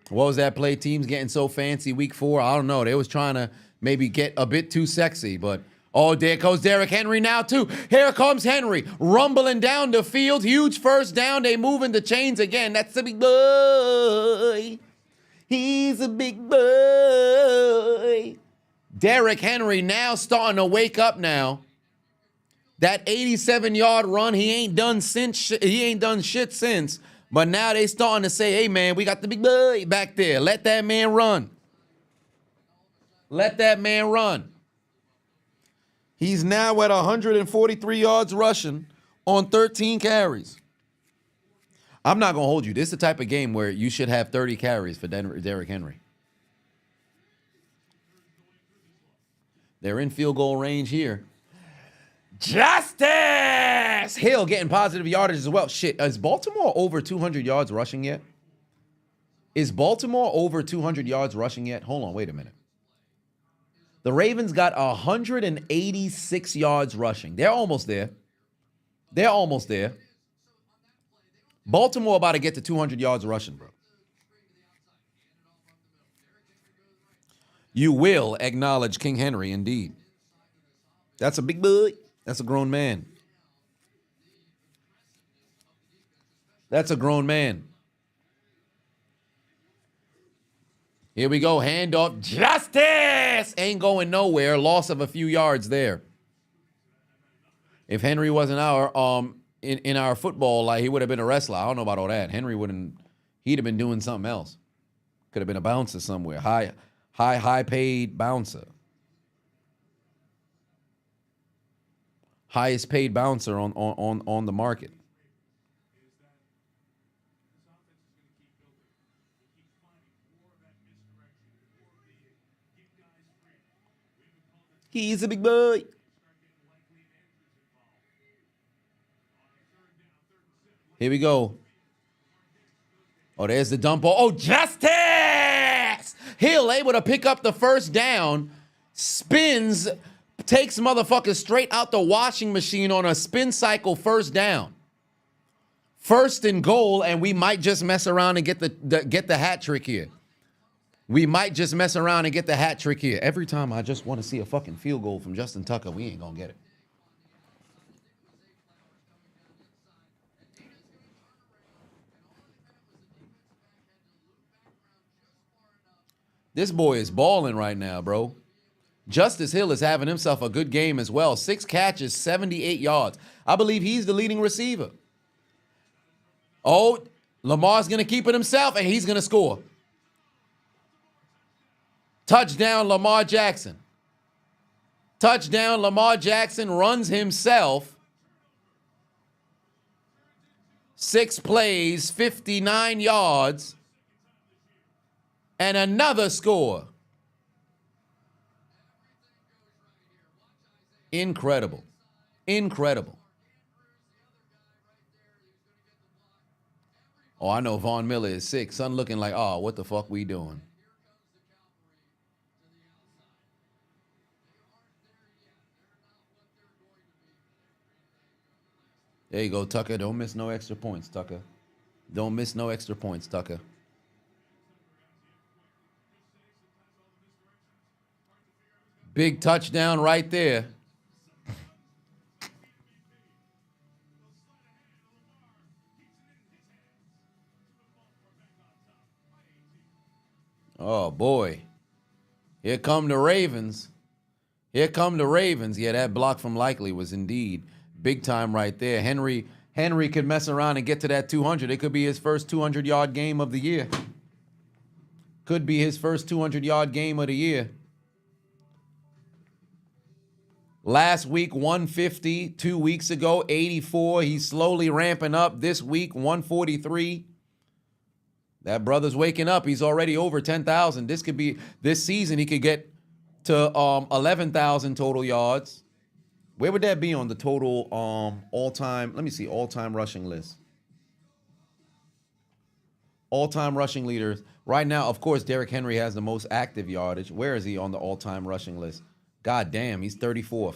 What was that play? Teams getting so fancy week 4? I don't know. They was trying to maybe get a bit too sexy, but oh, there goes Derrick Henry now, too. Here comes Henry, rumbling down the field. Huge first down. They moving the chains again. That's the big boy. He's a big boy. Derrick Henry now starting to wake up now. That 87-yard run, he ain't done shit since. But now they starting to say, hey, man, we got the big boy back there. Let that man run. Let that man run. He's now at 143 yards rushing on 13 carries. I'm not going to hold you. This is the type of game where you should have 30 carries for Derrick Henry. They're in field goal range here. Justice! Hill getting positive yardage as well. Shit, is Baltimore over 200 yards rushing yet? Is Baltimore over 200 yards rushing yet? Hold on, wait a minute. The Ravens got 186 yards rushing. They're almost there. They're almost there. Baltimore about to get to 200 yards rushing, bro. You will acknowledge King Henry, indeed. That's a big boy. That's a grown man. That's a grown man. Here we go. Handoff. Justice! Ain't going nowhere. Loss of a few yards there. If Henry wasn't in our football, like, he would have been a wrestler. I don't know about all that. Henry he'd have been doing something else. Could have been a bouncer somewhere. High paid bouncer. Highest paid bouncer on the market. He's a big boy. Here we go. Oh, there's the dump ball. Oh, Justice! Hill able to pick up the first down. Spins, takes motherfuckers straight out the washing machine on a spin cycle first down. First and goal, and we might just mess around and get the hat trick here. We might just mess around and get the hat trick here. Every time I just want to see a fucking field goal from Justin Tucker, we ain't gonna get it. This boy is balling right now, bro. Justice Hill is having himself a good game as well. 6 catches, 78 yards. I believe he's the leading receiver. Oh, Lamar's going to keep it himself, and he's going to score. Touchdown, Lamar Jackson. Touchdown, Lamar Jackson runs himself. 6 plays, 59 yards, and another score. Incredible. Incredible. Oh, I know Von Miller is sick. Son looking like, oh, what the fuck we doing? There you go, Tucker. Don't miss no extra points, Tucker. Don't miss no extra points, Tucker. Big touchdown right there. Oh, boy. Here come the Ravens. Here come the Ravens. Yeah, that block from Likely was indeed big time right there. Henry could mess around and get to that 200. It could be his first 200-yard game of the year. Could be his first 200-yard game of the year. Last week, 150. 2 weeks ago, 84. He's slowly ramping up. This week, 143. That brother's waking up. He's already over 10,000. This season, he could get to 11,000 total yards. Where would that be on the total all-time? Let me see, all-time rushing list. All-time rushing leaders. Right now, of course, Derrick Henry has the most active yardage. Where is he on the all-time rushing list? God damn, he's 34th.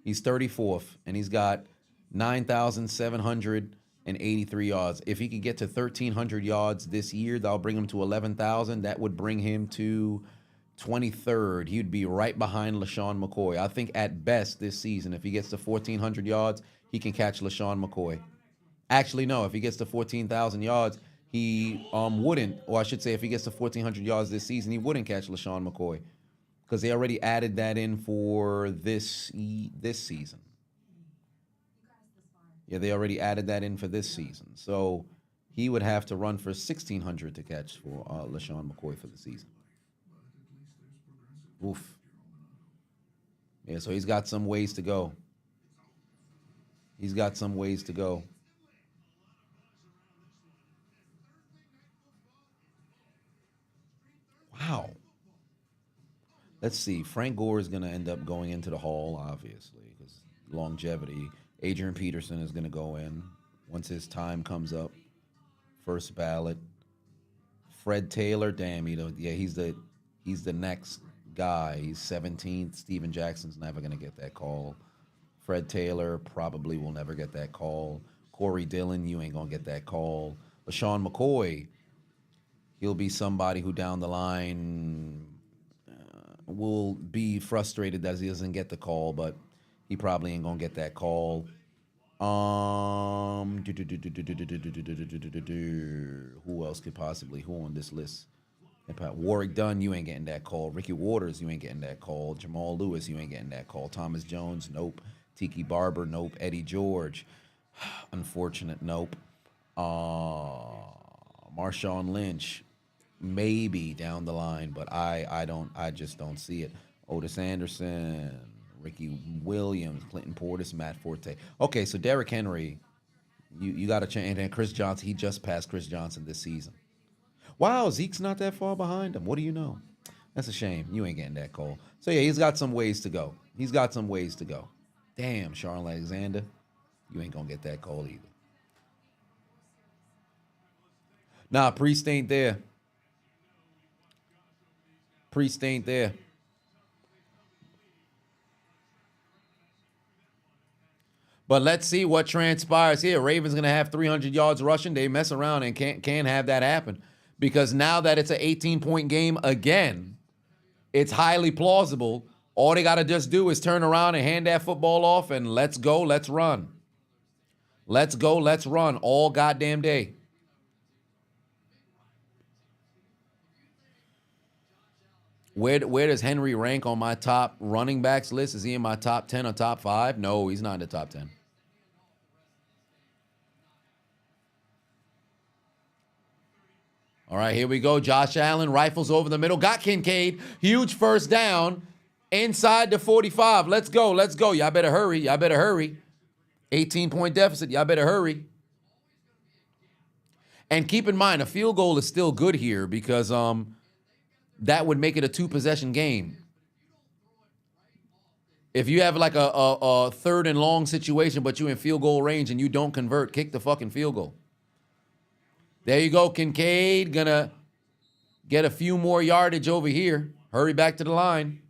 He's 34th, and he's got 9,783 yards. If he could get to 1,300 yards this year, that'll bring him to 11,000. That would bring him to 23rd. He'd be right behind LaShawn McCoy. I think at best this season, if he gets to 1,400 yards, he can catch LaShawn McCoy. Actually, no. If he gets to 14,000 yards, he wouldn't. Or I should say, if he gets to 1,400 yards this season, he wouldn't catch LaShawn McCoy, because they already added that in for this season. Yeah, they already added that in for this season. So he would have to run for 1,600 to catch for LaShawn McCoy for the season. Oof. Yeah, so he's got some ways to go. He's got some ways to go. Wow. Let's see. Frank Gore is going to end up going into the Hall, obviously, because longevity. Adrian Peterson is going to go in once his time comes up. First ballot. Fred Taylor, damn, he's the next guy. He's 17th. Steven Jackson's never going to get that call. Fred Taylor probably will never get that call. Corey Dillon, you ain't going to get that call. LaShawn McCoy, he'll be somebody who down the line will be frustrated that he doesn't get the call, but he probably ain't going to get that call. Who else could possibly? Who on this list? Warwick Dunn, you ain't getting that call. Ricky Waters, you ain't getting that call. Jamal Lewis, you ain't getting that call. Thomas Jones, nope. Tiki Barber, nope. Eddie George, unfortunate, nope. Marshawn Lynch, maybe down the line, but I just don't see it. Otis Anderson, Ricky Williams, Clinton Portis, Matt Forte. Okay, so Derrick Henry, you got to change. And then Chris Johnson, he just passed Chris Johnson this season. Wow, Zeke's not that far behind him. What do you know? That's a shame. You ain't getting that call. So, yeah, he's got some ways to go. He's got some ways to go. Damn, Sharon Alexander, you ain't going to get that call either. Nah, Priest ain't there. Priest ain't there. But let's see what transpires here. Ravens going to have 300 yards rushing. They mess around and can't have that happen. Because now that it's an 18-point game again, it's highly plausible. All they got to just do is turn around and hand that football off and let's go, let's run. Let's go, let's run all goddamn day. Where does Henry rank on my top running backs list? Is he in my top 10 or top 5? No, he's not in the top 10. All right, here we go. Josh Allen rifles over the middle. Got Kincaid. Huge first down inside the 45. Let's go. Let's go. Y'all better hurry. Y'all better hurry. 18-point deficit. Y'all better hurry. And keep in mind, a field goal is still good here because that would make it a 2-possession game. If you have like a third and long situation, but you're in field goal range and you don't convert, kick the fucking field goal. There you go, Kincaid. Gonna get a few more yardage over here. Hurry back to the line.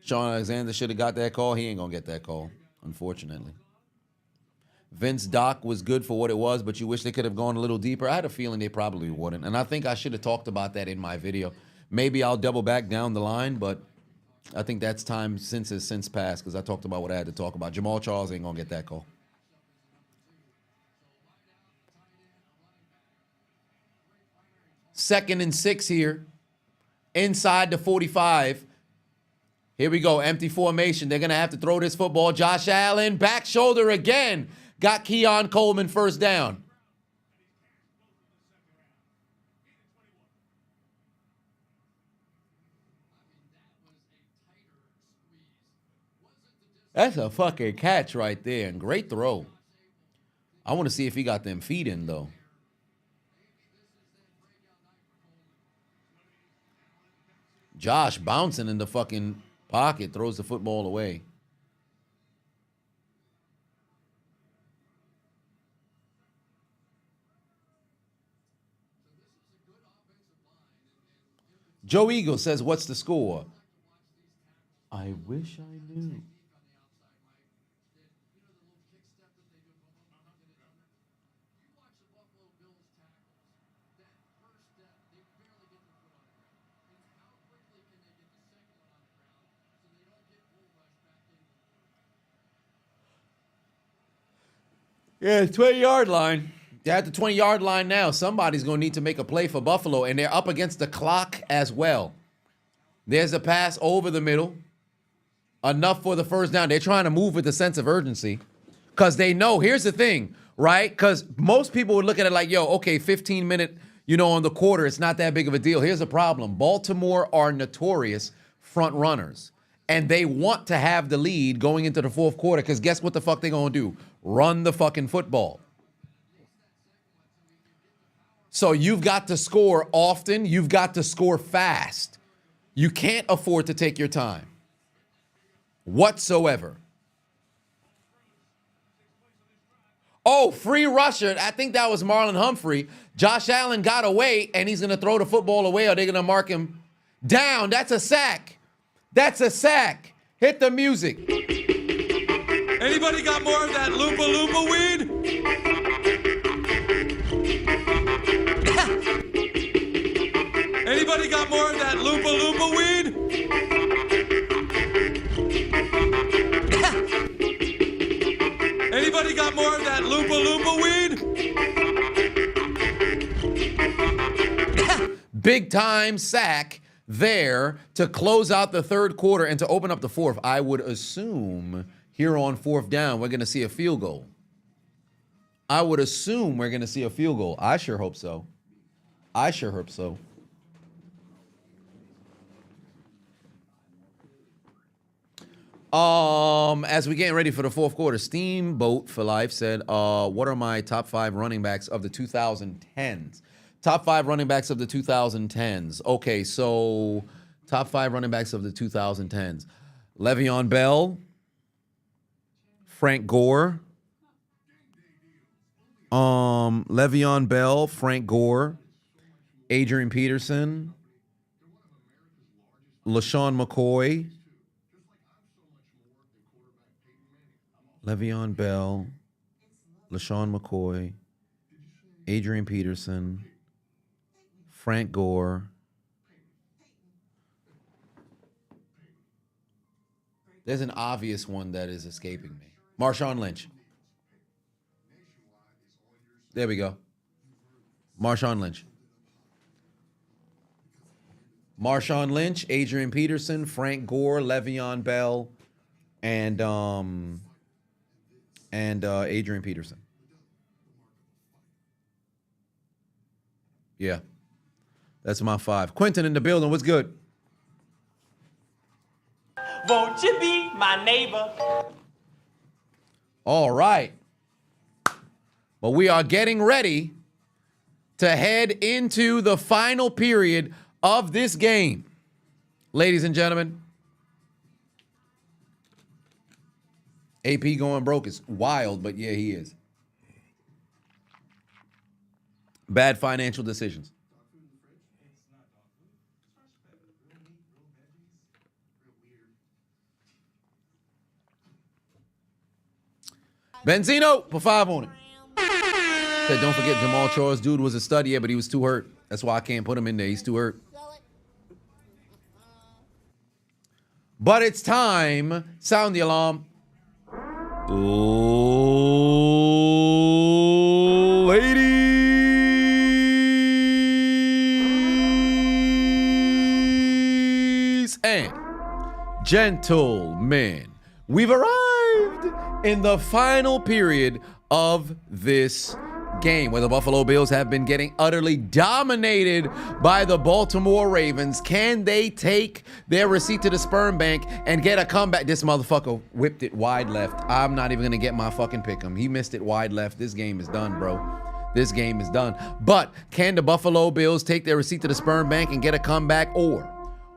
Sean Alexander should have got that call. He ain't gonna get that call, unfortunately. Vince Doc was good for what it was, but you wish they could have gone a little deeper. I had a feeling they probably wouldn't. And I think I should have talked about that in my video. Maybe I'll double back down the line, but I think that's time has since passed because I talked about what I had to talk about. Jamal Charles ain't gonna get that call. Second and 6 here. Inside the 45. Here we go. Empty formation. They're going to have to throw this football. Josh Allen, back shoulder again. Got Keon Coleman first down. That's a fucking catch right there. And great throw. I want to see if he got them feet in, though. Josh bouncing in the fucking pocket, throws the football away. Joe Eagle says, what's the score? I wish I knew. Yeah, 20-yard line. They're at the 20-yard line now. Somebody's going to need to make a play for Buffalo, and they're up against the clock as well. There's a pass over the middle. Enough for the first down. They're trying to move with a sense of urgency because they know. Here's the thing, right? Because most people would look at it like, yo, okay, 15-minute, on the quarter, it's not that big of a deal. Here's the problem. Baltimore are notorious front runners. And they want to have the lead going into the fourth quarter because guess what the fuck they're going to do? Run the fucking football. So you've got to score often. You've got to score fast. You can't afford to take your time whatsoever. Oh, free rusher. I think that was Marlon Humphrey. Josh Allen got away, and he's going to throw the football away, or they're going to mark him down. That's a sack. That's a sack. Hit the music.
Anybody got more of that loopa loopa weed? Anybody got more of that loopa loopa weed? Anybody got more of that loopa loopa weed?
Big time sack there to close out the third quarter and to open up the fourth. I would assume here on fourth down, we're going to see a field goal. I would assume we're going to see a field goal. I sure hope so. I sure hope so. As we getting ready for the fourth quarter, Steamboat for Life said, what are my top 5 running backs of the 2010s? Top 5 running backs of the 2010s. Okay, so top 5 running backs of the 2010s. Le'Veon Bell, Frank Gore. Le'Veon Bell, Frank Gore, Adrian Peterson, LaShawn McCoy, Le'Veon Bell, LaShawn McCoy, Adrian Peterson, Frank Gore. There's an obvious one that is escaping me. Marshawn Lynch. There we go. Marshawn Lynch. Marshawn Lynch, Adrian Peterson, Frank Gore, Le'Veon Bell, and Adrian Peterson. Yeah. That's my 5. Quentin in the building. What's good?
Won't you be my neighbor?
All right. But we are getting ready to head into the final period of this game. Ladies and gentlemen, AP going broke is wild, but yeah, he is. Bad financial decisions. Benzino, put 5 on it. Said, don't forget Jamal Charles. Dude was a stud, yeah, but he was too hurt. That's why I can't put him in there. He's too hurt. But it's time. Sound the alarm. Ladies and gentlemen, we've arrived in the final period of this game where the Buffalo Bills have been getting utterly dominated by the Baltimore Ravens. Can they take their receipt to the sperm bank and get a comeback? This motherfucker whipped it wide left. I'm not even going to get my fucking pick him. He missed it wide left. This game is done, bro. This game is done. But can the Buffalo Bills take their receipt to the sperm bank and get a comeback, or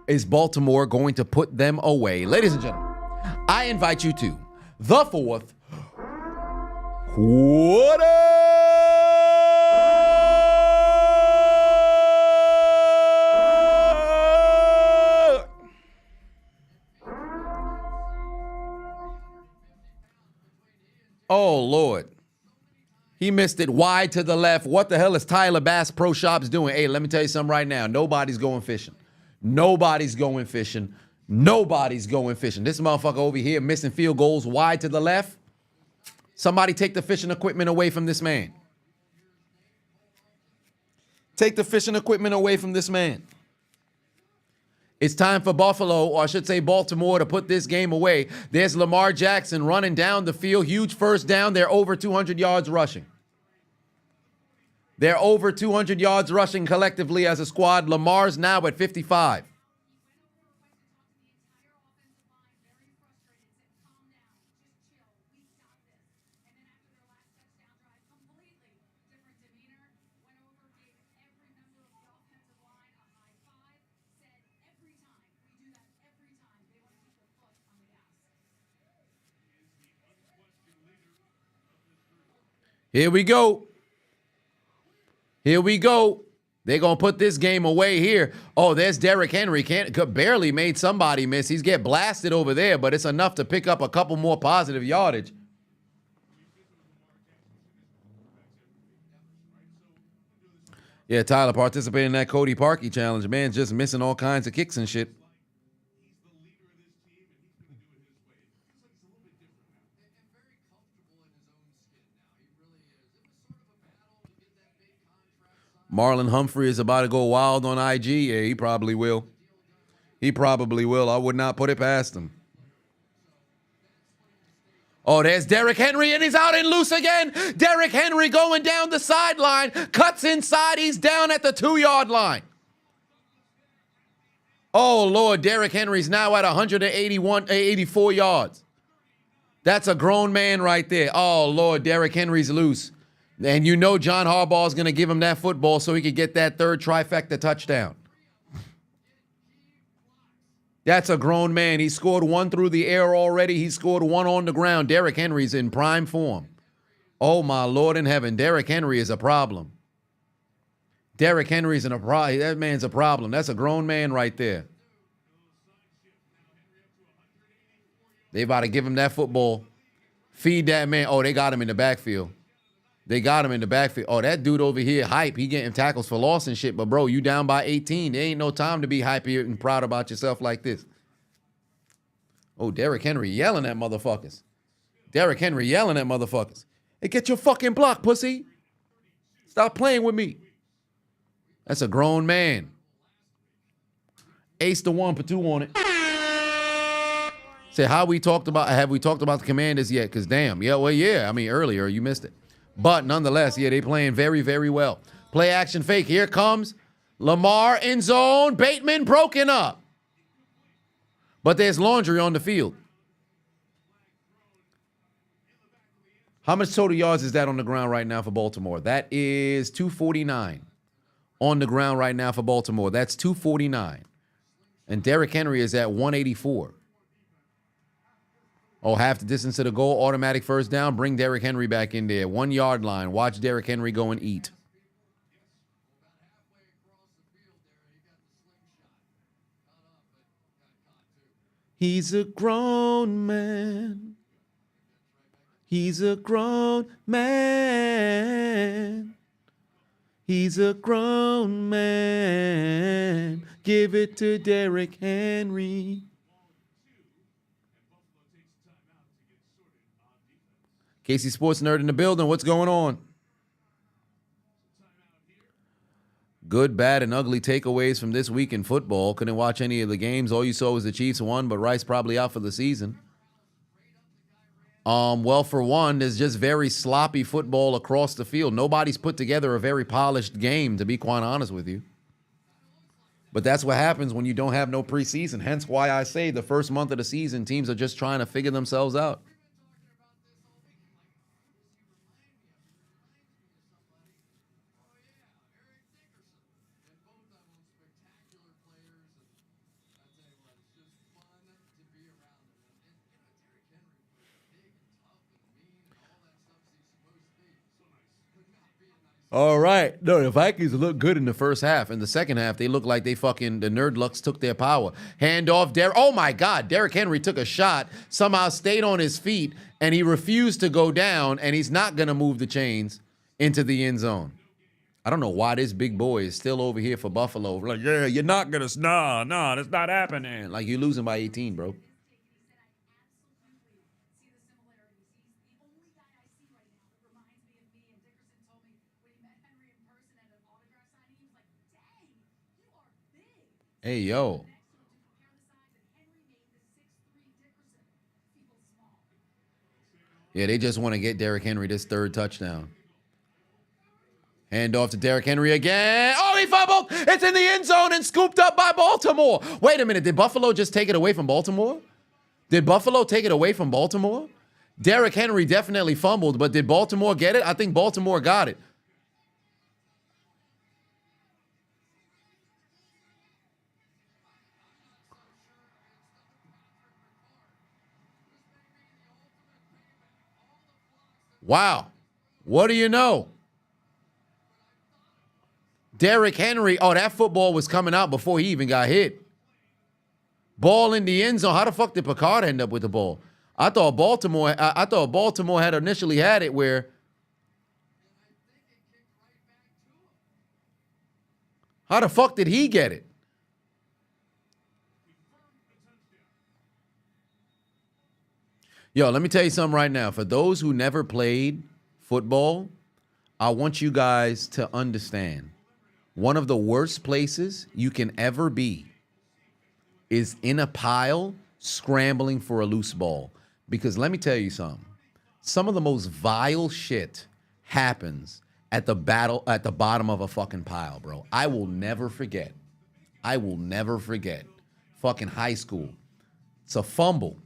is Baltimore going to put them away? Ladies and gentlemen, I invite you to the fourth quarter. Oh, Lord. He missed it wide to the left. What the hell is Tyler Bass Pro Shops doing? Hey, let me tell you something right now. Nobody's going fishing. Nobody's going fishing. Nobody's going fishing. This motherfucker over here missing field goals wide to the left. Somebody take the fishing equipment away from this man. Take the fishing equipment away from this man. It's time for Buffalo, or I should say Baltimore, to put this game away. There's Lamar Jackson running down the field. Huge first down. They're over 200 yards rushing. They're over 200 yards rushing collectively as a squad. Lamar's now at 55. Here we go. Here we go. They're going to put this game away here. Oh, there's Derrick Henry. Barely made somebody miss. He's get blasted over there, but it's enough to pick up a couple more positive yardage. Yeah, Tyler participating in that Cody Parkey challenge. Man, just missing all kinds of kicks and shit. Marlon Humphrey is about to go wild on IG. Yeah, he probably will. He probably will. I would not put it past him. Oh, there's Derrick Henry, and he's out and loose again. Derrick Henry going down the sideline. Cuts inside. He's down at the 2-yard line. Oh, Lord. Derrick Henry's now at 84 yards. That's a grown man right there. Oh, Lord. Derrick Henry's loose. And you know John Harbaugh's going to give him that football so he could get that third trifecta touchdown. That's a grown man. He scored 1 through the air already. He scored 1 on the ground. Derrick Henry's in prime form. Oh, my Lord in heaven. Derrick Henry is a problem. Derrick Henry's in a problem. That man's a problem. That's a grown man right there. They about to give him that football. Feed that man. Oh, they got him in the backfield. They got him in the backfield. Oh, that dude over here, hype. He getting tackles for loss and shit. But, bro, you down by 18. There ain't no time to be hypey and proud about yourself like this. Oh, Derrick Henry yelling at motherfuckers. Derrick Henry yelling at motherfuckers. Hey, get your fucking block, pussy. Stop playing with me. That's a grown man. Ace to 1, put 2 on it. Say, have we talked about the Commanders yet? Because damn, yeah, well, yeah. I mean, earlier you missed it. But nonetheless, yeah, they playing very, very well. Play action fake. Here comes Lamar in zone. Bateman broken up. But there's laundry on the field. How much total yards is that on the ground right now for Baltimore? That is 249 on the ground right now for Baltimore. That's 249. And Derrick Henry is at 184. Oh, half the distance to the goal, automatic first down. Bring Derrick Henry back in there. 1 yard line. Watch Derrick Henry go and eat. He's a grown man. He's a grown man. He's a grown man. Give it to Derrick Henry. Casey Sports Nerd in the building. What's going on? Good, bad, and ugly takeaways from this week in football. Couldn't watch any of the games. All you saw was the Chiefs won, but Rice probably out for the season. Well, for one, there's just very sloppy football across the field. Nobody's put together a very polished game, to be quite honest with you. But that's what happens when you don't have no preseason. Hence why I say the first month of the season, teams are just trying to figure themselves out. All right. No, the Vikings look good in the first half. In the second half, they look like the Nerd Lucks took their power. Handoff, Derrick. Oh, my God. Derrick Henry took a shot, somehow stayed on his feet, and he refused to go down, and he's not going to move the chains into the end zone. I don't know why this big boy is still over here for Buffalo. Like, yeah, you're not going to, no, that's not happening. Like, you're losing by 18, bro. Hey, yo. Yeah, they just want to get Derrick Henry this third touchdown. Hand off to Derrick Henry again. Oh, he fumbled. It's in the end zone and scooped up by Baltimore. Wait a minute. Did Buffalo just take it away from Baltimore? Did Buffalo take it away from Baltimore? Derrick Henry definitely fumbled, but did Baltimore get it? I think Baltimore got it. Wow. What do you know? Derrick Henry, oh, that football was coming out before he even got hit. Ball in the end zone. How the fuck did Picard end up with the ball? I thought Baltimore had initially had it where. How the fuck did he get it? Yo, let me tell you something right now. For those who never played football, I want you guys to understand. One of the worst places you can ever be is in a pile scrambling for a loose ball. Because let me tell you something. Some of the most vile shit happens at the bottom of a fucking pile, bro. I will never forget. Fucking high school. It's a fumble.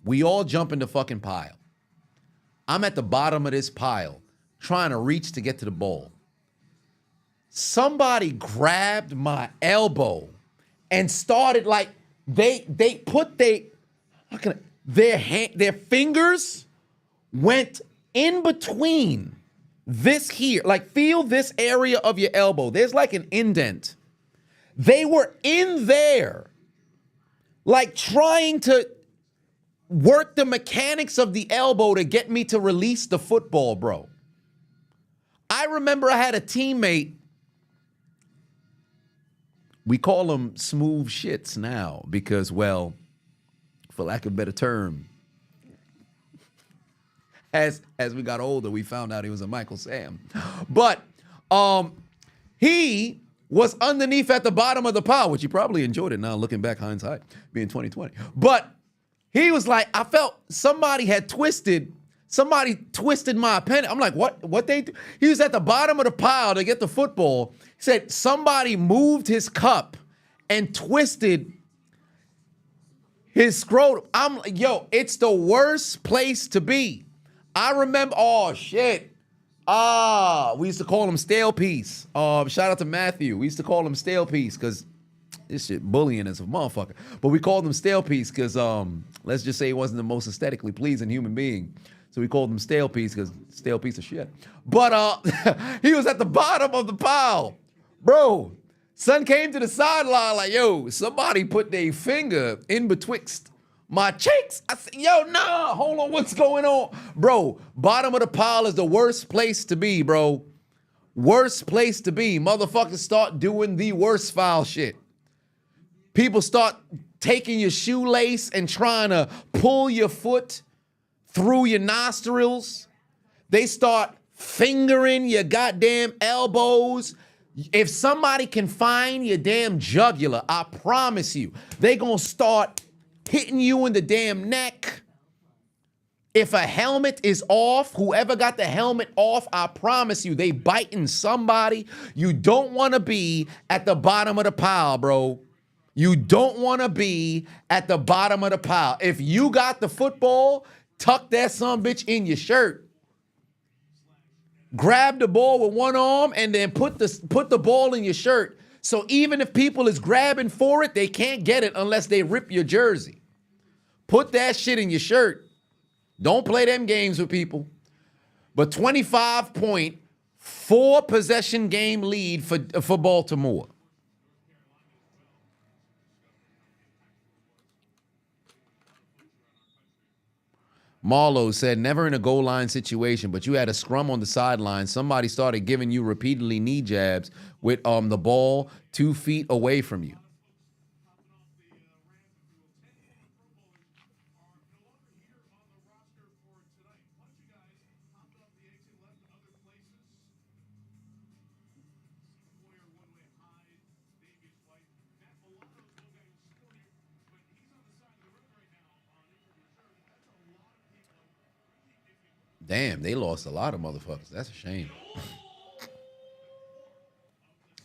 We all jump in the fucking pile. I'm at the bottom of this pile trying to reach to get to the ball. Somebody grabbed my elbow and started like their fingers went in between this here. Like, feel this area of your elbow. There's like an indent. They were in there, like trying to work the mechanics of the elbow to get me to release the football, bro. I remember I had a teammate. We call them smooth shits now because, well, for lack of a better term, as we got older, we found out he was a Michael Sam. But he was underneath at the bottom of the pile, which he probably enjoyed it now looking back, hindsight, being 2020. But he was like, I felt somebody twisted my appendix. I'm like, what they do? He was at the bottom of the pile to get the football. He said somebody moved his cup and twisted his scrotum. I'm like, yo, it's the worst place to be. I remember, oh shit. We used to call him stale piece. Shout out to Matthew. We used to call him stale piece because this shit bullying is a motherfucker. But we called him stale piece because let's just say he wasn't the most aesthetically pleasing human being. So we called him stale piece because stale piece of shit. But he was at the bottom of the pile. Bro, son came to the sideline like, yo, somebody put their finger in betwixt my cheeks. I said, yo, nah, hold on, what's going on? Bro, bottom of the pile is the worst place to be, bro. Worst place to be. Motherfuckers start doing the worst foul shit. People start taking your shoelace and trying to pull your foot through your nostrils. They start fingering your goddamn elbows. If somebody can find your damn jugular, I promise you, they gonna start hitting you in the damn neck. If a helmet is off, whoever got the helmet off, I promise you, they biting somebody. You don't want to be at the bottom of the pile, bro. You don't want to be at the bottom of the pile. If you got the football, tuck that son bitch in your shirt. Grab the ball with one arm and then put the ball in your shirt. So even if people is grabbing for it, they can't get it unless they rip your jersey. Put that shit in your shirt. Don't play them games with people. But 25-point, 4-possession game lead for Baltimore. Marlowe said, never in a goal line situation, but you had a scrum on the sideline. Somebody started giving you repeatedly knee jabs with the ball 2 feet away from you. Damn, they lost a lot of motherfuckers. That's a shame.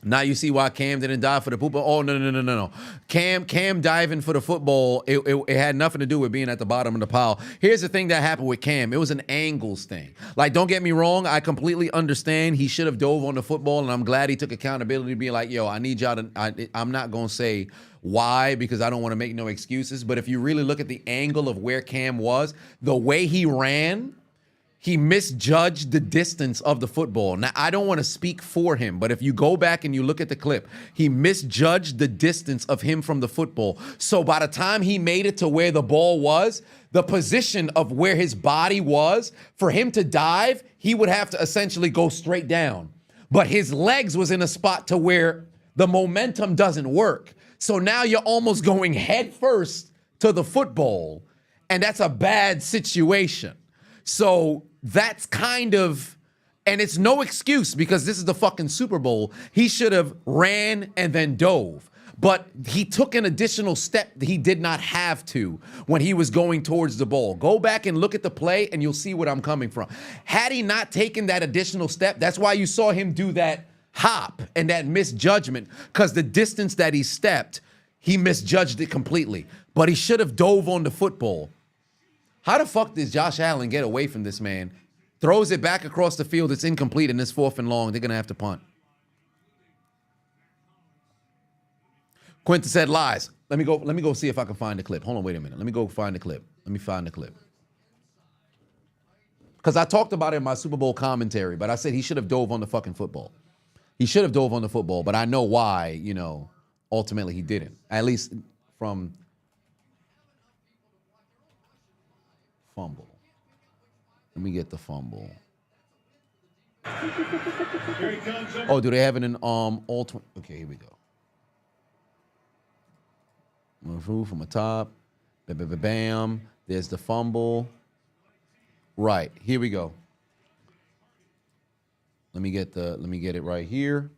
Now you see why Cam didn't dive for the football. Oh, no. Cam diving for the football, it had nothing to do with being at the bottom of the pile. Here's the thing that happened with Cam. It was an angles thing. Like, don't get me wrong. I completely understand he should have dove on the football, and I'm glad he took accountability to be like, yo, I need y'all to, I'm not going to say why because I don't want to make no excuses. But if you really look at the angle of where Cam was, the way he ran, he misjudged the distance of the football. Now, I don't want to speak for him, but if you go back and you look at the clip, he misjudged the distance of him from the football. So by the time he made it to where the ball was, the position of where his body was, for him to dive, he would have to essentially go straight down. But his legs was in a spot to where the momentum doesn't work. So now you're almost going head first to the football, and that's a bad situation. So that's kind of, and it's no excuse because this is the fucking Super Bowl. He should have ran and then dove. But he took an additional step that he did not have to when he was going towards the ball. Go back and look at the play and you'll see what I'm coming from. Had he not taken that additional step, that's why you saw him do that hop and that misjudgment, because the distance that he stepped, he misjudged it completely. But he should have dove on the football. How the fuck does Josh Allen get away from this man? Throws it back across the field. It's incomplete, and it's 4th and long. They're going to have to punt. Quinton said lies. Let me go see if I can find the clip. Hold on, wait a minute. Let me go find the clip. Let me find the clip. Because I talked about it in my Super Bowl commentary, but I said he should have dove on the fucking football. He should have dove on the football, but I know why, ultimately he didn't. At least from fumble. Let me get the fumble. Oh, do they have it in all 20? Okay, here we go. Move from the top. Bam. There's the fumble. Right, here we go. Let me get it right here.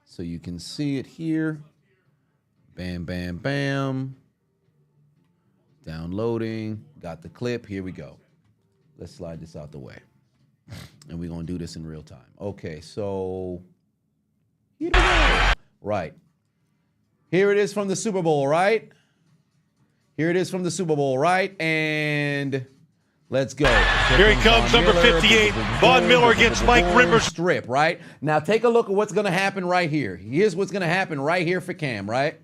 So you can see it here. Bam, bam, bam. Downloading. Got the clip. Here we go. Let's slide this out the way. And we're going to do this in real time. Okay, so here we go. Right. Here it is from the Super Bowl, right? Here it is from the Super Bowl, right? And let's go.
Here he comes, number 58, Von Miller against Mike Rivers.
Strip, right? Now take a look at what's going to happen right here. Here's what's going to happen right here for Cam, right?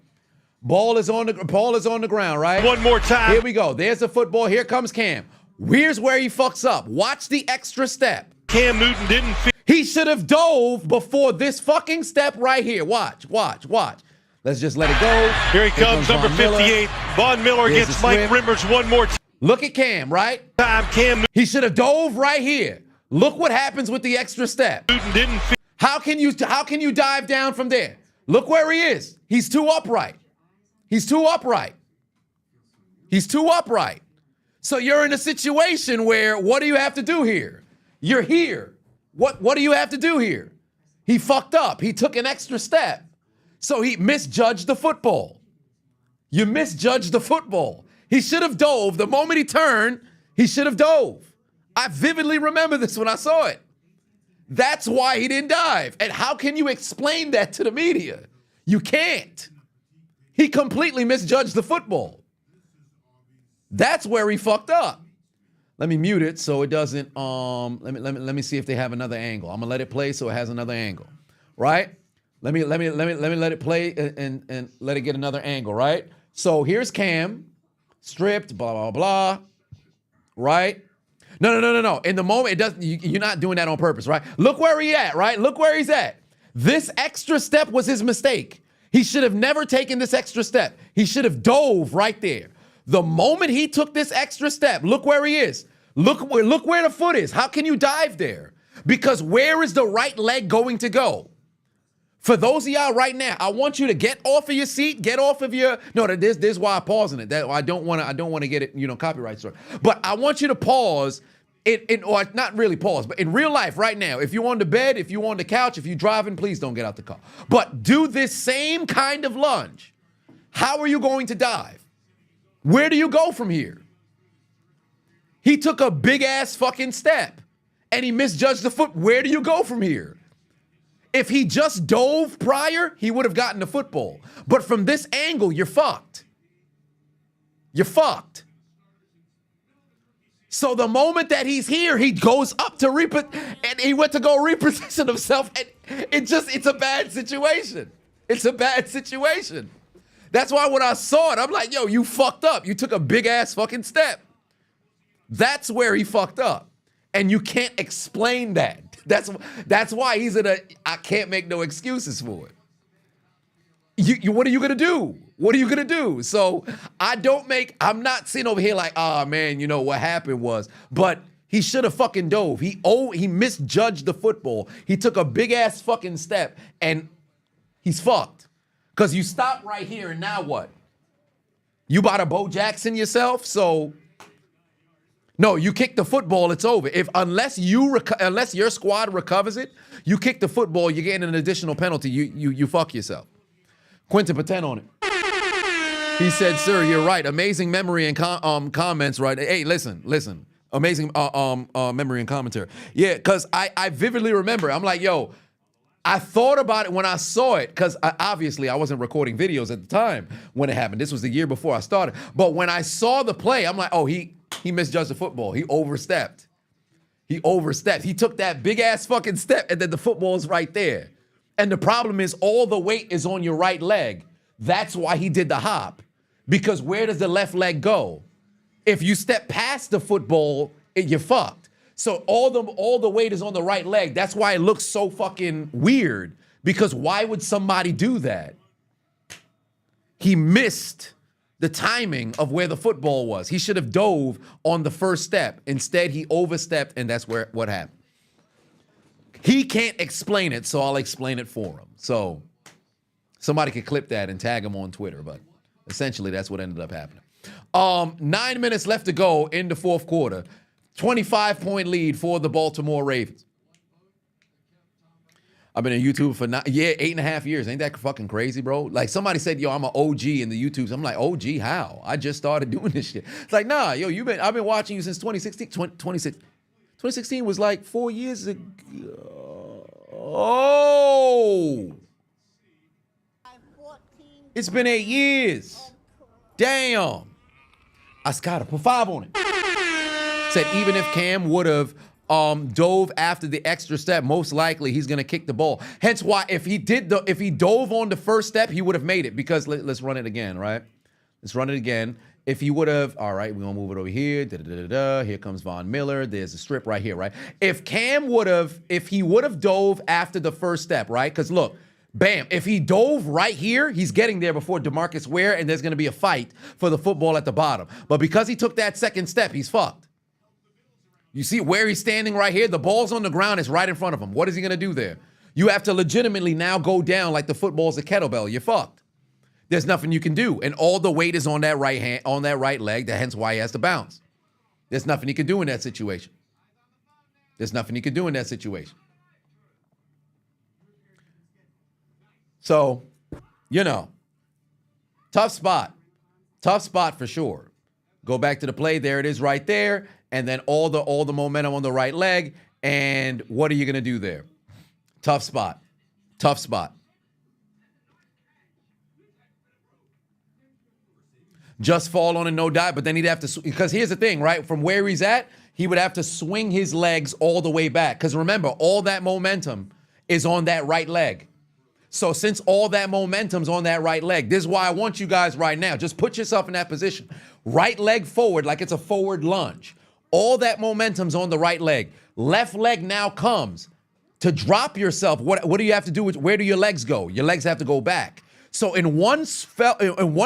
Ball is on the ground, right?
One more time.
Here we go. There's the football. Here comes Cam. Here's where he fucks up. Watch the extra step.
Cam Newton didn't fit.
He should have dove before this fucking step right here. Watch. Let's just let it go.
Here he comes, number 58, Von Miller against Mike Rivers. One more time.
Look at Cam, right? He should have dove right here. Look what happens with the extra step.
Newton didn't fit.
How can you dive down from there? Look where he is. He's too upright. So you're in a situation where what do you have to do here? You're here. What do you have to do here? He fucked up. He took an extra step. So he misjudged the football. You misjudged the football. He should have dove. The moment he turned, he should have dove. I vividly remember this when I saw it. That's why he didn't dive. And how can you explain that to the media? You can't. He completely misjudged the football. That's where he fucked up. Let me mute it so it doesn't, let me see if they have another angle. I'm gonna let it play so it has another angle, right? Let me let it play and let it get another angle, right? So here's Cam, stripped, blah, blah, blah, right? No. In the moment, it doesn't. You're not doing that on purpose, right? Look where he at, right? Look where he's at. This extra step was his mistake. He should have never taken this extra step. He should have dove right there. The moment he took this extra step, look where he is. Look where the foot is. How can you dive there? Because where is the right leg going to go? For those of y'all right now, I want you to get off of your seat, get off of your. No, this is why I'm pausing it. That I don't want to get it, copyright strike. But I want you to pause it, or not really pause, but in real life right now, if you're on the bed, if you're on the couch, if you're driving, please don't get out the car. But do this same kind of lunge. How are you going to dive? Where do you go from here? He took a big ass fucking step and he misjudged the foot. Where do you go from here? If he just dove prior, he would have gotten the football. But from this angle, you're fucked. You're fucked. So the moment that he's here, he goes up to and he went to go reposition himself, and it's a bad situation. It's a bad situation. That's why when I saw it, I'm like, yo, you fucked up. You took a big ass fucking step. That's where he fucked up. And you can't explain that. That's why he's I can't make no excuses for it. What are you gonna do? What are you gonna do? So I'm not sitting over here like, oh man, what happened was, but he should have fucking dove. He misjudged the football. He took a big ass fucking step and he's fucked. Cause you stop right here and now what? You about to Bo Jackson yourself? So no, you kick the football, it's over. Unless your squad recovers it, you kick the football, you're getting an additional penalty. You fuck yourself. Quentin Paten on it. He said, "Sir, you're right. Amazing memory and comments, right? Hey, listen. Amazing memory and commentary. Yeah, because I vividly remember. I'm like, yo, I thought about it when I saw it, because obviously I wasn't recording videos at the time when it happened. This was the year before I started. But when I saw the play, I'm like, oh, he misjudged the football. He overstepped. He took that big ass fucking step, and then the football's right there. And the problem is all the weight is on your right leg. That's why he did the hop. Because where does the left leg go? If you step past the football, you're fucked. So all the weight is on the right leg. That's why it looks so fucking weird. Because why would somebody do that? He missed the timing of where the football was. He should have dove on the first step. Instead, he overstepped, and that's what happened. He can't explain it, so I'll explain it for him. So somebody could clip that and tag him on Twitter, but essentially that's what ended up happening. 9 minutes left to go in the fourth quarter. 25-point lead for the Baltimore Ravens. I've been in YouTube for 8.5 years. Ain't that fucking crazy, bro? Like somebody said, yo, I'm an OG in the YouTubes. I'm like, OG, how? I just started doing this shit. It's like, nah, yo, I've been watching you since 2016. 2016 was like 4 years ago. Oh. It's been 8 years. Damn. I gotta put 5 on it. Said even if Cam would have dove after the extra step, most likely he's gonna kick the ball. Hence why if he dove on the first step, he would have made it. Because let's run it again, right? Let's run it again. If he would have, all right, we're gonna move it over here. Here comes Von Miller. There's a strip right here, right? If he would have dove after the first step, right? Because look, bam, if he dove right here, he's getting there before DeMarcus Ware, and there's gonna be a fight for the football at the bottom. But because he took that second step, he's fucked. You see where he's standing right here? The ball's on the ground. It's right in front of him. What is he going to do there? You have to legitimately now go down like the football's a kettlebell. You're fucked. There's nothing you can do. And all the weight is on that right hand, on that right leg. Hence why he has to bounce. There's nothing he can do in that situation. There's nothing he can do in that situation. So, tough spot. Tough spot for sure. Go back to the play. There it is right there. And then all the momentum on the right leg. And what are you going to do there? Tough spot. Tough spot. Just fall on and no dive, but then he'd have to, because here's the thing, right? From where he's at, he would have to swing his legs all the way back. Because remember, all that momentum is on that right leg. So since all that momentum's on that right leg, this is why I want you guys right now, just put yourself in that position. Right leg forward like it's a forward lunge. All that momentum's on the right leg. Left leg now comes to drop yourself. What do you have to do? Where do your legs go? Your legs have to go back. So in one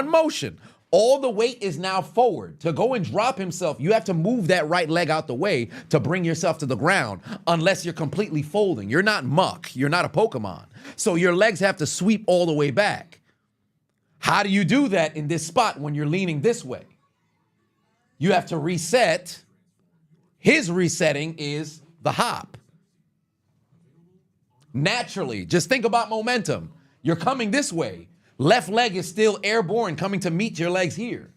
motion, all the weight is now forward. To go and drop himself, you have to move that right leg out the way to bring yourself to the ground, unless you're completely folding. You're not Muck. You're not a Pokemon. So your legs have to sweep all the way back. How do you do that in this spot when you're leaning this way? You have to reset. His resetting is the hop. Naturally, just think about momentum. You're coming this way. Left leg is still airborne, coming to meet your legs here.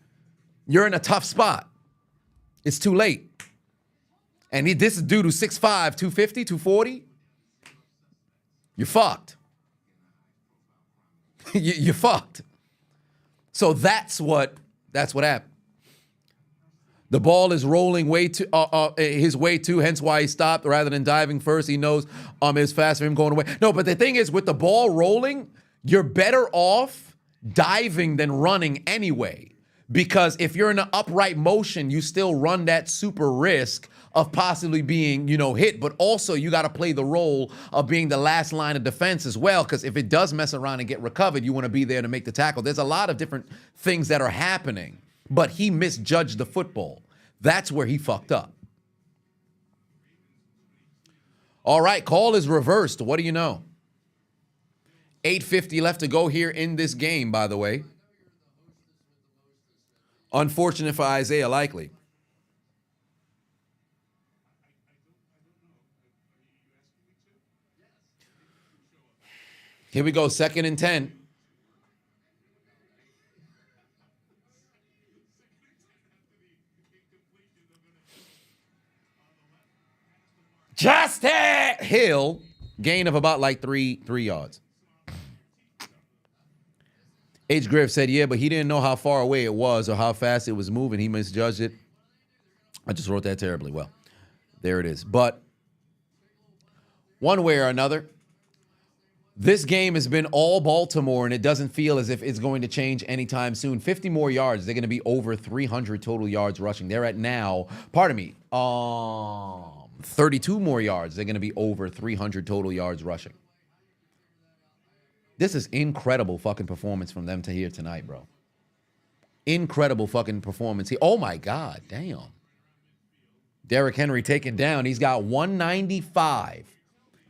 You're in a tough spot. It's too late. And this is dude who's 6'5", 250, 240. You're fucked. You're fucked. So that's what happened. The ball is rolling his way too, hence why he stopped rather than diving first. He knows it's fast for him going away. No, but the thing is, with the ball rolling, you're better off diving than running anyway. Because if you're in an upright motion, you still run that super risk of possibly being, hit. But also, you got to play the role of being the last line of defense as well. Because if it does mess around and get recovered, you want to be there to make the tackle. There's a lot of different things that are happening. But he misjudged the football. That's where he fucked up. All right, call is reversed. What do you know? 8:50 left to go here in this game, by the way. Unfortunate for Isaiah Likely. Here we go, 2nd and 10. Justin Hill, gain of about like three yards. H. Griff said, yeah, but he didn't know how far away it was or how fast it was moving. He misjudged it. I just wrote that terribly. Well, there it is. But one way or another, this game has been all Baltimore, and it doesn't feel as if it's going to change anytime soon. 50 more yards. They're going to be over 300 total yards rushing. They're at now, 32 more yards. They're going to be over 300 total yards rushing. This is incredible fucking performance from them to here tonight, bro. Incredible fucking performance. Oh, my God. Damn. Derrick Henry taken down. He's got 195.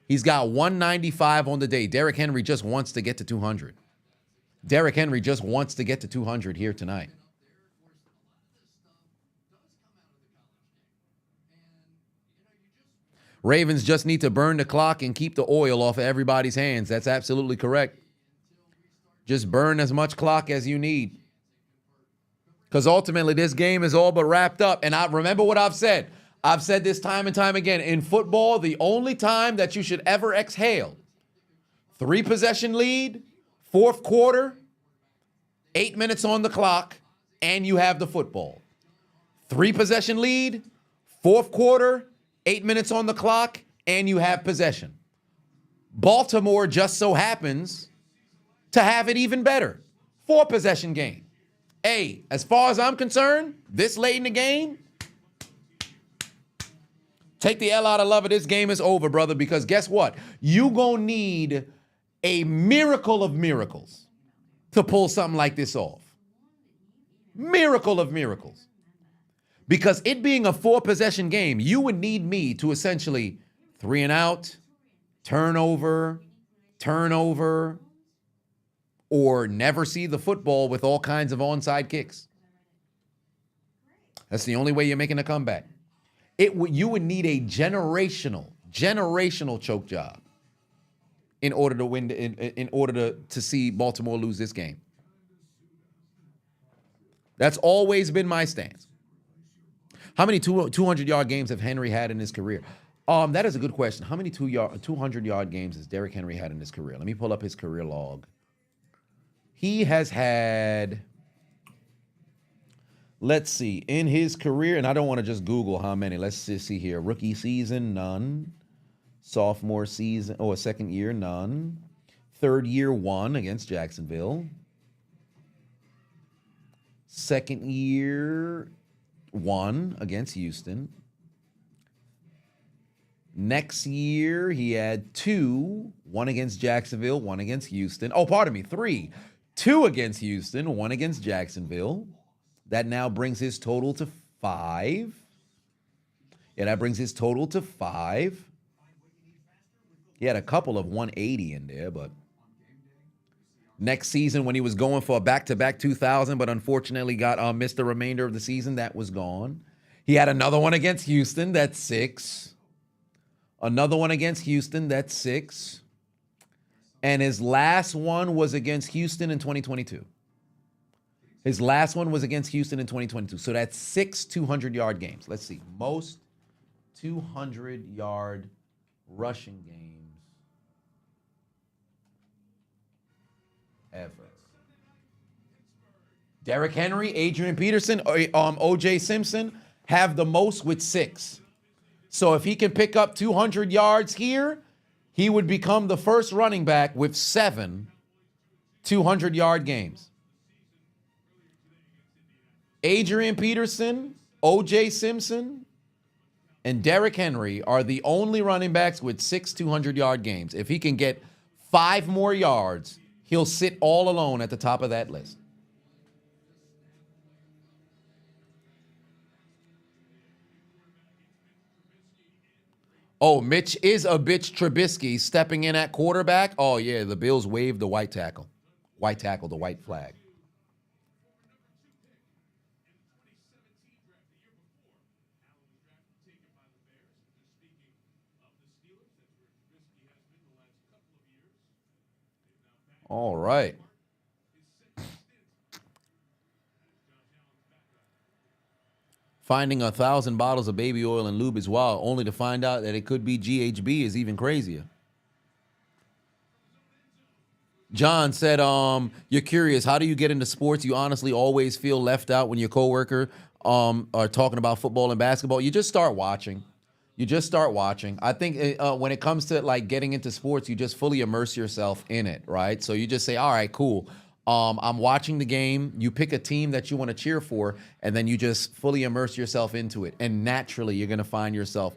He's got 195 on the day. Derrick Henry just wants to get to 200. Derrick Henry just wants to get to 200 here tonight. Ravens just need to burn the clock and keep the oil off of everybody's hands. That's absolutely correct. Just burn as much clock as you need. Because ultimately, this game is all but wrapped up. And I remember what I've said. I've said this time and time again. In football, the only time that you should ever exhale, 3-possession lead, fourth quarter, 8 minutes on the clock, and you have the football. 3-possession lead, fourth quarter, 8 minutes on the clock, and you have possession. Baltimore just so happens to have it even better. 4-possession game. Hey, as far as I'm concerned, this late in the game, take the L out of love of this game is over, brother, because guess what? You gonna need a miracle of miracles to pull something like this off. Miracle of miracles. Because it being a 4-possession game, you would need me to essentially 3 and out, turnover, or never see the football with all kinds of onside kicks. That's the only way you're making a comeback. You would need a generational choke job in order to win, in order to see Baltimore lose this game. That's always been my stance. How many 200-yard games have Henry had in his career? That is a good question. How many 200-yard games has Derrick Henry had in his career? Let me pull up his career log. He has had, let's see, in his career, and I don't want to just Google how many. Let's just see here. Rookie season, none. Sophomore season, second year, none. Third year, 1 against Jacksonville. Second year, 1 against Houston. Next year, he had 2, 1 against Jacksonville, 1 against Houston. 3. 2 against Houston, 1 against Jacksonville. That now brings his total to 5. Yeah, that brings his total to 5. He had a couple of 180 in there, but next season when he was going for a back-to-back 2,000, but unfortunately missed the remainder of the season, that was gone. He had another one against Houston, that's 6. Another one against Houston, that's 6. And his last one was against Houston in 2022. His last one was against Houston in 2022. So that's 6 200-yard games. Let's see. Most 200-yard rushing games ever. Derrick Henry, Adrian Peterson, O.J. Simpson have the most with 6. So if he can pick up 200 yards here, he would become the first running back with 7 200-yard games. Adrian Peterson, O.J. Simpson, and Derrick Henry are the only running backs with 6 200-yard games. If he can get 5 more yards, he'll sit all alone at the top of that list. Oh, Mitch is a bitch Trubisky stepping in at quarterback. Oh, yeah, the Bills waved the white tackle. White tackle, the white flag. All right. Finding 1,000 bottles of baby oil and lube is wild, only to find out that it could be GHB is even crazier. John said, you're curious, how do you get into sports? You honestly always feel left out when your coworker are talking about football and basketball. You just start watching. I think when it comes to like getting into sports, you just fully immerse yourself in it, right? So you just say, all right, cool. I'm watching the game. You pick a team that you want to cheer for, and then you just fully immerse yourself into it. And naturally, you're going to find yourself,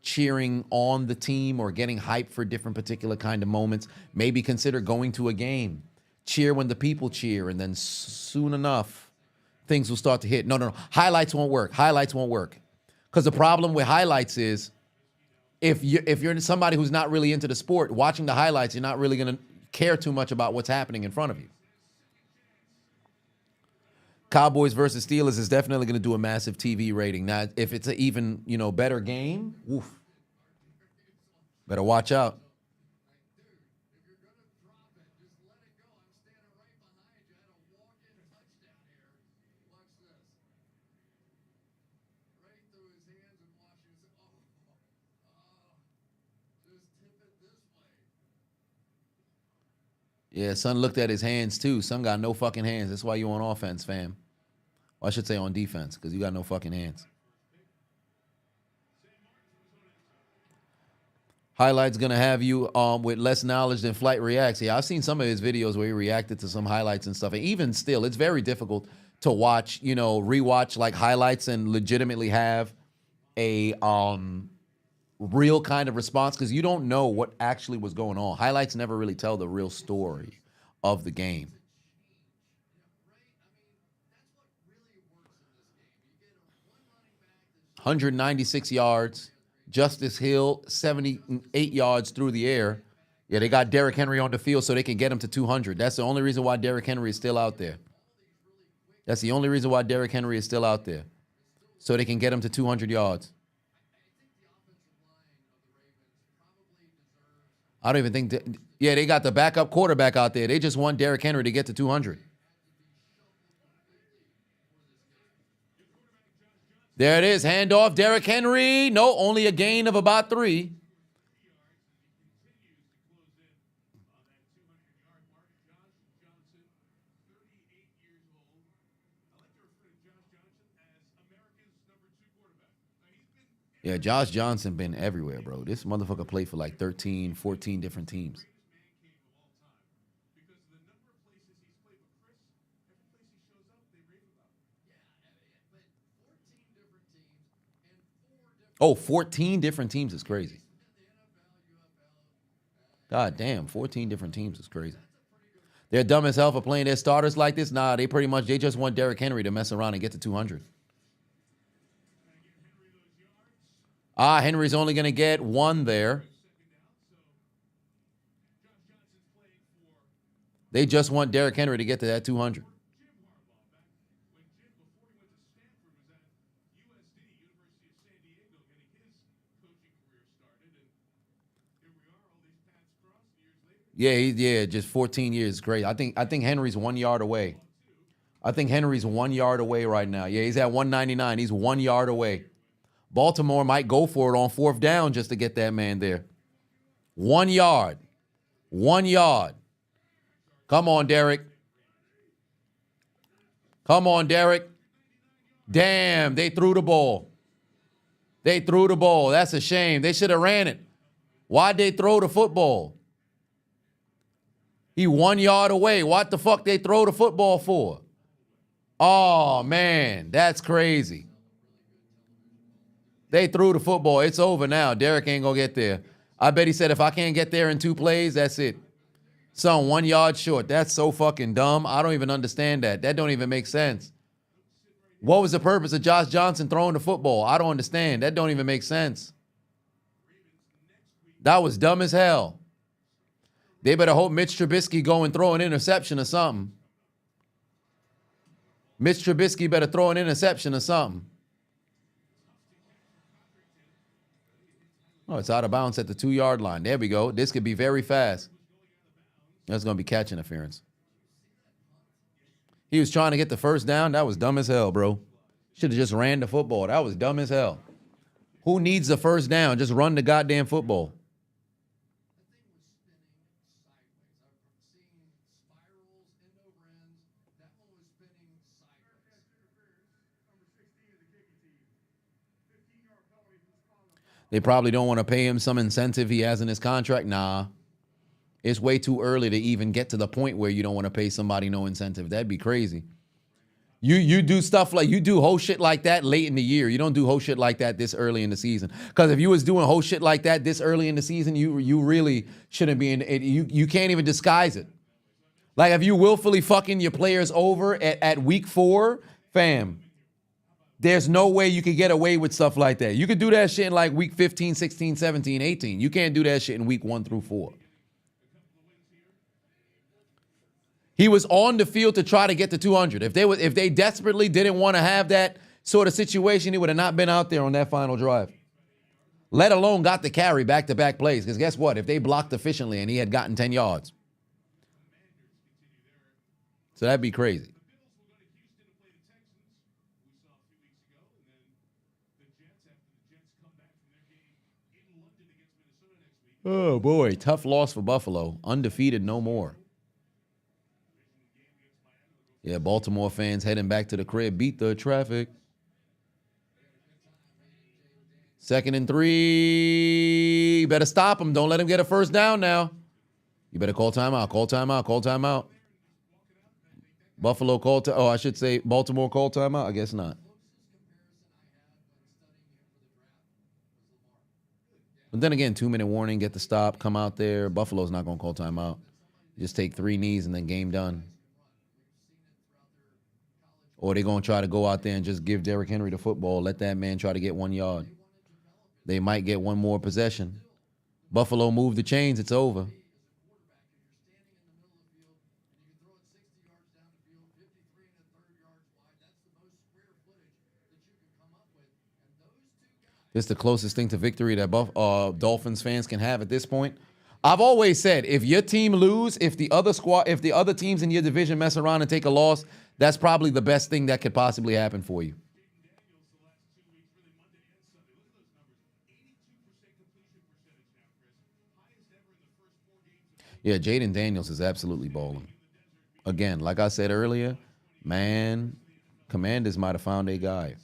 cheering on the team or getting hyped for different particular kind of moments. Maybe consider going to a game. Cheer when the people cheer, and then soon enough, things will start to hit. No. Highlights won't work. Because the problem with highlights is if you're somebody who's not really into the sport, watching the highlights, you're not really going to care too much about what's happening in front of you. Cowboys versus Steelers is definitely going to do a massive TV rating. Now, if it's an even, better game, woof, better watch out. Yeah, son looked at his hands too. Son got no fucking hands. That's why you on offense, fam. Well, I should say on defense, because you got no fucking hands. Highlight's gonna have you with less knowledge than Flight reacts. Yeah, I've seen some of his videos where he reacted to some highlights and stuff. And even still, it's very difficult to watch, rewatch like highlights and legitimately have a real kind of response, because you don't know what actually was going on. Highlights never really tell the real story of the game. 196 yards. Justice Hill, 78 yards through the air. Yeah, they got Derrick Henry on the field so they can get him to 200. That's the only reason why Derrick Henry is still out there. That's the only reason why Derrick Henry is still out there. So they can get him to 200 yards. I don't even think... yeah, they got the backup quarterback out there. They just want Derrick Henry to get to 200. There it is. Handoff. Derrick Henry. No, only a gain of about 3. Yeah, Josh Johnson been everywhere, bro. This motherfucker played for like 13, 14 different teams. Oh, 14 different teams is crazy. God damn, 14 different teams is crazy. They're dumb as hell for playing their starters like this. Nah, they just want Derrick Henry to mess around and get to 200. Henry's only going to get 1 there. They just want Derrick Henry to get to that 200. Yeah, just 14 years is great. I think Henry's 1 yard away. I think Henry's 1 yard away right now. Yeah, he's at 199. He's 1 yard away. Baltimore might go for it on 4th down just to get that man there. 1 yard. 1 yard. Come on, Derrick. Come on, Derrick. Damn, they threw the ball. They threw the ball. That's a shame. They should have ran it. Why'd they throw the football? He 1 yard away. What the fuck they throw the football for? Oh, man, that's crazy. They threw the football. It's over now. Derrick ain't going to get there. I bet he said, if I can't get there in 2 plays, that's it. Son, 1 yard short. That's so fucking dumb. I don't even understand that. That don't even make sense. What was the purpose of Josh Johnson throwing the football? I don't understand. That don't even make sense. That was dumb as hell. They better hope Mitch Trubisky go and throw an interception or something. Mitch Trubisky better throw an interception or something. Oh, it's out of bounds at the 2 yard line. There we go. This could be very fast. That's going to be catch interference. He was trying to get the 1st down. That was dumb as hell, bro. Should have just ran the football. That was dumb as hell. Who needs the 1st down? Just run the goddamn football. They probably don't want to pay him some incentive he has in his contract. Nah. It's way too early to even get to the point where you don't want to pay somebody no incentive. That'd be crazy. You do stuff like, you do whole shit like that late in the year. You don't do whole shit like that this early in the season. Because if you was doing whole shit like that this early in the season, you really shouldn't be in it. You can't even disguise it. Like if you willfully fucking your players over at week 4, fam, there's no way you could get away with stuff like that. You could do that shit in like week 15, 16, 17, 18. You can't do that shit in week 1 through 4. He was on the field to try to get to 200. If they desperately didn't want to have that sort of situation, he would have not been out there on that final drive. Let alone got the carry back-to-back plays. Because guess what? If they blocked efficiently and he had gotten 10 yards. So that'd be crazy. Oh, boy. Tough loss for Buffalo. Undefeated no more. Yeah, Baltimore fans heading back to the crib. Beat the traffic. 2nd and 3. You better stop him. Don't let him get a first down now. You better call timeout. Call timeout. Call timeout. Buffalo call time. Oh, I should say Baltimore call timeout. I guess not. But then again, 2-minute warning. Get the stop. Come out there. Buffalo's not going to call timeout. Just take 3 knees and then game done. Or they're going to try to go out there and just give Derrick Henry the football. Let that man try to get 1 yard. They might get one more possession. Buffalo moved the chains. It's over. This is the closest thing to victory that Dolphins fans can have at this point. I've always said, if your team lose, if the other teams in your division mess around and take a loss, that's probably the best thing that could possibly happen for you. Yeah, Jaden Daniels is absolutely balling. Again, like I said earlier, man, Commanders might have found a guy.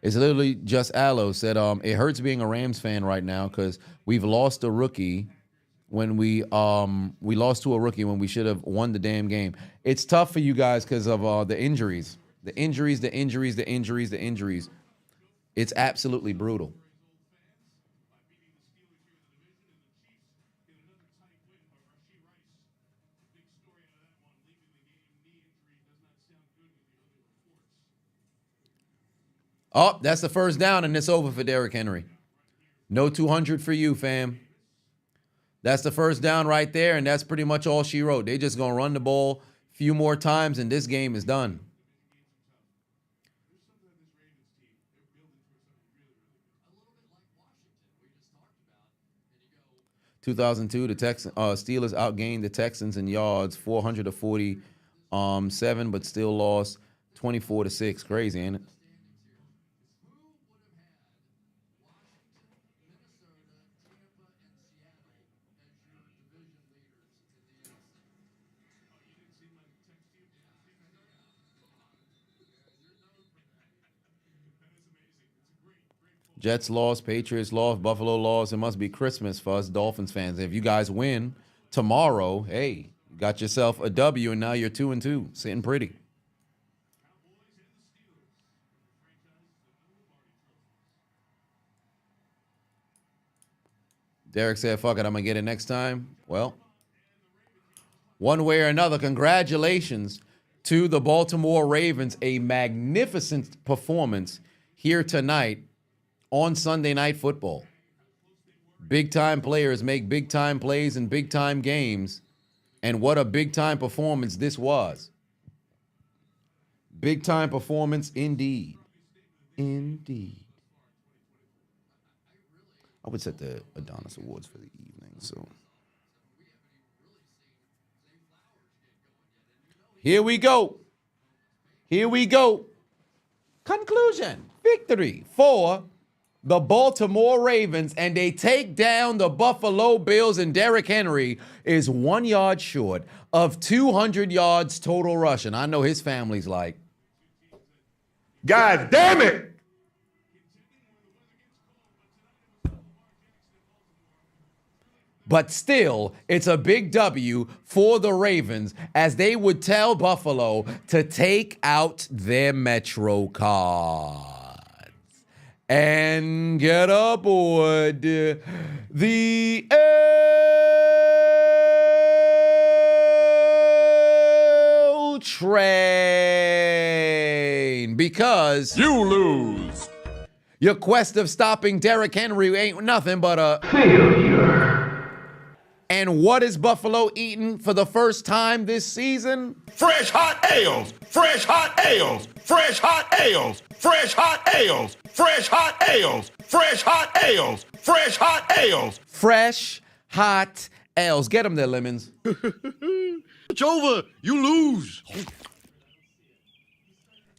It's literally just Aloe said, it hurts being a Rams fan right now because we've lost a rookie when we lost to a rookie when we should have won the damn game. It's tough for you guys because of the injuries. The injuries. It's absolutely brutal. Oh, that's the first down, and it's over for Derrick Henry. No 200 for you, fam. That's the first down right there, and that's pretty much all she wrote. They just going to run the ball a few more times, and this game is done. A 2002, the Steelers outgained the Texans in yards, 400 to 47, but still lost 24-6. Crazy, ain't it? Jets lost, Patriots lost, Buffalo lost. It must be Christmas for us Dolphins fans. If you guys win tomorrow, hey, you got yourself a W, and now you're 2-2, sitting pretty. Derek said, fuck it, I'm going to get it next time. Well, one way or another, congratulations to the Baltimore Ravens. A magnificent performance here tonight on Sunday Night Football. Big-time players make big-time plays in big-time games. And what a big-time performance this was. Big-time performance indeed. Indeed. I would set the Adonis Awards for the evening, so. Here we go. Here we go. Conclusion. Victory for the Baltimore Ravens, and they take down the Buffalo Bills, and Derrick Henry is 1 yard short of 200 yards total rushing. I know his family's like,
God damn it!
But still, it's a big W for the Ravens as they would tell Buffalo to take out their Metro cards and get aboard the L train, because
you lose.
Your quest of stopping Derrick Henry ain't nothing but a failure. And what is Buffalo eating for the first time this season?
Fresh hot ales. Fresh hot ales. Fresh hot ales. Fresh hot ales. Fresh hot ales. Fresh hot ales. Fresh hot ales.
Fresh hot ales. Get them there, Lemons.
It's over. You lose.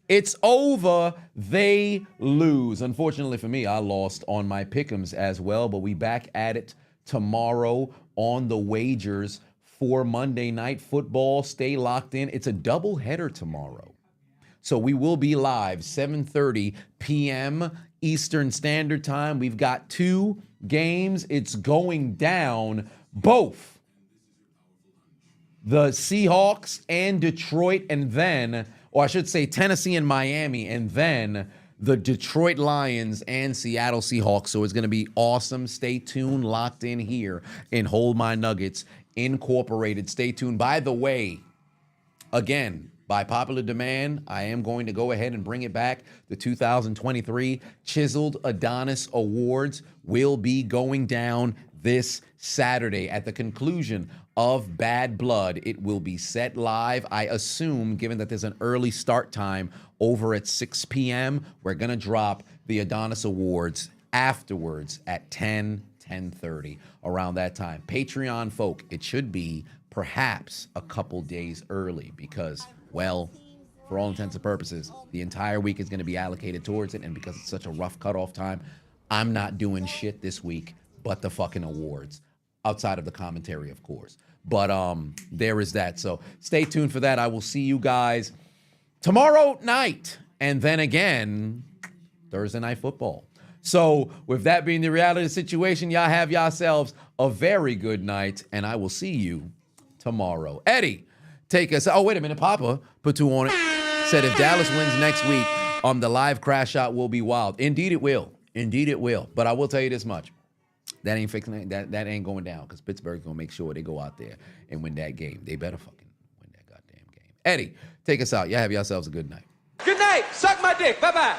It's over. They lose. Unfortunately for me, I lost on my pick'ems as well, but we back at it tomorrow on the wagers for Monday Night Football. Stay locked in. It's a double header tomorrow. So we will be live 7:30 p.m. Eastern Standard Time. We've got 2 games. It's going down both the Seahawks and Detroit, and then, or I should say Tennessee and Miami, and then the Detroit Lions and Seattle Seahawks. So it's going to be awesome. Stay tuned, locked in here in Hold My Nuggets Incorporated. Stay tuned. By the way, again, by popular demand, I am going to go ahead and bring it back. The 2023 Chiseled Adonis Awards will be going down this Saturday at the conclusion of Bad Blood. It will be set live. I assume, given that there's an early start time over at 6 p.m., we're going to drop the Adonis Awards afterwards at 10:30, around that time. Patreon folk, it should be perhaps a couple days early because, well, for all intents and purposes, the entire week is going to be allocated towards it, and because it's such a rough cutoff time, I'm not doing shit this week but the fucking awards, outside of the commentary, of course. But there is that. So stay tuned for that. I will see you guys tomorrow night, and then again Thursday Night Football. So with that being the reality of the situation, y'all have yourselves a very good night, and I will see you tomorrow. Eddie, take us. Oh, wait a minute. Papa put 2 on it. Said if Dallas wins next week, the live crash out will be wild. Indeed it will. Indeed it will. But I will tell you this much. That ain't fixing that. That ain't going down because Pittsburgh's gonna make sure they go out there and win that game. They better fucking win that goddamn game. Eddie, take us out. Y'all have yourselves a good night.
Good night. Suck my dick. Bye-bye.